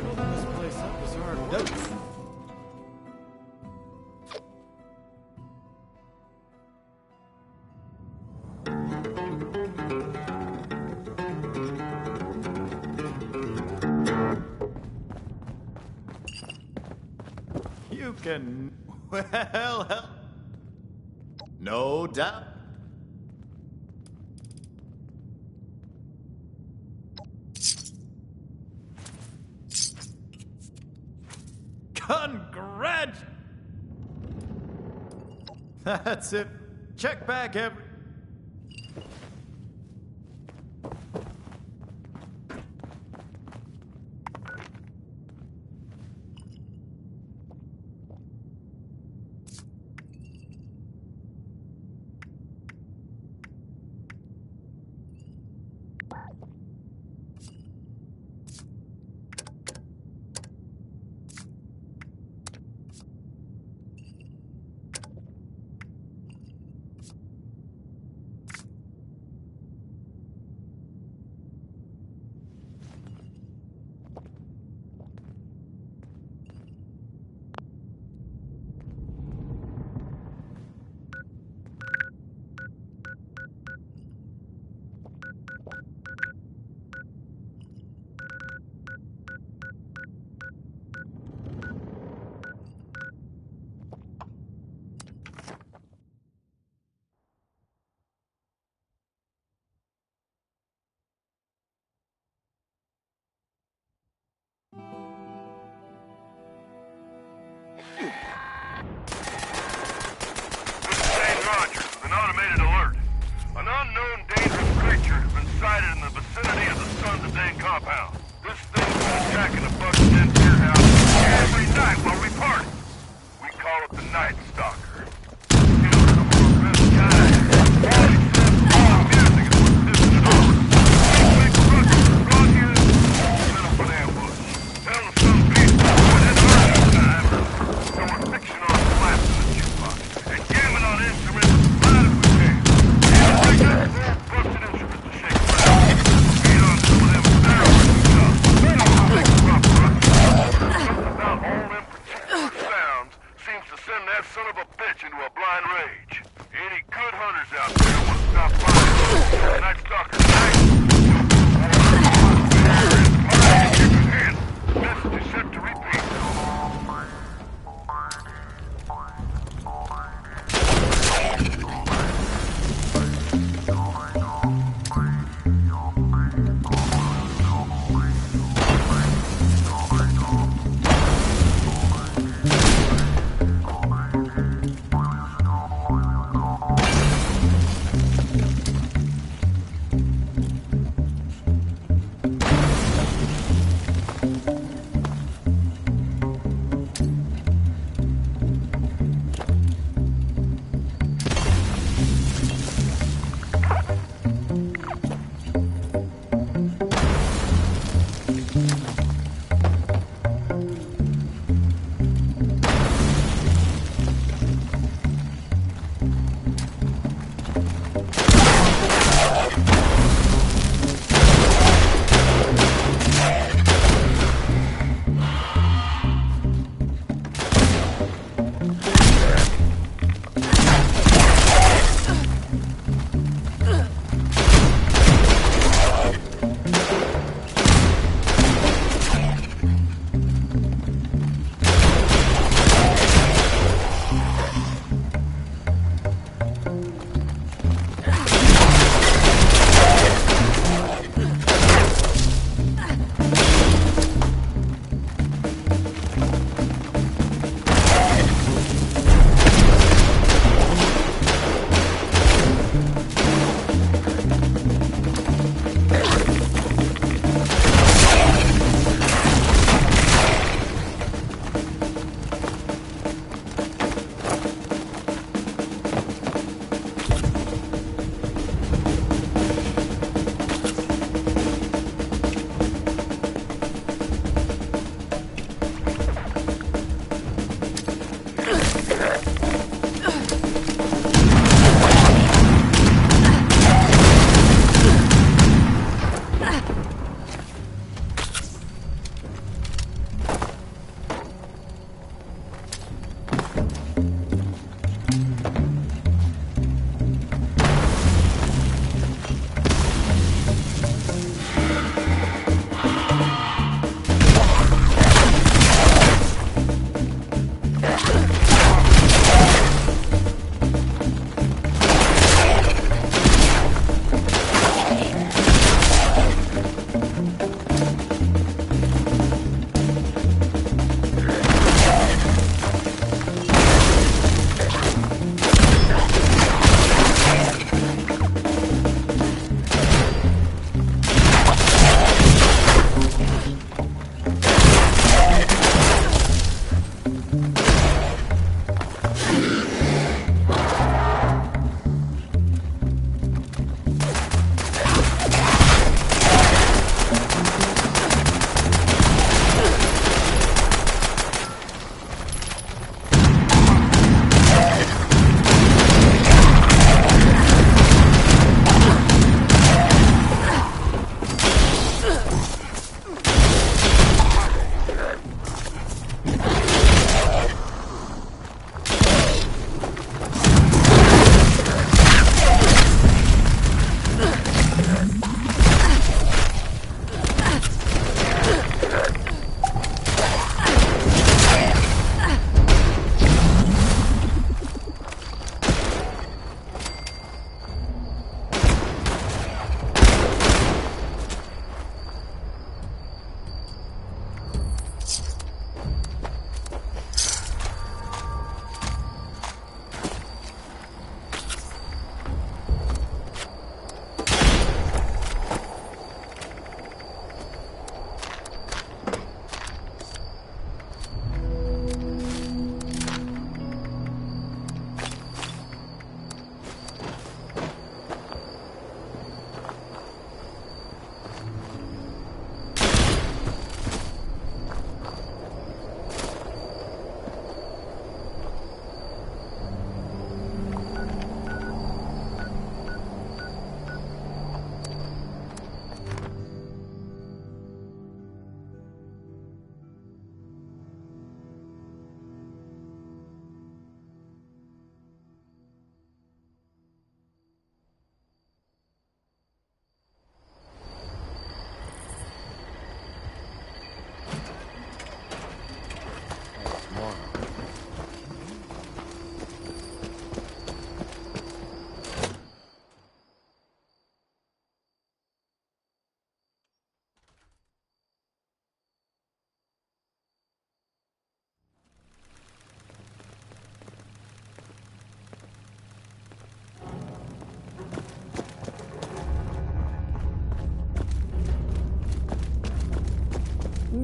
building this place up was hard work. You can... Well... No doubt. Congrats! That's it. Check back every... An automated alert. An unknown dangerous creature has been sighted in the vicinity of the Sons of Dane compound. This thing's been attacking the Buck's Pier house every night while we party. We call it the Night Stalker. Kills some of the best guys. All he says all music is what's pissing it off. Big truckers are brought here, set up an ambush. Tell the some people what it's running time or throwing fiction on flaps in the jukebox. And jamming on instruments as loud as we can. Bring that old busted instruments to shake around. Beat on some of them barrels and stuff. Big rough rush. Something about all them particular sounds seems to send that son of a bitch into a blind rage. Any good hunters out there want to stop by Night Stalker night? Message is set to repeat.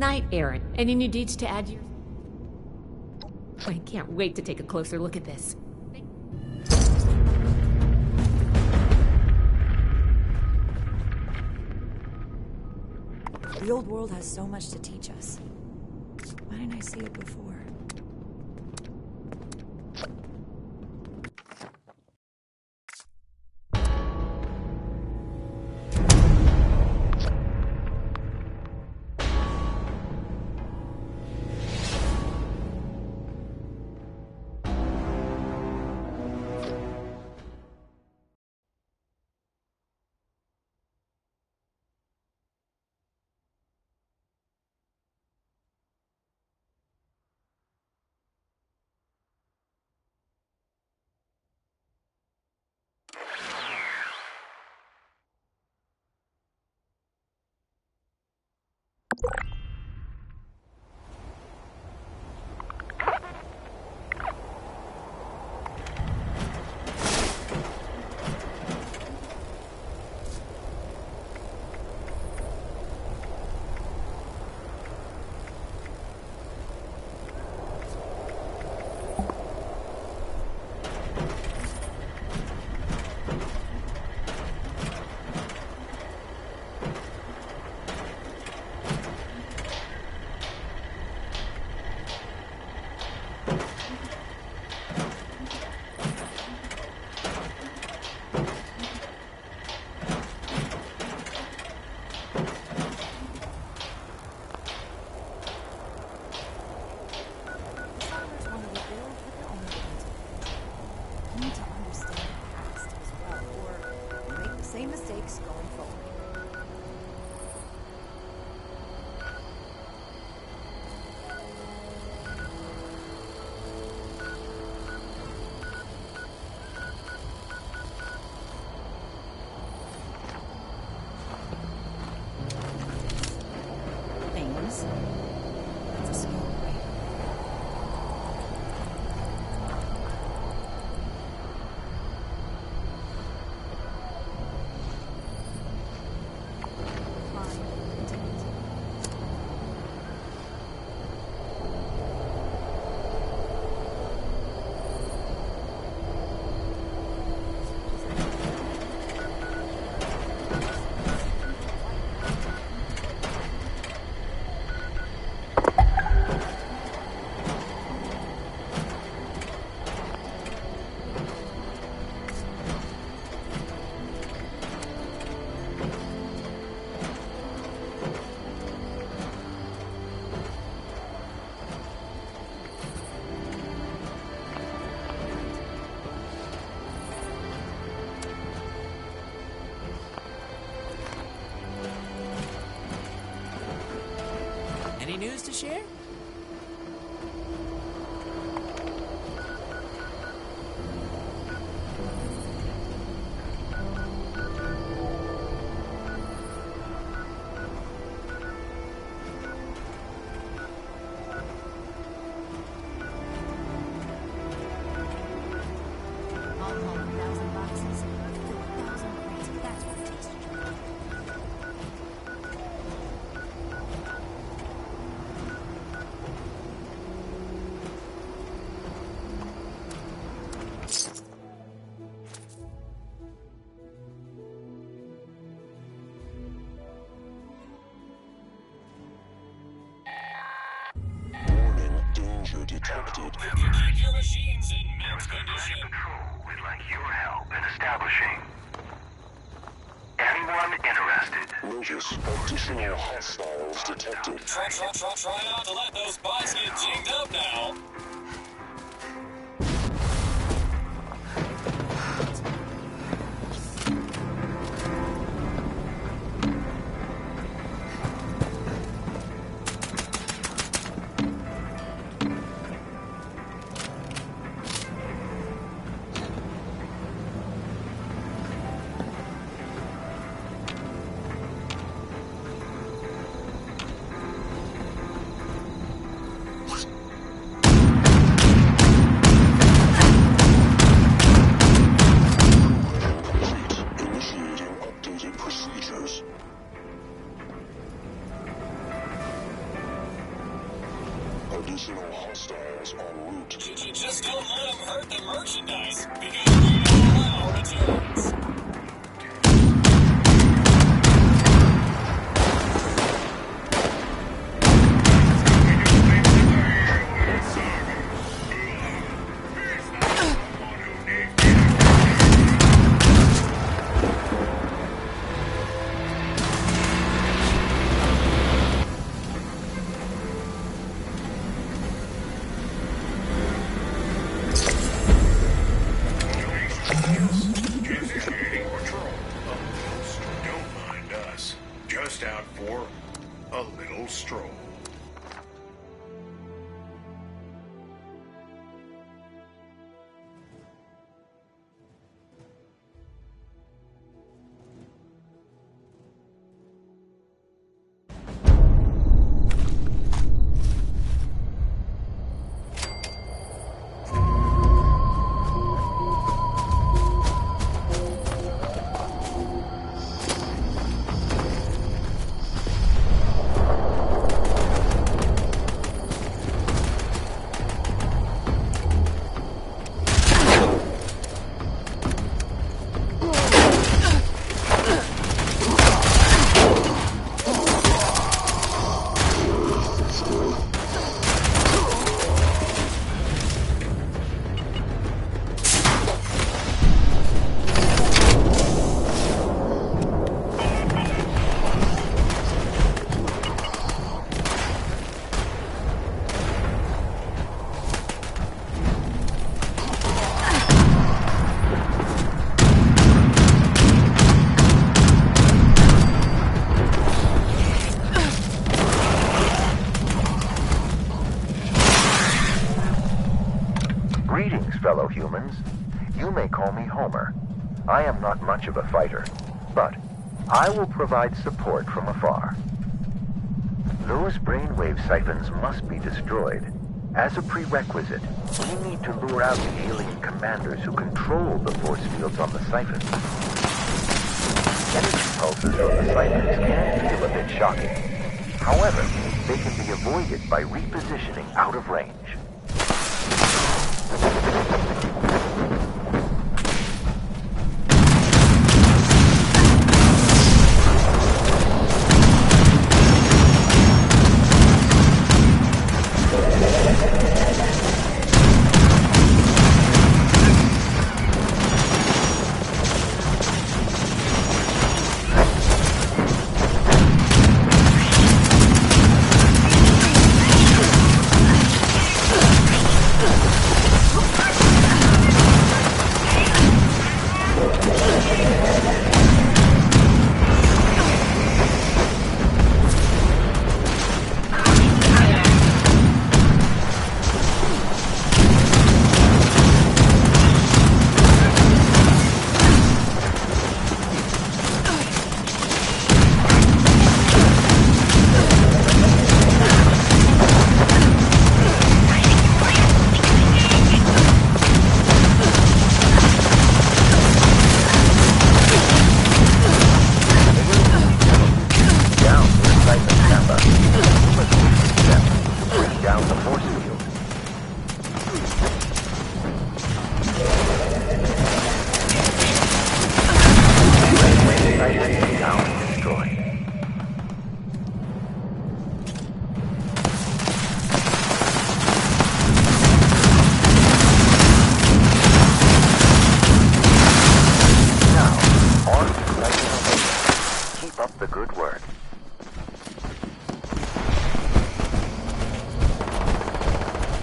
night, Aaron. Any new deeds to add your... I can't wait to take a closer look at this. The old world has so much to teach us. Why didn't I see it before? Any news to share? Detected. Keep your machines in mint condition. Patrol would like your help in establishing. Anyone interested? Notice additional hostiles detected. Try not to let those bots get dinged up now. hostiles en route. You just don't let them hurt the merchandise, because we don't allow returns. Just out for a little stroll. fellow humans. You may call me Homer. I am not much of a fighter, but I will provide support from afar. Those brainwave siphons must be destroyed. As a prerequisite, we need to lure out the alien commanders who control the force fields on the siphons. Energy pulses from the siphons can feel a bit shocking. However, they can be avoided by repositioning out of range.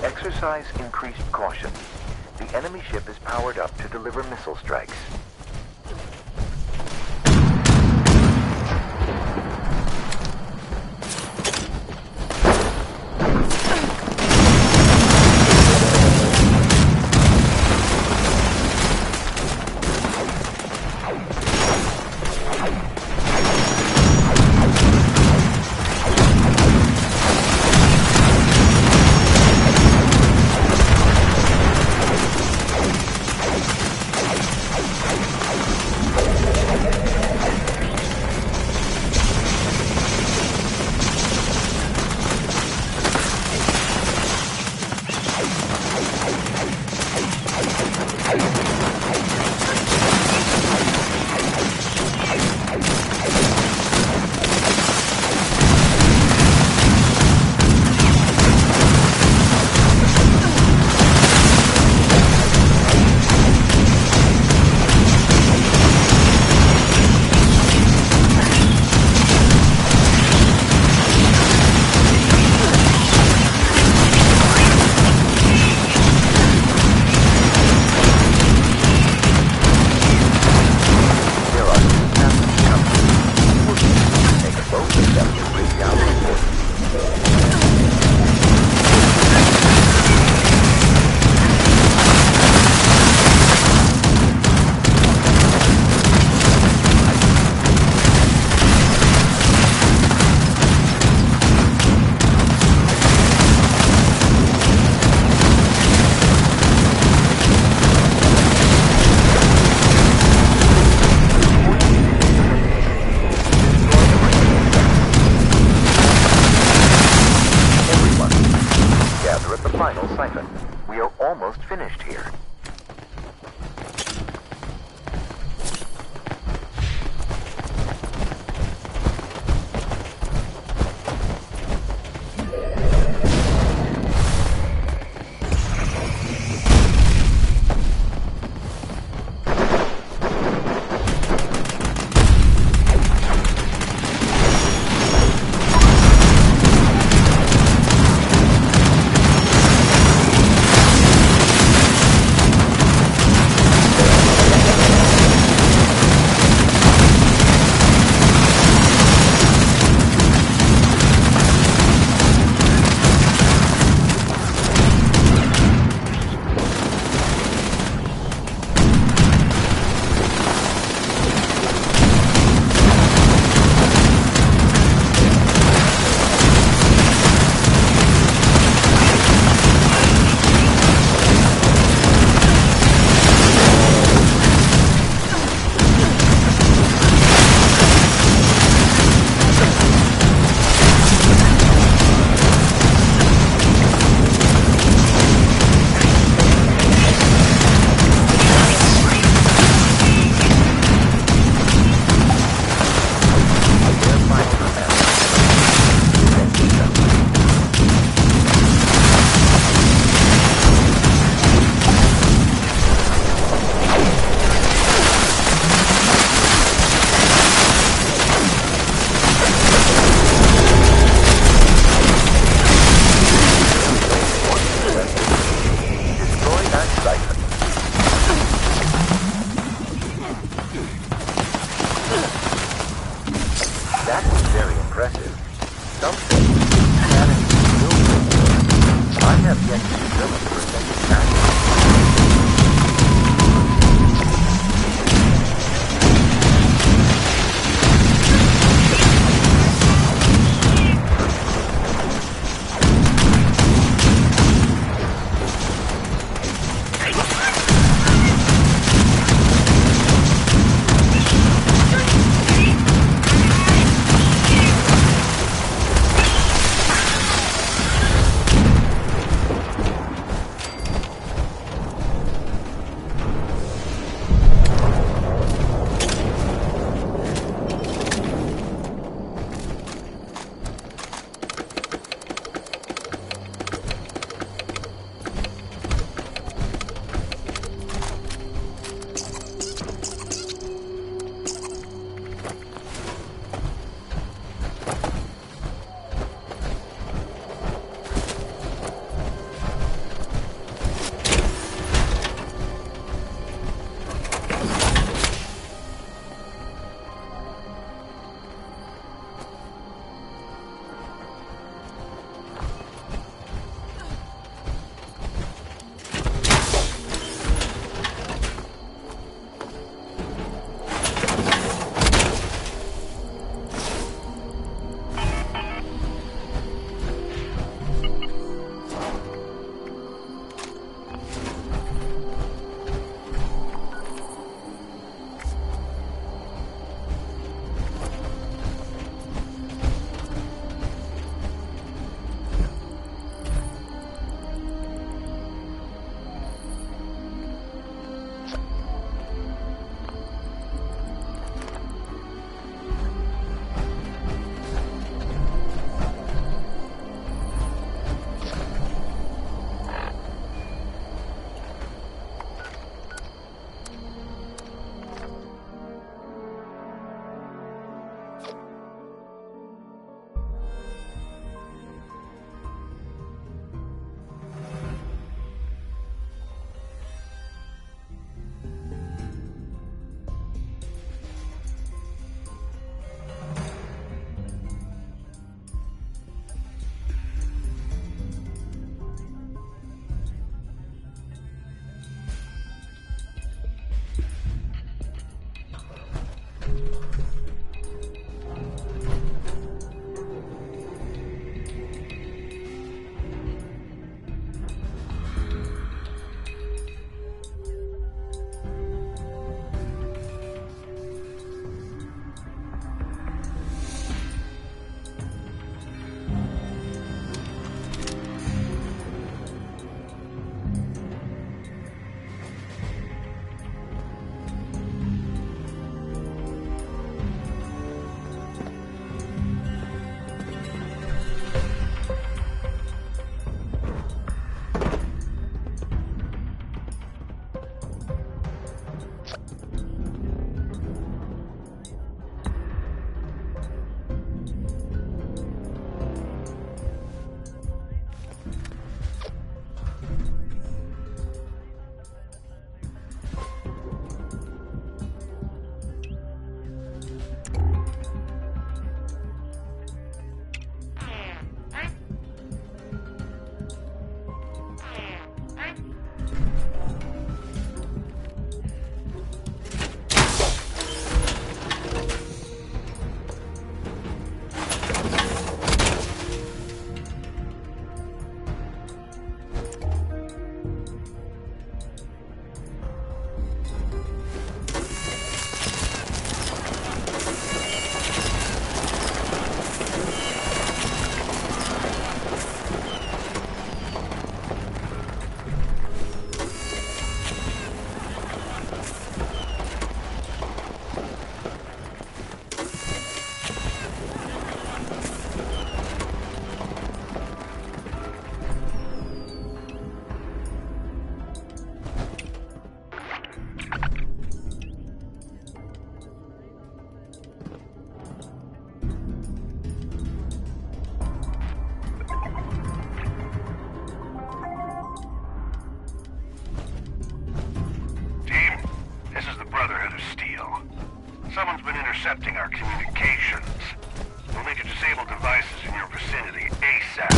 Exercise increased caution. The enemy ship is powered up to deliver missile strikes. We are almost finished here. intercepting our communications. We'll need to disable devices in your vicinity ASAP.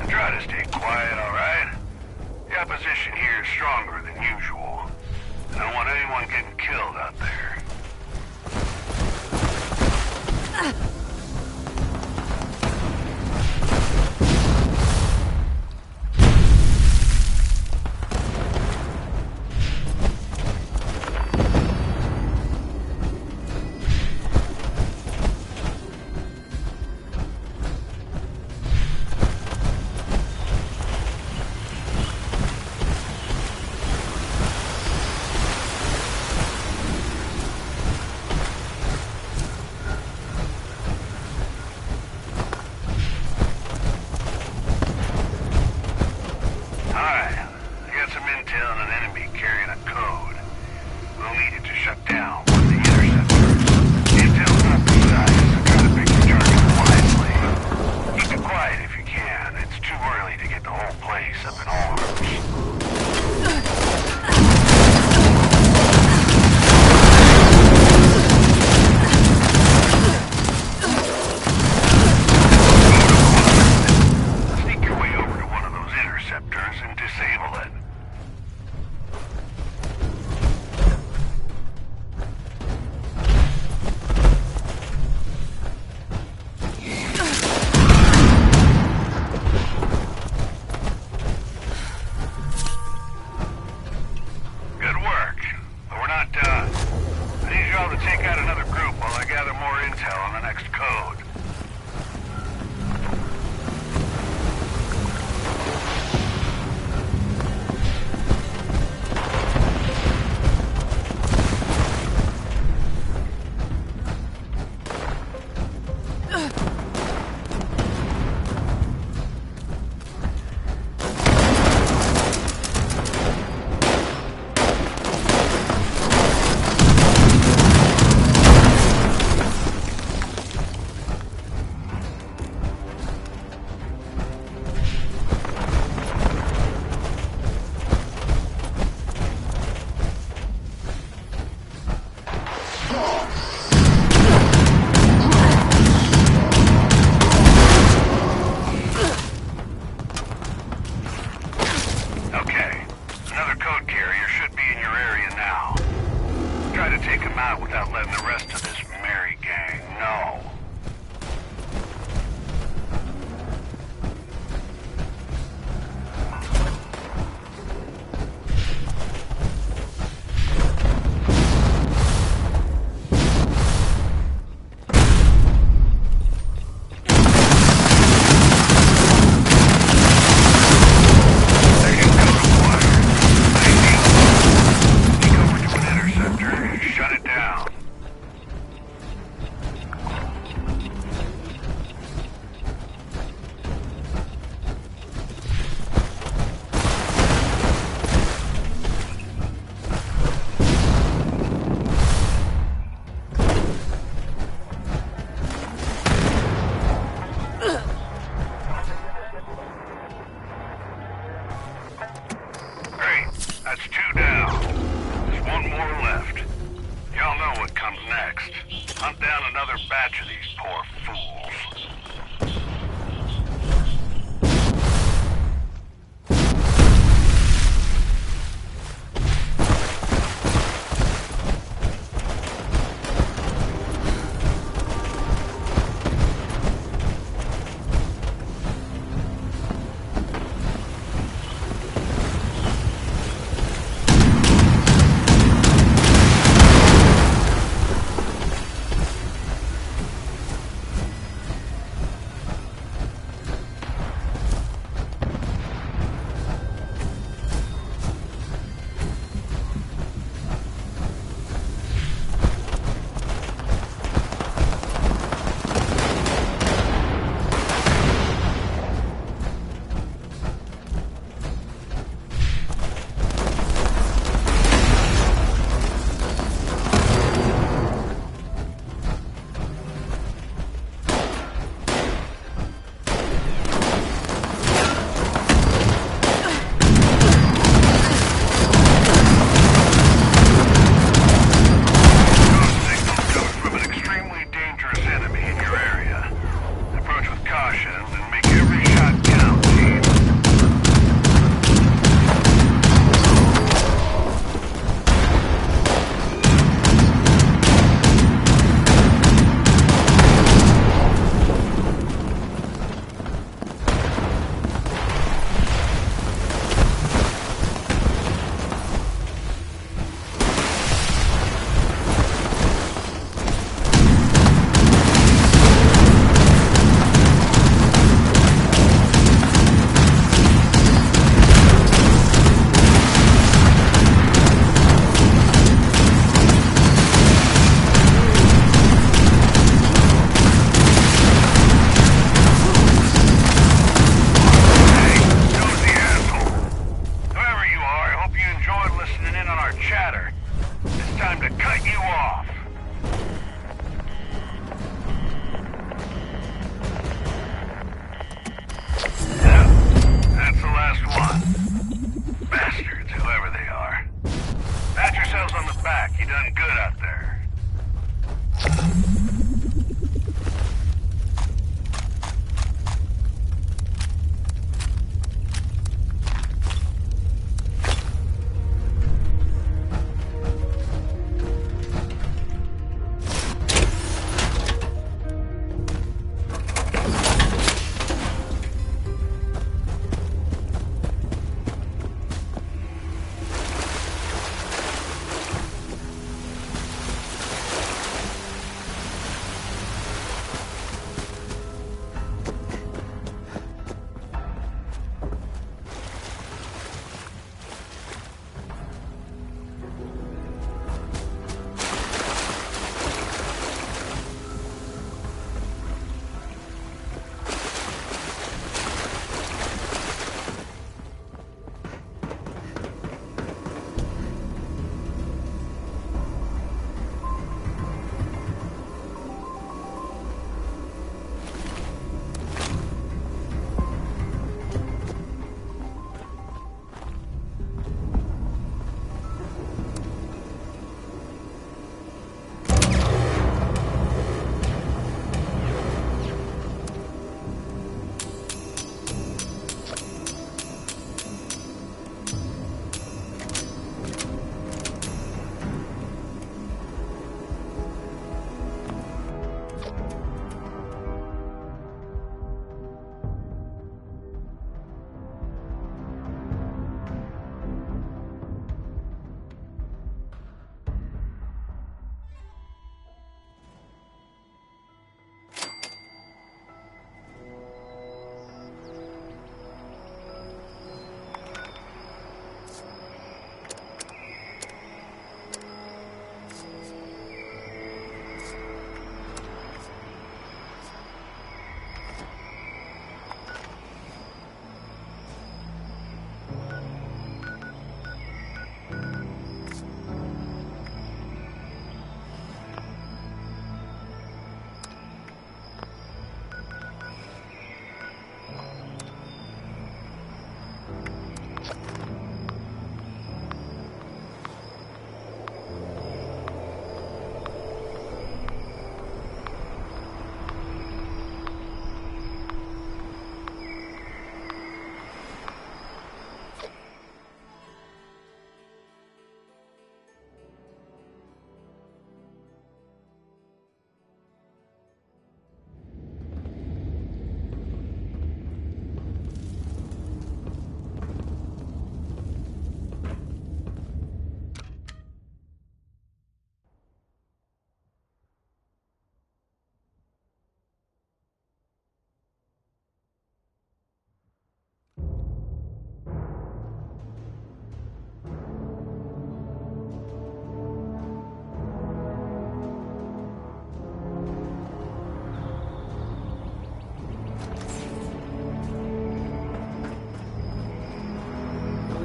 Try to stay quiet, alright? The opposition here is stronger than usual. I don't want anyone getting killed out there. You done good out there.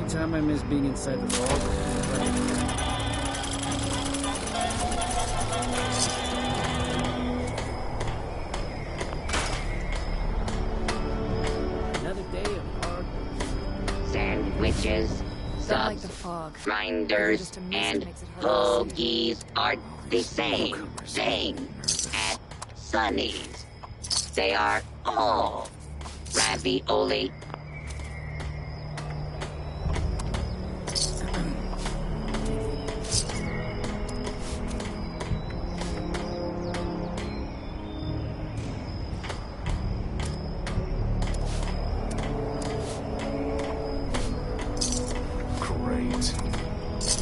Time I miss being inside the walls. Another day of hard work. Sandwiches, Like the subs, fog. grinders, and hoagies are the same thing at Sonny's. They are all ravioli.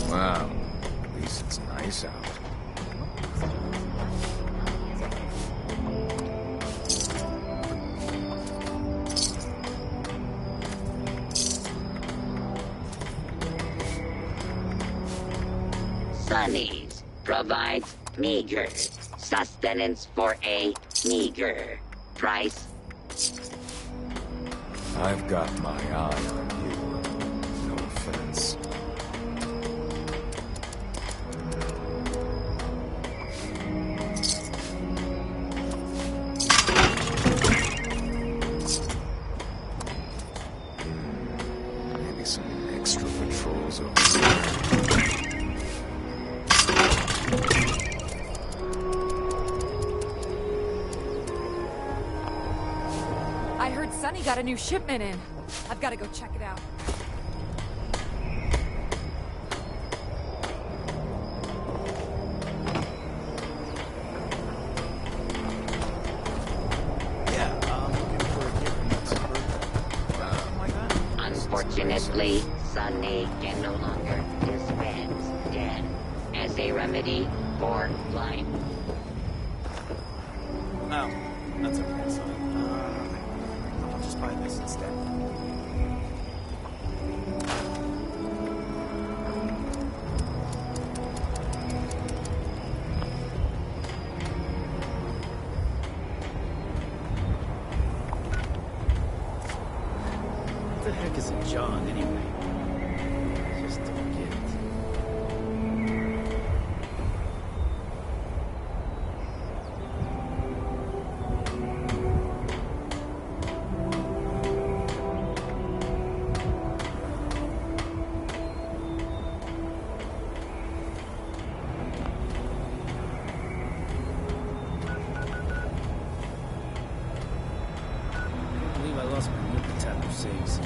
Wow, at least it's nice out. Sonny's provides meager sustenance for a meager price. I've got my eye on you. No offense. Maybe some extra patrols over there. heard Sonny got a new shipment in. I've got to go check it out. Unfortunately, Sonny can no longer dispense death as a remedy for life. No, that's okay, son. I'll just buy this instead. What the heck is a John, anyway? I just don't get it. I believe I lost my movement tab of saves.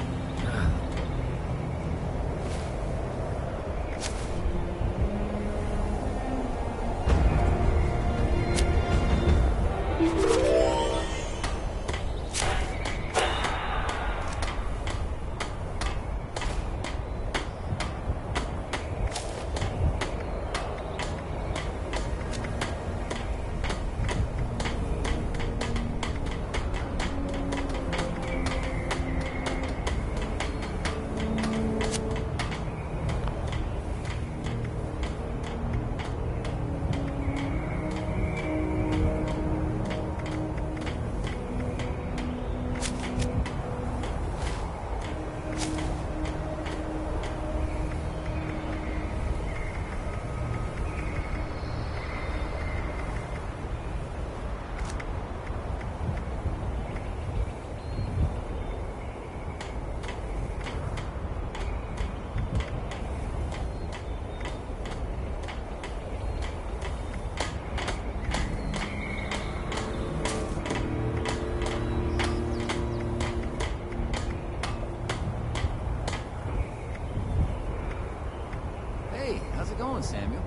Hey, how's it going, Samuel?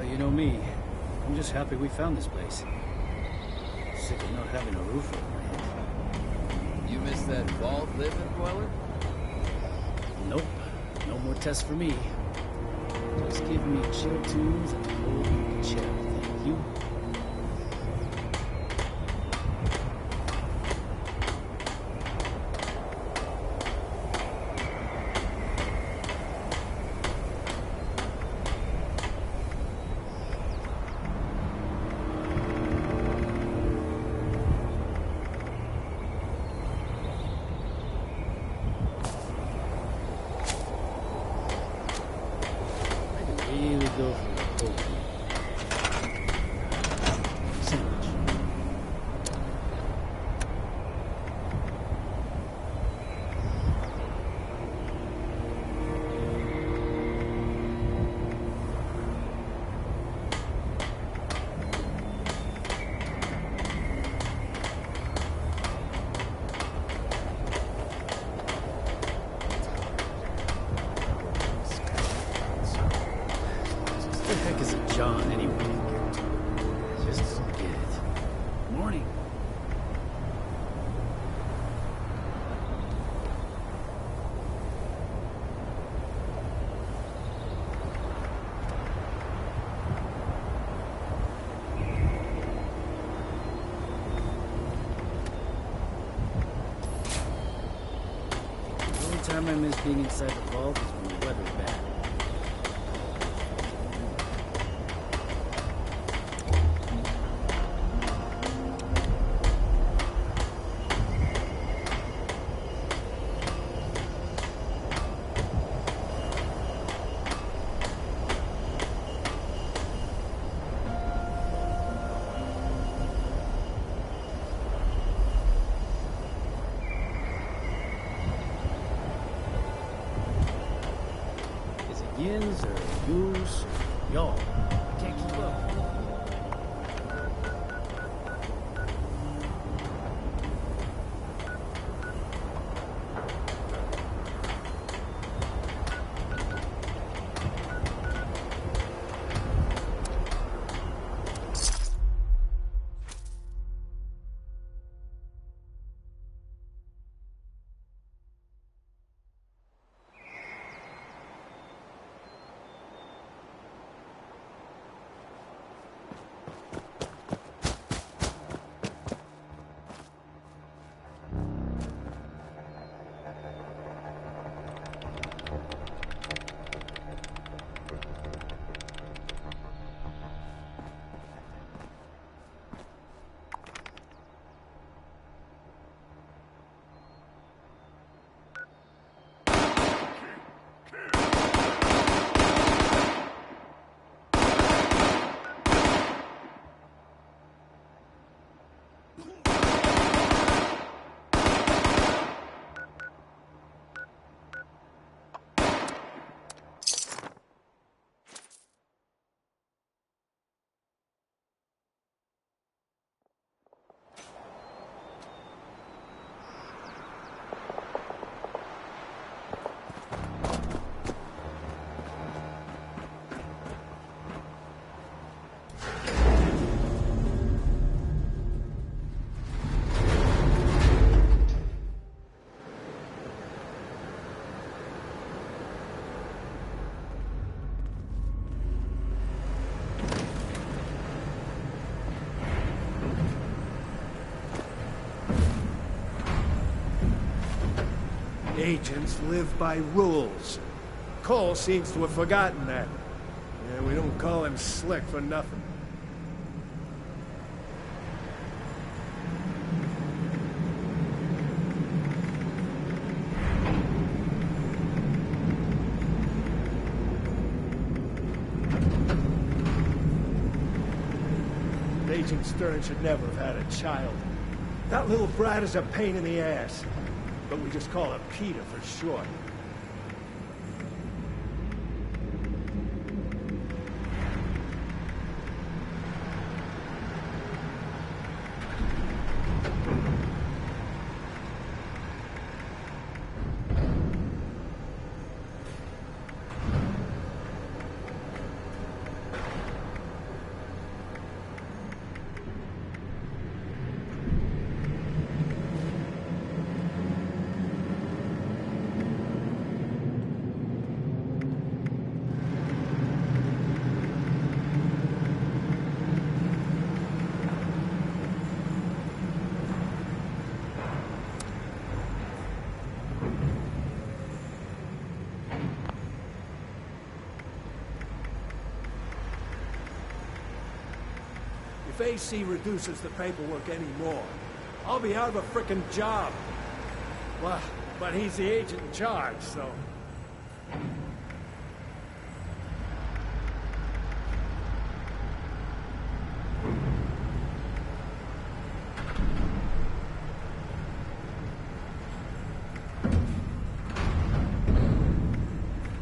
You know me. I'm just happy we found this place. Sick of not having a roof over my head. You miss that vault living dweller? Nope. No more tests for me. Just give me chill tunes and a cold chair. Thank you. Really go for the cold sandwich. What the heck is a John, anyway? Just don't get it. Morning. The only time I miss being inside the vault is when the weather's bad. Yins or yous or y'all. I can't keep up. Agents live by rules. Cole seems to have forgotten that. Yeah, we don't call him Slick for nothing. Agent Stern should never have had a child. That little brat is a pain in the ass. But we just call her Peter for short. If AC reduces the paperwork anymore, I'll be out of a frickin' job. Well, but he's the agent in charge, so...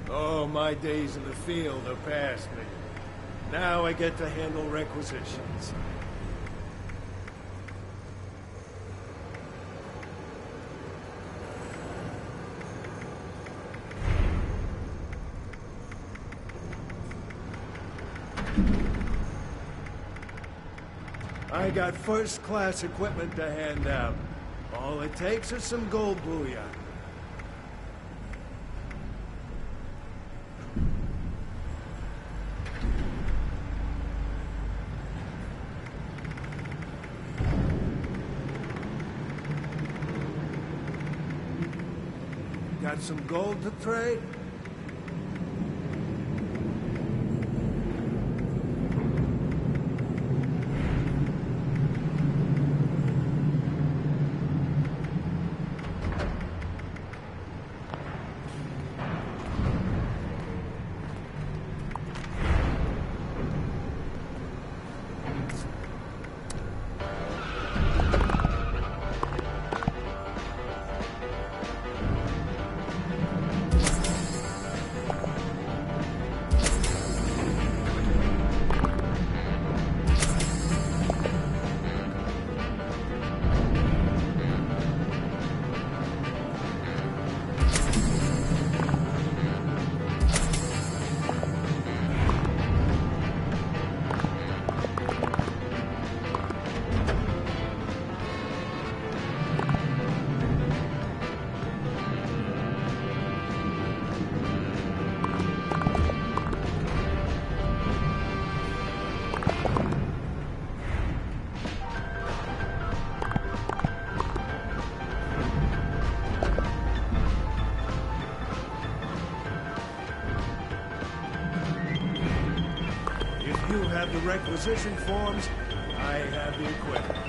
Oh, my days in the field are past me. Now I get to handle requisitions. I got first-class equipment to hand out. All it takes is some gold bullion. Got some gold to trade? You have the requisition forms, I have the equipment.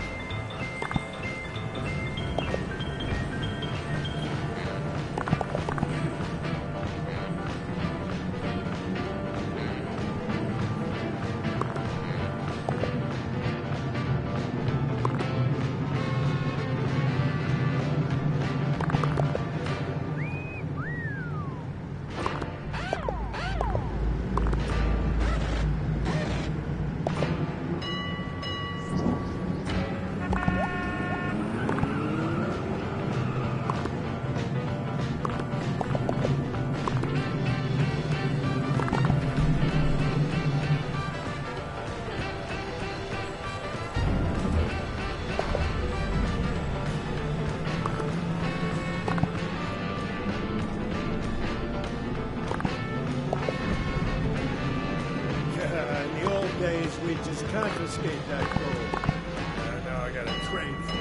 We just confiscate that gold. Now I gotta trade for it.